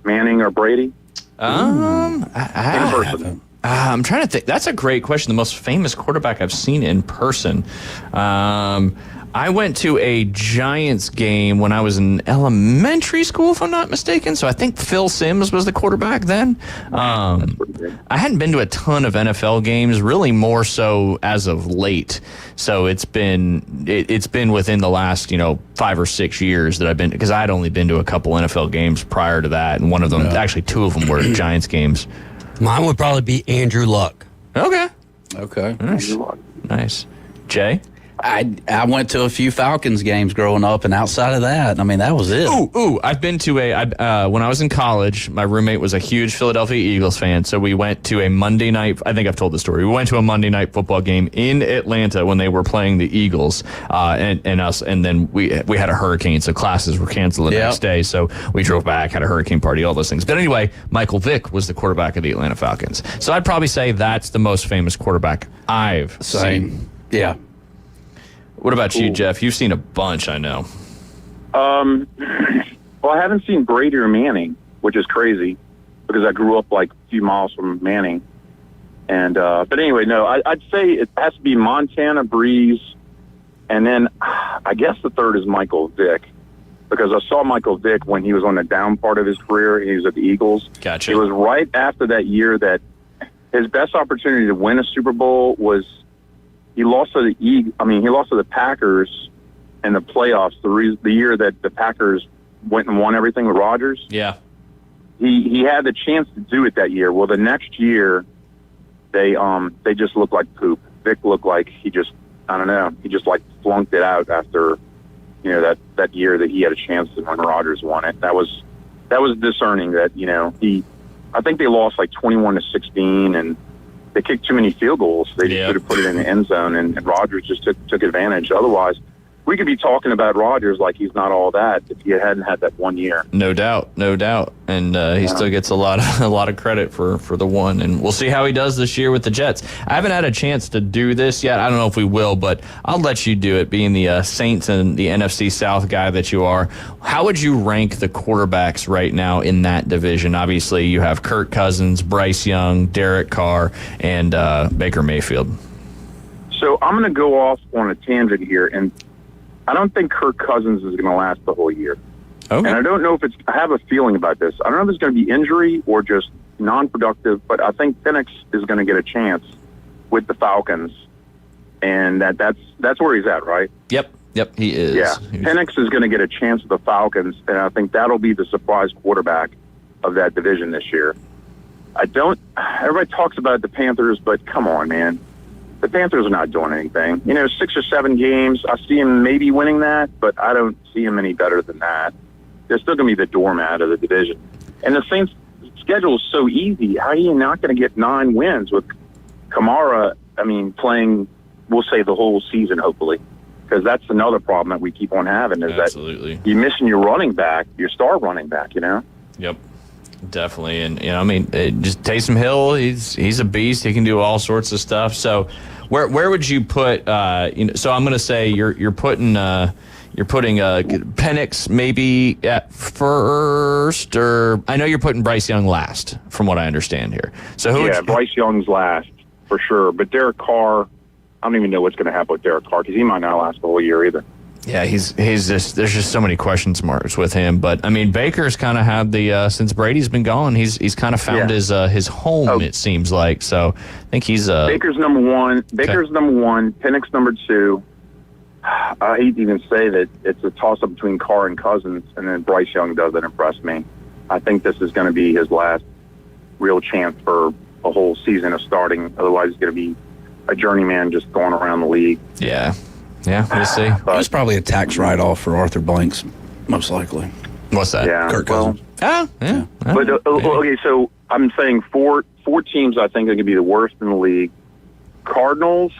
S6: Manning or Brady?
S8: In person. I'm trying to think. That's a great question. The most famous quarterback I've seen in person. I went to a Giants game when I was in elementary school, if I'm not mistaken. So I think Phil Simms was the quarterback then. I hadn't been to a ton of NFL games, really more so as of late. So it's been within the last 5 or 6 years that I've been, because I'd only been to a couple NFL games prior to that, and one of them, actually 2 of them were Giants games.
S10: Mine would probably be Andrew Luck.
S8: Okay.
S11: Nice.
S8: Jay?
S11: I went to a few Falcons games growing up, and outside of that, I mean, that was it.
S8: I've been to when I was in college, my roommate was a huge Philadelphia Eagles fan, so we went to a Monday night, I think I've told the story, we went to a Monday night football game in Atlanta when they were playing the Eagles, and then we had a hurricane, so classes were canceled the next day, so we drove back, had a hurricane party, all those things. But anyway, Michael Vick was the quarterback of the Atlanta Falcons. So I'd probably say that's the most famous quarterback I've seen.
S11: Yeah.
S8: What about you, Jeff? You've seen a bunch, I know.
S6: Well, I haven't seen Brady or Manning, which is crazy because I grew up like a few miles from Manning. And but anyway, no, I'd say it has to be Montana, Breeze, and then I guess the third is Michael Vick, because I saw Michael Vick when he was on the down part of his career. He was at the Eagles.
S8: Gotcha.
S6: It was right after that year that his best opportunity to win a Super Bowl was. He lost to the Packers in the playoffs. The year that the Packers went and won everything with Rodgers.
S8: Yeah.
S6: He had the chance to do it that year. Well, the next year, they just looked like poop. Vic looked like he just like flunked it out after, that year that he had a chance to when Rodgers won it. That was discerning that, I think they lost like 21-16 and they kicked too many field goals. They just should have put it in the end zone, and Rodgers just took advantage. Otherwise, we could be talking about Rodgers like he's not all that if he hadn't had that 1 year.
S8: No doubt. And he still gets a lot of credit for the one. And we'll see how he does this year with the Jets. I haven't had a chance to do this yet. I don't know if we will, but I'll let you do it, being the Saints and the NFC South guy that you are. How would you rank the quarterbacks right now in that division? Obviously, you have Kirk Cousins, Bryce Young, Derek Carr, and Baker Mayfield.
S6: So I'm going to go off on a tangent here, and I don't think Kirk Cousins is going to last the whole year.
S8: Okay.
S6: And I don't know if I have a feeling about this. I don't know if it's going to be injury or just non-productive, but I think Penix is going to get a chance with the Falcons. And that's where he's at, right?
S8: Yep, he is.
S6: Yeah, Penix is going to get a chance with the Falcons, and I think that'll be the surprise quarterback of that division this year. Everybody talks about the Panthers, but come on, man. The Panthers are not doing anything. 6 or 7 games, I see him maybe winning that, but I don't see him any better than that. They're still going to be the doormat of the division. And the Saints' schedule is so easy. How are you not going to get 9 wins with Kamara, playing, we'll say, the whole season, hopefully? Because that's another problem that we keep on having is that you're missing your running back, your star running back,
S8: Yep. Definitely. And, just Taysom Hill, he's a beast. He can do all sorts of stuff. So where would you put, so I'm going to say you're putting Penix maybe at first, or I know you're putting Bryce Young last from what I understand here. So
S6: Bryce Young's last for sure. But Derek Carr, I don't even know what's going to happen with Derek Carr because he might not last the whole year either.
S8: Yeah, he's just, there's just so many question marks with him. But Baker's kind of had the since Brady's been gone, he's kind of found his home. It seems like. So I think he's
S6: Baker's number one. Number one. Penix number 2. I hate to even say that it's a toss up between Carr and Cousins, and then Bryce Young doesn't impress me. I think this is going to be his last real chance for a whole season of starting. Otherwise, he's going to be a journeyman just going around the league.
S8: Yeah. Yeah, we'll see.
S11: It was probably a tax write-off for Arthur Blanks, most likely.
S8: What's that?
S6: Yeah,
S11: Kirk Cousins.
S8: Yeah.
S6: But okay, so I'm saying four teams I think are going to be the worst in the league. Cardinals,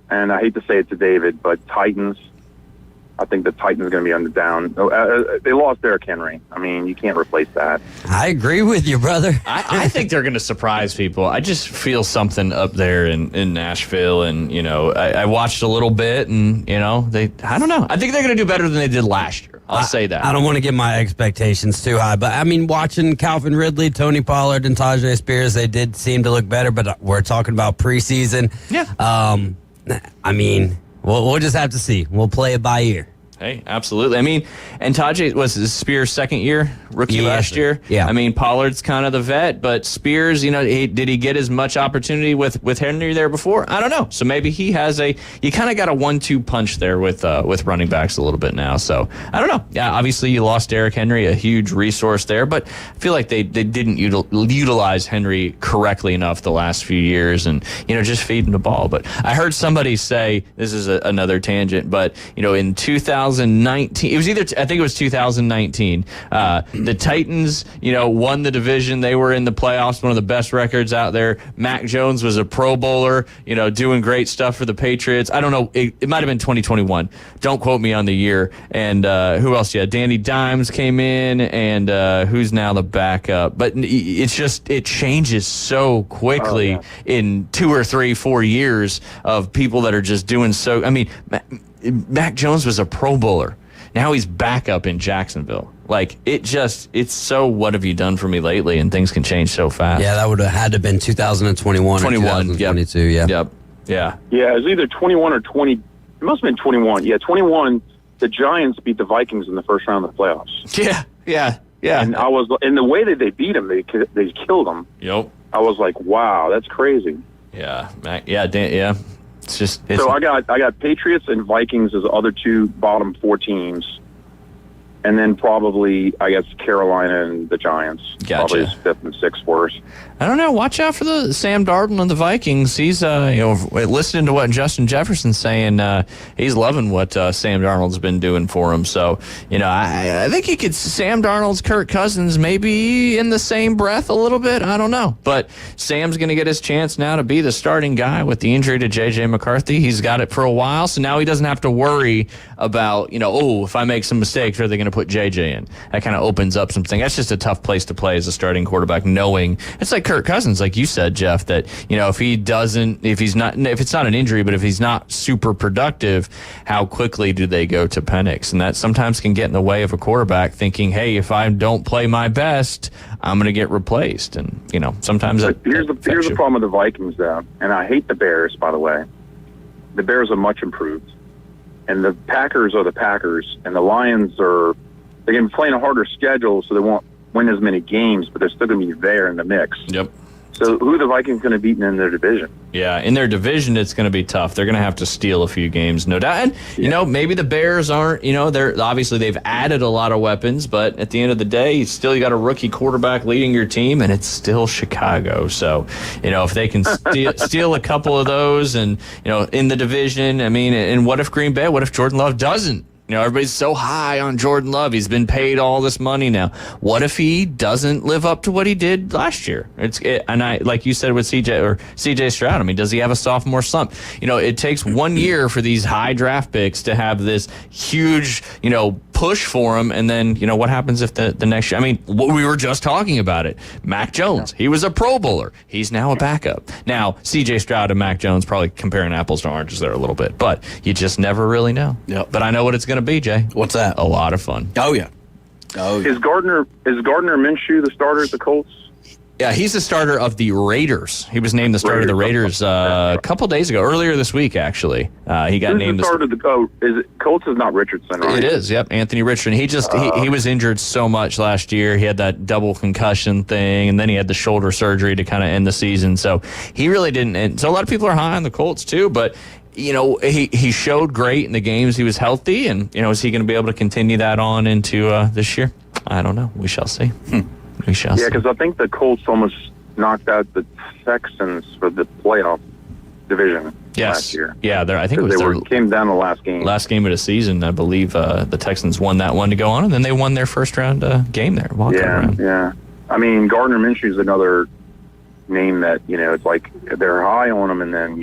S6: and I hate to say it to David, but Titans. I think the Titans are going to be down. They lost Derrick Henry. I mean, you can't replace that.
S10: I agree with you, brother.
S8: I think they're going to surprise people. I just feel something up there in Nashville, and I watched a little bit, and I don't know. I think they're going to do better than they did last year. I'll say that.
S10: I don't want to get my expectations too high, but I mean, watching Calvin Ridley, Tony Pollard, and Tajay Spears, they did seem to look better. But we're talking about preseason.
S8: Yeah.
S10: I mean, we'll just have to see. We'll play it by ear.
S8: Hey, absolutely. I mean, and Tajay was Spears' second year, rookie last year.
S10: Yeah.
S8: I mean, Pollard's kind of the vet, but Spears, did he get as much opportunity with Henry there before? I don't know. So maybe he has you kind of got a 1-2 punch there with running backs a little bit now. So I don't know. Yeah, obviously you lost Derrick Henry, a huge resource there, but I feel like they didn't utilize Henry correctly enough the last few years, and just feed him the ball. But I heard somebody say, this is another tangent, but in 2019, I think it was 2019. The Titans, won the division. They were in the playoffs, one of the best records out there. Mac Jones was a Pro Bowler, doing great stuff for the Patriots. I don't know. It might have been 2021. Don't quote me on the year. And who else? Yeah, Danny Dimes came in, and who's now the backup. But it changes so quickly in 2 or 3, 4 years of people that are just doing so. I mean, Mac Jones was a Pro Bowler. Now he's back up in Jacksonville. Like, it's so what have you done for me lately, and things can change so fast.
S10: Yeah, that would have had to have been 2021 or 2022,
S8: Yep.
S10: Yeah,
S6: it was either 21 or 20. It must have been 21. Yeah, 21, the Giants beat the Vikings in the first round of the playoffs.
S8: Yeah.
S6: And I was, in the way that they beat them, they killed them.
S8: Yep.
S6: I was like, wow, that's crazy.
S8: Yeah, yeah.
S6: So I got Patriots and Vikings as the other two bottom 4 teams, and then probably I guess Carolina and the Giants.
S8: Gotcha.
S6: Probably as 5th and 6th worst.
S8: I don't know. Watch out for the Sam Darnold and the Vikings. He's listening to what Justin Jefferson's saying. He's loving what Sam Darnold's been doing for him. So I think you could Sam Darnold's Kirk Cousins maybe in the same breath a little bit. I don't know, but Sam's going to get his chance now to be the starting guy with the injury to J.J. McCarthy. He's got it for a while, so now he doesn't have to worry about if I make some mistakes, are they going to put J.J. in? That kind of opens up something. That's just a tough place to play as a starting quarterback, knowing it's like Kirk Cousins, like you said, Jeff, that if it's not an injury, but if he's not super productive, how quickly do they go to Penix? And that sometimes can get in the way of a quarterback thinking, hey, if I don't play my best, I'm going to get replaced. And sometimes
S6: here's the problem with the Vikings, though, and I hate the Bears, by the way. The Bears are much improved, and the Packers are the Packers, and the Lions they're going to be playing a harder schedule, so they won't win as many games, but they're still going to be there in the mix.
S8: Yep.
S6: So who are the Vikings going to beat in their division?
S8: Yeah, in their division, it's going to be tough. They're going to have to steal a few games, no doubt. And, maybe the Bears aren't, they've added a lot of weapons, but at the end of the day, you got a rookie quarterback leading your team, and it's still Chicago. So, if they can steal a couple of those and, in the division, and what if Green Bay, what if Jordan Love doesn't? Everybody's so high on Jordan Love. He's been paid all this money now. What if he doesn't live up to what he did last year? Like you said with CJ Stroud, does he have a sophomore slump? It takes 1 year for these high draft picks to have this huge, push for him, and then what happens if the next year? We were just talking about it. Mac Jones, he was a Pro Bowler. He's now a backup. Now CJ Stroud and Mac Jones, probably comparing apples to oranges there a little bit, but you just never really know.
S11: Yep.
S8: But I know what it's going to be, Jay.
S11: What's that?
S8: A lot of fun.
S11: Oh yeah.
S6: Is Gardner Minshew the starter at the Colts?
S8: Yeah, he's the starter of the Raiders. He was named the starter of the Raiders a couple days ago, earlier this week, actually. He got named
S6: the starter of the Colts is not Richardson, right?
S8: It is, yep, Anthony Richardson. He was injured so much last year. He had that double concussion thing, and then he had the shoulder surgery to kind of end the season. So he really didn't. And so a lot of people are high on the Colts too, but he showed great in the games. He was healthy, and is he going to be able to continue that on into this year? I don't know. We shall see. We shall see.
S6: Yeah, because I think the Colts almost knocked out the Texans for the playoff division last year.
S8: Yeah, I think it was
S6: came down the last game.
S8: Last game of the season, I believe the Texans won that one to go on, and then they won their first round game there.
S6: Yeah. Gardner Minshew is another name that it's like they're high on him, and then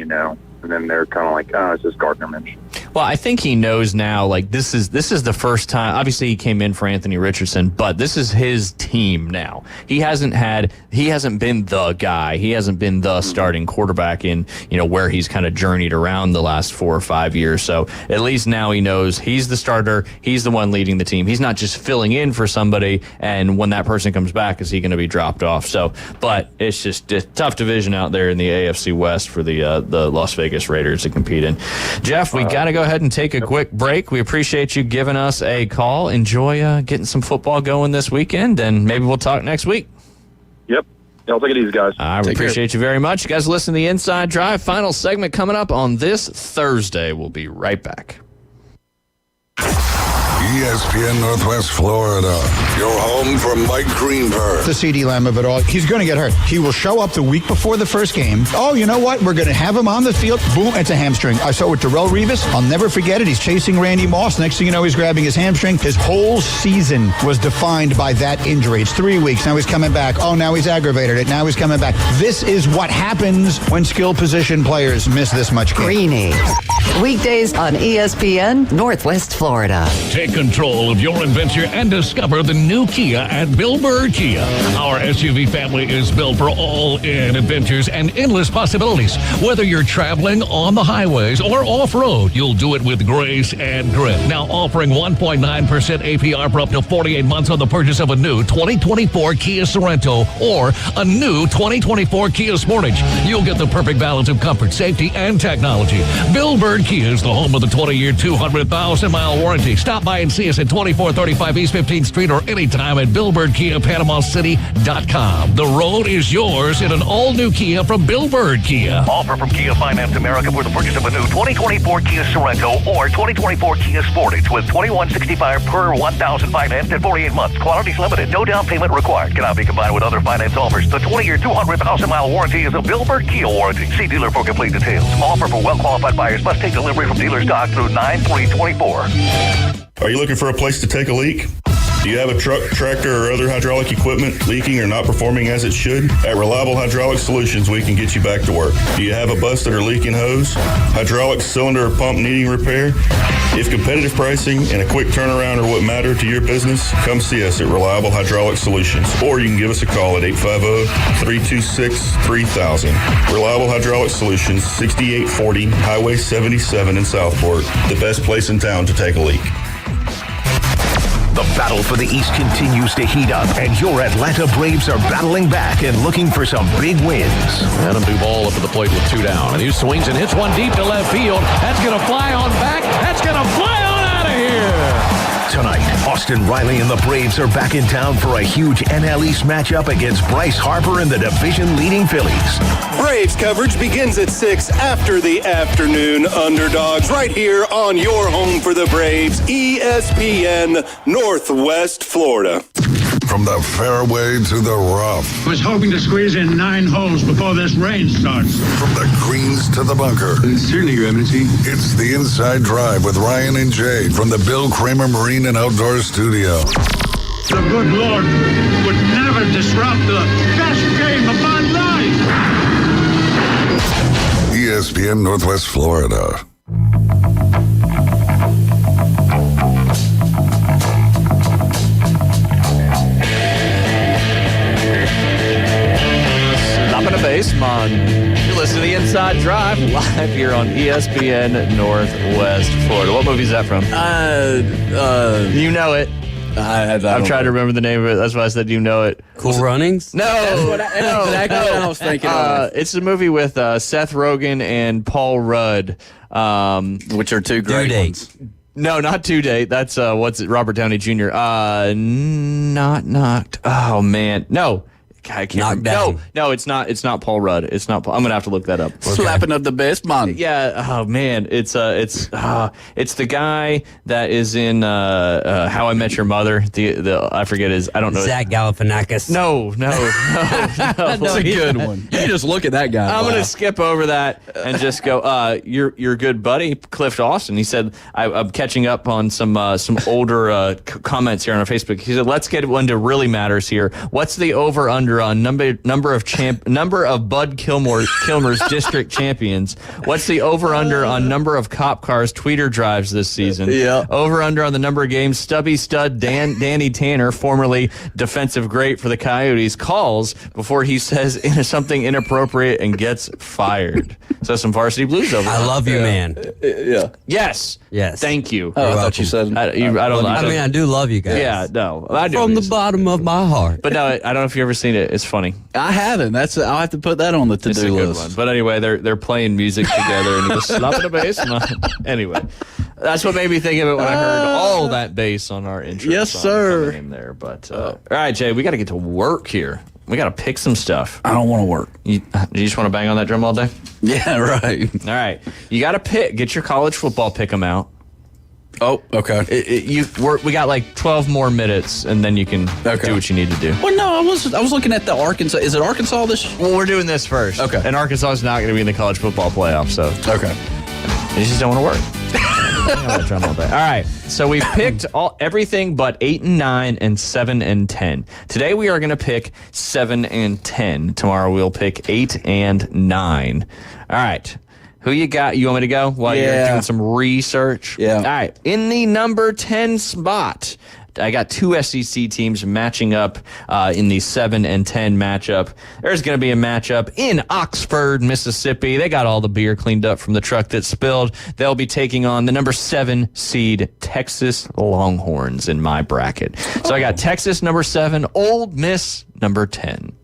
S6: and then they're kind of like, oh, it's just Gardner Minshew.
S8: Well, I think he knows now, like, this is the first time. Obviously, he came in for Anthony Richardson, but this is his team now. He hasn't been the guy. He hasn't been the starting quarterback in, where he's kind of journeyed around the last 4 or 5 years. So at least now he knows he's the starter. He's the one leading the team. He's not just filling in for somebody, and when that person comes back, is he going to be dropped off? So, but it's just a tough division out there in the AFC West for the Las Vegas Raiders to compete in. Jeff, we got to go ahead and take a quick break. We appreciate you giving us a call. Enjoy getting some football going this weekend, and maybe we'll talk next week.
S6: Yep. I'll take it easy, guys.
S8: I appreciate you very much. You guys listen to the Inside Drive. Final segment coming up on this Thursday. We'll be right back.
S7: ESPN Northwest Florida, your home for Mike Greenberg.
S15: The CeeDee Lamb of it all. He's going to get hurt. He will show up the week before the first game. Oh, you know what? We're going to have him on the field. Boom, it's a hamstring. I saw with Darrelle Revis. I'll never forget it. He's chasing Randy Moss. Next thing you know, he's grabbing his hamstring. His whole season was defined by that injury. It's 3 weeks. Now he's coming back. Oh, now he's aggravated it. Now he's coming back. This is what happens when skill position players miss this much game.
S9: Greeny. Weekdays on ESPN Northwest Florida.
S16: Take control of your adventure and discover the new Kia at Bill Bird Kia. Our SUV family is built for all-in adventures and endless possibilities. Whether you're traveling on the highways or off-road, you'll do it with grace and grit. Now offering 1.9% APR for up to 48 months on the purchase of a new 2024 Kia Sorento or a new 2024 Kia Sportage. You'll get the perfect balance of comfort, safety, and technology. Bill Bird Kia is the home of the 20-year, 200,000-mile warranty. Stop by and see us at 2435 East 15th Street or anytime at BillBirdKiaPanamaCity.com. The road is yours in an all-new Kia from Bill Bird Kia.
S17: Offer from Kia Finance America for the purchase of a new 2024 Kia Sorento or 2024 Kia Sportage with $2,165 per 1,000 financed in 48 months. Quantities limited. No down payment required. Cannot be combined with other finance offers. The 20-year, 200,000-mile warranty is a Bill Bird Kia warranty. See dealer for complete details. Offer for well-qualified buyers must take delivery from dealer stock through 9/3/24.
S24: Are you looking for a place to take a leak? Do you have a truck, tractor, or other hydraulic equipment leaking or not performing as it should? At Reliable Hydraulic Solutions, we can get you back to work. Do you have a busted or leaking hose? Hydraulic cylinder or pump needing repair? If competitive pricing and a quick turnaround are what matter to your business, come see us at Reliable Hydraulic Solutions. Or you can give us a call at 850-326-3000. Reliable Hydraulic Solutions, 6840 Highway 77 in Southport. The best place in town to take a leak.
S21: The battle for the East continues to heat up, and your Atlanta Braves are battling back and looking for some big wins.
S4: Adam Duvall up at the plate with 2 down, and he swings and hits one deep to left field. That's going to fly on back. That's going to fly on out of here.
S21: Tonight, Austin Riley and the Braves are back in town for a huge NL East matchup against Bryce Harper and the division-leading Phillies.
S23: Braves coverage begins at 6 after the afternoon underdogs right here on your home for the Braves, ESPN Northwest Florida.
S7: From the fairway to the rough.
S12: I was hoping to squeeze in 9 holes before this rain starts.
S7: From the greens to the bunker.
S12: Certainly, Your Eminency.
S7: It's the Inside Drive with Ryan and Jade from the Bill Kramer Marine and Outdoor Studio.
S12: The good Lord would never disrupt the best game of my life.
S7: ESPN Northwest Florida.
S8: Stopping a baseman. You're listening to the Inside Drive live here on ESPN Northwest Florida. What movie is that from? You know it. I'm trying to remember the name of it. That's why I said you know it.
S10: Cool Runnings?
S8: No.
S11: That's what I was thinking of.
S8: It's a movie with Seth Rogen and Paul Rudd.
S11: Which are two great ones.
S8: No, not 2 Date. That's Robert Downey Jr. Not Knocked. Oh man, no. I can't remember. No, it's not. It's not Paul Rudd. It's not. I'm gonna have to look that up.
S11: Slapping of the best man.
S8: Yeah. Oh man, it's the guy that is in How I Met Your Mother. The I forget his. I don't know.
S10: Zach Galifianakis.
S8: No.
S11: That's a good one. You just look at that guy.
S8: I'm gonna skip over that and just go. Your good buddy Cliff Austin. He said I'm catching up on some older comments here on our Facebook. He said let's get one to really matters here. What's the over under under on number of Bud Kilmer's district champions. What's the over under on number of cop cars tweeter drives this season?
S11: Yeah.
S8: Over under on the number of games Stubby Stud Danny Tanner, formerly defensive great for the Coyotes, calls before he says something inappropriate and gets fired. So some Varsity Blues over.
S10: I love you, man.
S11: Yeah.
S8: Yes.
S10: Yes.
S8: Thank you.
S11: Oh, I thought you said.
S8: I
S10: mean, I do love you guys.
S8: Yeah, no. I do.
S10: From the bottom of my heart.
S8: But no, I don't know if you've ever seen it. It's funny.
S11: I haven't. I'll have to put that on the
S8: It's a
S11: to-do
S8: good
S11: list.
S8: one. But anyway, they're playing music together and he was slapping the bass. Anyway, that's what made me think of it when I heard all that bass on our intro.
S11: Yes,
S8: song
S11: sir.
S8: coming in there. But all right, Jay, we got to get to work here. We got to pick some stuff.
S11: I don't want to work.
S8: You just want to bang on that drum all day?
S11: Yeah, right.
S8: All right. You got to get your college football pick 'em out.
S11: Oh, okay.
S8: We got like 12 more minutes, and then you can do what you need to do.
S11: Well, no, I was looking at the Arkansas. Is it Arkansas this?
S8: Well, we're doing this first.
S11: Okay.
S8: And Arkansas is not going to be in the college football playoff, so.
S11: Okay.
S8: You just don't want to work. All right. So we picked everything but 8 and 9 and 7 and 10. Today we are going to pick 7 and 10. Tomorrow we'll pick 8 and 9. All right. Who you got? You want me to go while you're doing some research?
S11: Yeah.
S8: All right. In the number 10 spot, I got two SEC teams matching up in the 7 and 10 matchup. There's going to be a matchup in Oxford, Mississippi. They got all the beer cleaned up from the truck that spilled. They'll be taking on the number 7 seed Texas Longhorns in my bracket. So I got Texas number 7, Ole Miss number 10.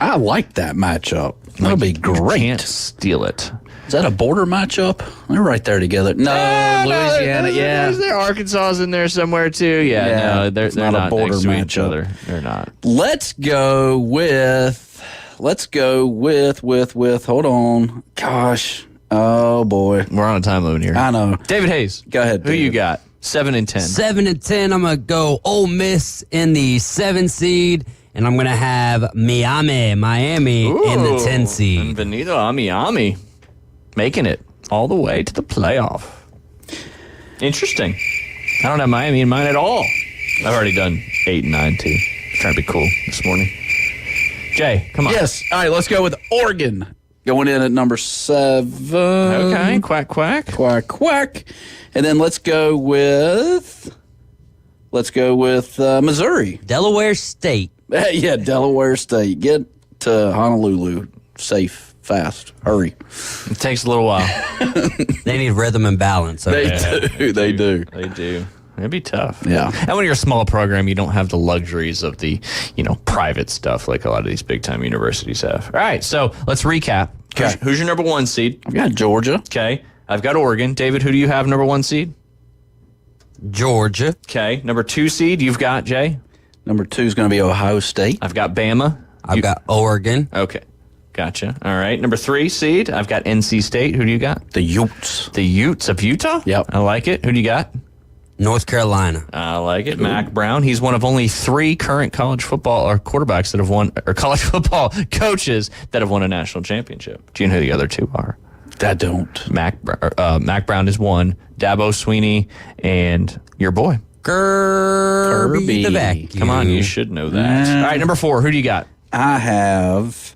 S11: I like that matchup. That'll be great.
S8: Can't steal it.
S11: Is that a border matchup? They're right there together. No, Louisiana.
S8: There's Arkansas's in there somewhere too. No, they're
S11: not a border
S8: next to
S11: matchup.
S8: each other. They're not.
S11: Let's go with. Hold on. Gosh. Oh boy.
S8: We're on a time limit here.
S11: I know.
S8: David Hayes.
S11: Go ahead.
S8: Who you got? 7 and 10.
S10: 7 and 10. I'm gonna go Ole Miss in the 7 seed. And I'm going to have Miami in the 10 seed.
S8: Benito Miami making it all the way to the playoff. Interesting. I don't have Miami in mind at all. I've already done 8 and 9 too. Trying to be cool this morning. Jay, come on.
S11: Yes. All right, let's go with Oregon. Going in at number 7.
S8: Okay. Quack, quack.
S11: Quack, quack. And then let's go with Missouri.
S10: Delaware State.
S11: Yeah, Delaware State. Get to Honolulu safe, fast, hurry.
S8: It takes a little while.
S10: They need rhythm and balance.
S11: They do.
S8: It'd be tough.
S11: Yeah.
S8: And when you're a small program, you don't have the luxuries of the, private stuff like a lot of these big time universities have. All right, so let's recap.
S11: Okay.
S8: Who's your number 1 seed?
S11: I've got Georgia.
S8: Okay. I've got Oregon. David, who do you have number 1 seed?
S10: Georgia.
S8: Okay. Number 2 seed, you've got, Jay?
S11: Number 2 is going to be Ohio State.
S8: I've got Bama.
S10: I've got Oregon.
S8: Okay. Gotcha. All right. Number 3 seed, I've got NC State. Who do you got?
S11: The Utes.
S8: The Utes of Utah?
S11: Yep.
S8: I like it. Who do you got?
S10: North Carolina.
S8: I like it. Mac Brown. He's one of only 3 current college football or quarterbacks that have won, or college football coaches that have won a national championship. Do you know who the other 2 are?
S11: I don't.
S8: Mac Brown is 1. Dabo Sweeney and your boy.
S10: Kirby the vacuum.
S8: Come on, you should know that. All right, number 4. Who do you got?
S11: I have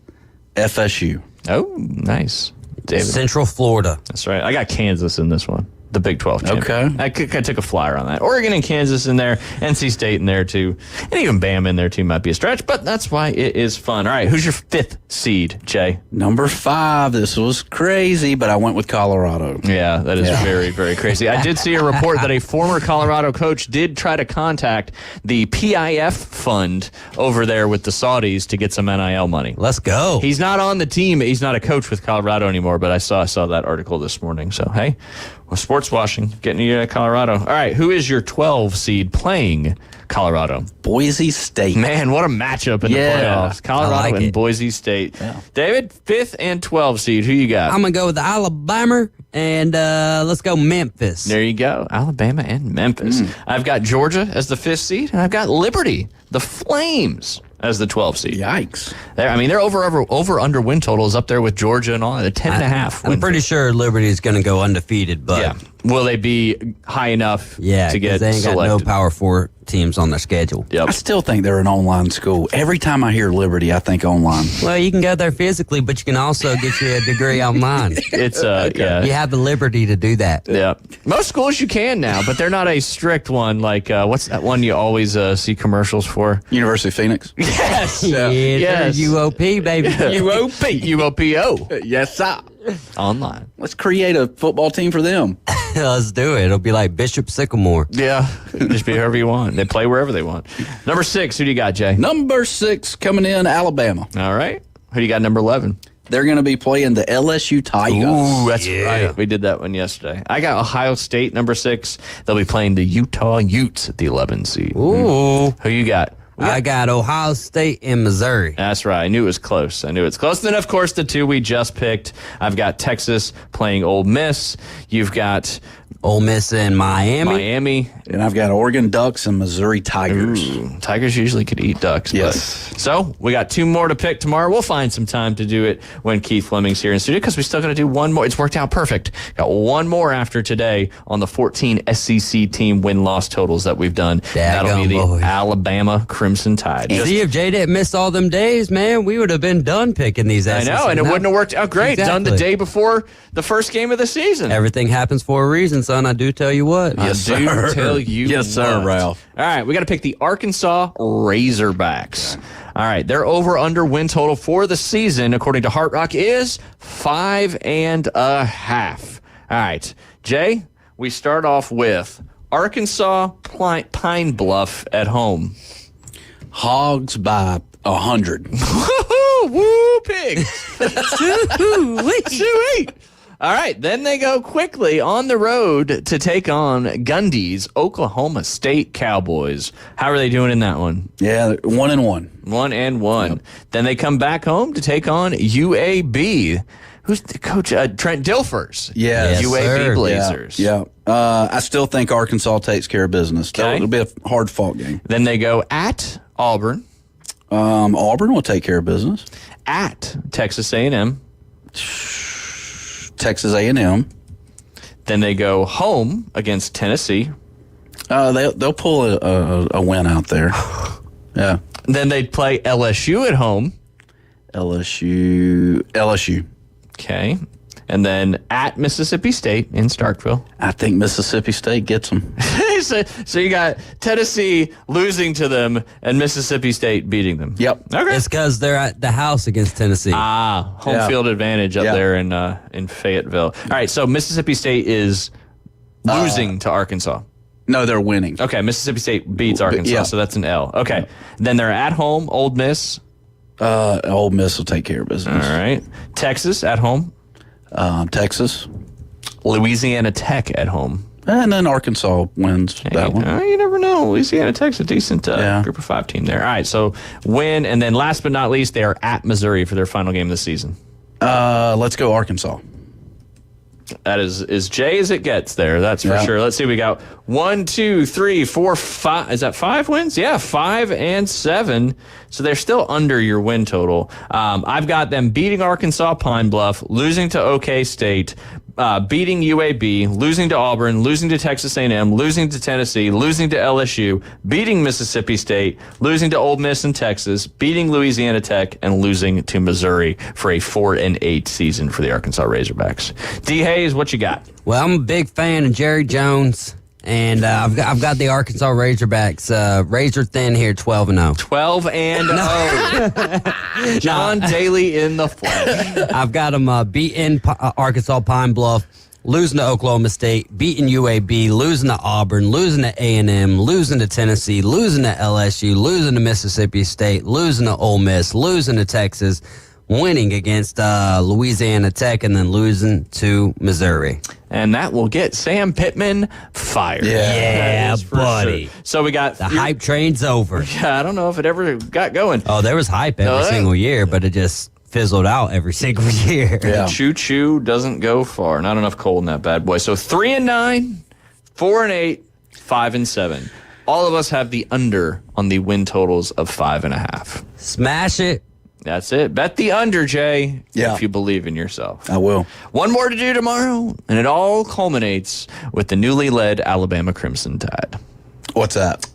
S11: FSU.
S8: Oh, nice. David.
S10: Central Florida.
S8: That's right. I got Kansas in this one. The Big 12 champion.
S11: Okay.
S8: I took a flyer on that. Oregon and Kansas in there. NC State in there, too. And even Bama in there, too, might be a stretch. But that's why it is fun. All right, who's your 5th seed, Jay?
S11: Number 5. This was crazy, but I went with Colorado.
S8: Yeah, that is very, very crazy. I did see a report that a former Colorado coach did try to contact the PIF fund over there with the Saudis to get some NIL money.
S10: Let's go.
S8: He's not on the team. He's not a coach with Colorado anymore, but I saw that article this morning. So, hey, sports washing, getting you to Colorado. All right, who is your 12 seed playing Colorado?
S11: Boise State.
S8: Man, what a matchup in the playoffs. Colorado and Boise State. Yeah. David, 5th and 12 seed. Who you got?
S10: I'm going to go with Alabama, and let's go Memphis.
S8: There you go. Alabama and Memphis. I've got Georgia as the 5th seed, and I've got Liberty, the Flames, as the 12 seed.
S11: Yikes.
S8: Their over under win total is up there with Georgia and all. At 10.5.
S10: I'm pretty sure Liberty is going to go undefeated, but
S8: Will they be high enough
S10: Yeah,
S8: to get
S10: because they ain't got no
S8: selected?
S10: Power 4 teams on their schedule.
S8: Yep.
S11: I still think they're an online school. Every time I hear Liberty, I think online.
S10: Well, you can go there physically, but you can also get you a degree online.
S8: It's yeah.
S10: You have the liberty to do that.
S8: Yeah. Most schools you can now, but they're not a strict one. Like, what's that one you always see commercials for?
S11: University of Phoenix.
S8: Yes.
S10: Yes. UOP, baby.
S8: UOPO.
S11: Yes, sir.
S8: Online.
S11: Let's create a football team for them.
S10: Let's do it. It'll be like Bishop Sycamore.
S8: Yeah. Just be whoever you want. They play wherever they want. Number 6, who do you got, Jay?
S11: Number 6 coming in, Alabama.
S8: All right. Who do you got, number 11?
S11: They're going to be playing the LSU Tigers.
S8: Ooh, that's right. We did that one yesterday. I got Ohio State, number 6. They'll be playing the Utah Utes at the 11 seed.
S10: Ooh.
S8: Who you got?
S10: I got Ohio State and Missouri.
S8: That's right. I knew it was close. And then, of course, the 2 we just picked. I've got Texas playing Ole Miss. You've got
S10: Ole Miss and Miami.
S11: And I've got Oregon Ducks and Missouri Tigers.
S8: Ooh, Tigers usually could eat ducks.
S11: Yes.
S8: So we got 2 more to pick tomorrow. We'll find some time to do it when Keith Fleming's here in studio because we still got to do one more. It's worked out perfect. Got one more after today on the 14 SEC team win-loss totals that we've done. That'll be the Alabama Crimson Tide.
S10: See, if Jay didn't miss all them days, man, we would have been done picking these SEC.
S8: I know, and it wouldn't have worked out great.
S10: Exactly.
S8: Done the day before the first game of the season.
S10: Everything happens for a reason, son. I do tell you what.
S8: Yes, I do tell you
S11: Yes, sir,
S8: what.
S11: Ralph.
S8: All right, we got to pick the Arkansas Razorbacks. All right, their over-under win total for the season, according to Hard Rock, is 5.5. All right, Jay, we start off with Arkansas Pine Bluff at home.
S11: Hogs by 100.
S8: Woo, pigs. Sweet. All right, then they go quickly on the road to take on Gundy's Oklahoma State Cowboys. How are they doing in that one?
S11: Yeah, 1-1.
S8: 1-1.
S11: Yep.
S8: Then they come back home to take on UAB. Who's the coach? Trent Dilfers.
S11: Yes,
S8: UAB
S11: sir.
S8: Blazers.
S11: Yeah. I still think Arkansas takes care of business.
S8: Okay.
S11: It'll be a hard-fought game.
S8: Then they go at Auburn.
S11: Auburn will take care of business.
S8: At Texas A&M.
S11: Texas A&M.
S8: Then they go home against Tennessee.
S11: They'll pull a win out there. Yeah.
S8: Then they play LSU at home.
S11: LSU.
S8: Okay. And then at Mississippi State in Starkville.
S11: I think Mississippi State gets them.
S8: So you got Tennessee losing to them and Mississippi State beating them.
S11: Yep.
S8: Okay.
S10: It's because they're at the house against Tennessee.
S8: Home field advantage up there in Fayetteville. All right, so Mississippi State is losing to Arkansas.
S11: No, they're winning.
S8: Okay, Mississippi State beats Arkansas, so that's an L. Okay. Then they're at home, Ole Miss.
S11: Ole Miss will take care of business.
S8: All right. Texas at home.
S11: Texas.
S8: Louisiana Tech at home.
S11: And then Arkansas wins that one.
S8: You never know. Louisiana Tech's a decent group of 5 team there. All right, so win. And then last but not least, they are at Missouri for their final game of the season.
S11: Let's go Arkansas.
S8: That is as Jay as it gets there. That's for sure. Let's see. We got 1, 2, 3, 4, 5. Is that 5 wins? Yeah, 5 and 7. So they're still under your win total. I've got them beating Arkansas Pine Bluff, losing to OK State, beating UAB, losing to Auburn, losing to Texas A&M, losing to Tennessee, losing to LSU, beating Mississippi State, losing to Ole Miss and Texas, beating Louisiana Tech, and losing to Missouri for a 4-8 season for the Arkansas Razorbacks. D. Hayes, what you got?
S10: Well, I'm a big fan of Jerry Jones, and I've got the Arkansas Razorbacks razor thin here, 12-0.
S8: 12-0. John Daly in the flesh.
S10: I've got them beating Arkansas Pine Bluff, losing to Oklahoma State, beating UAB, losing to Auburn, losing to A&M, losing to Tennessee, losing to LSU, losing to Mississippi State, losing to Ole Miss, losing to Texas, winning against Louisiana Tech, and then losing to Missouri.
S8: And that will get Sam Pittman fired.
S10: Yeah, buddy.
S8: Sure. So we got
S10: the hype train's over.
S8: Yeah, I don't know if it ever got going.
S10: Oh, there was hype every single year, but it just fizzled out every single year.
S8: Yeah. Choo-choo doesn't go far. Not enough coal in that bad boy. So 3-9, 4-8, 5-7. All of us have the under on the win totals of 5.5.
S10: Smash it.
S8: That's it. Bet the under, Jay,
S11: Yeah.
S8: if you believe in yourself.
S11: I will.
S8: One more to do tomorrow, and it all culminates with the newly led Alabama Crimson Tide.
S11: What's that?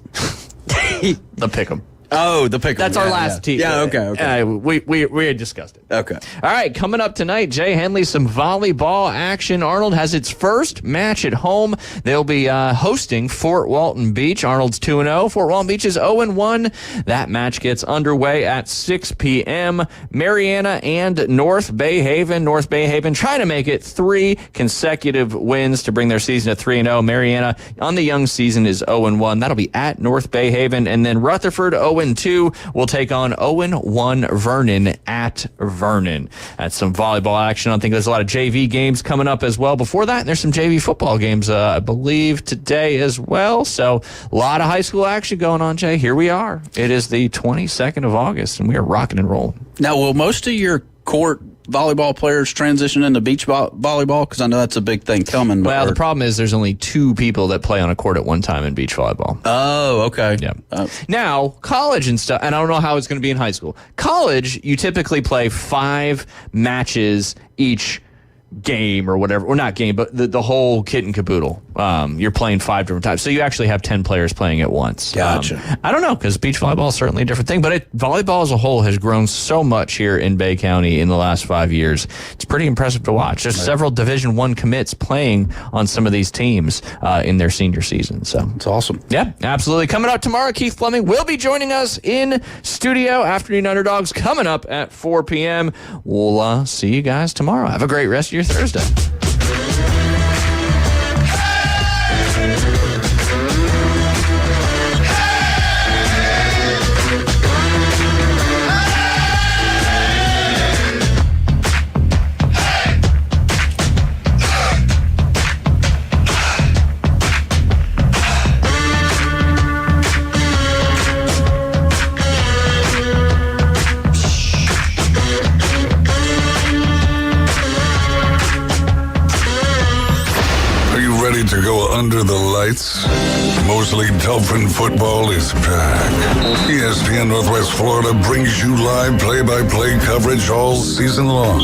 S8: The Pick'em.
S11: Oh, the pick.
S8: That's our last team.
S11: Yeah, okay.
S8: We had discussed it.
S11: Okay.
S8: All right, coming up tonight, Jay Henley, some volleyball action. Arnold has its first match at home. They'll be hosting Fort Walton Beach. Arnold's 2-0. Fort Walton Beach is 0-1. That match gets underway at 6 p.m. Mariana and North Bay Haven. North Bay Haven trying to make it 3 consecutive wins to bring their season to 3-0. Mariana on the young season is 0-1. That'll be at North Bay Haven. And then Rutherford, 0-2, will take on 0-1 Vernon at Vernon. That's some volleyball action. I think there's a lot of JV games coming up as well. Before that, there's some JV football games, I believe, today as well. So a lot of high school action going on, Jay. Here we are. It is the 22nd of August, and we are rocking and rolling.
S11: Now, will most of your court volleyball players transition into beach volleyball? Because I know that's a big thing coming.
S8: Well, the problem is there's only 2 people that play on a court at one time in beach volleyball.
S11: Oh, okay.
S8: Yeah. Now, college and stuff, and I don't know how it's going to be in high school. College, you typically play 5 matches each game or whatever, or not game, but the whole kit and caboodle. You're playing 5 different times, so you actually have 10 players playing at once.
S11: Gotcha.
S8: I don't know, because beach volleyball is certainly a different thing, but volleyball as a whole has grown so much here in Bay County in the last 5 years. It's pretty impressive to watch. There's several Division I commits playing on some of these teams in their senior season. So
S11: it's awesome.
S8: Yeah, absolutely. Coming up tomorrow, Keith Fleming will be joining us in studio. Afternoon Underdogs coming up at 4 p.m. We'll see you guys tomorrow. Have a great rest of your Thursday.
S7: To go under the lights? Mosley Dolphin football is back. ESPN Northwest Florida brings you live play-by-play coverage all season long.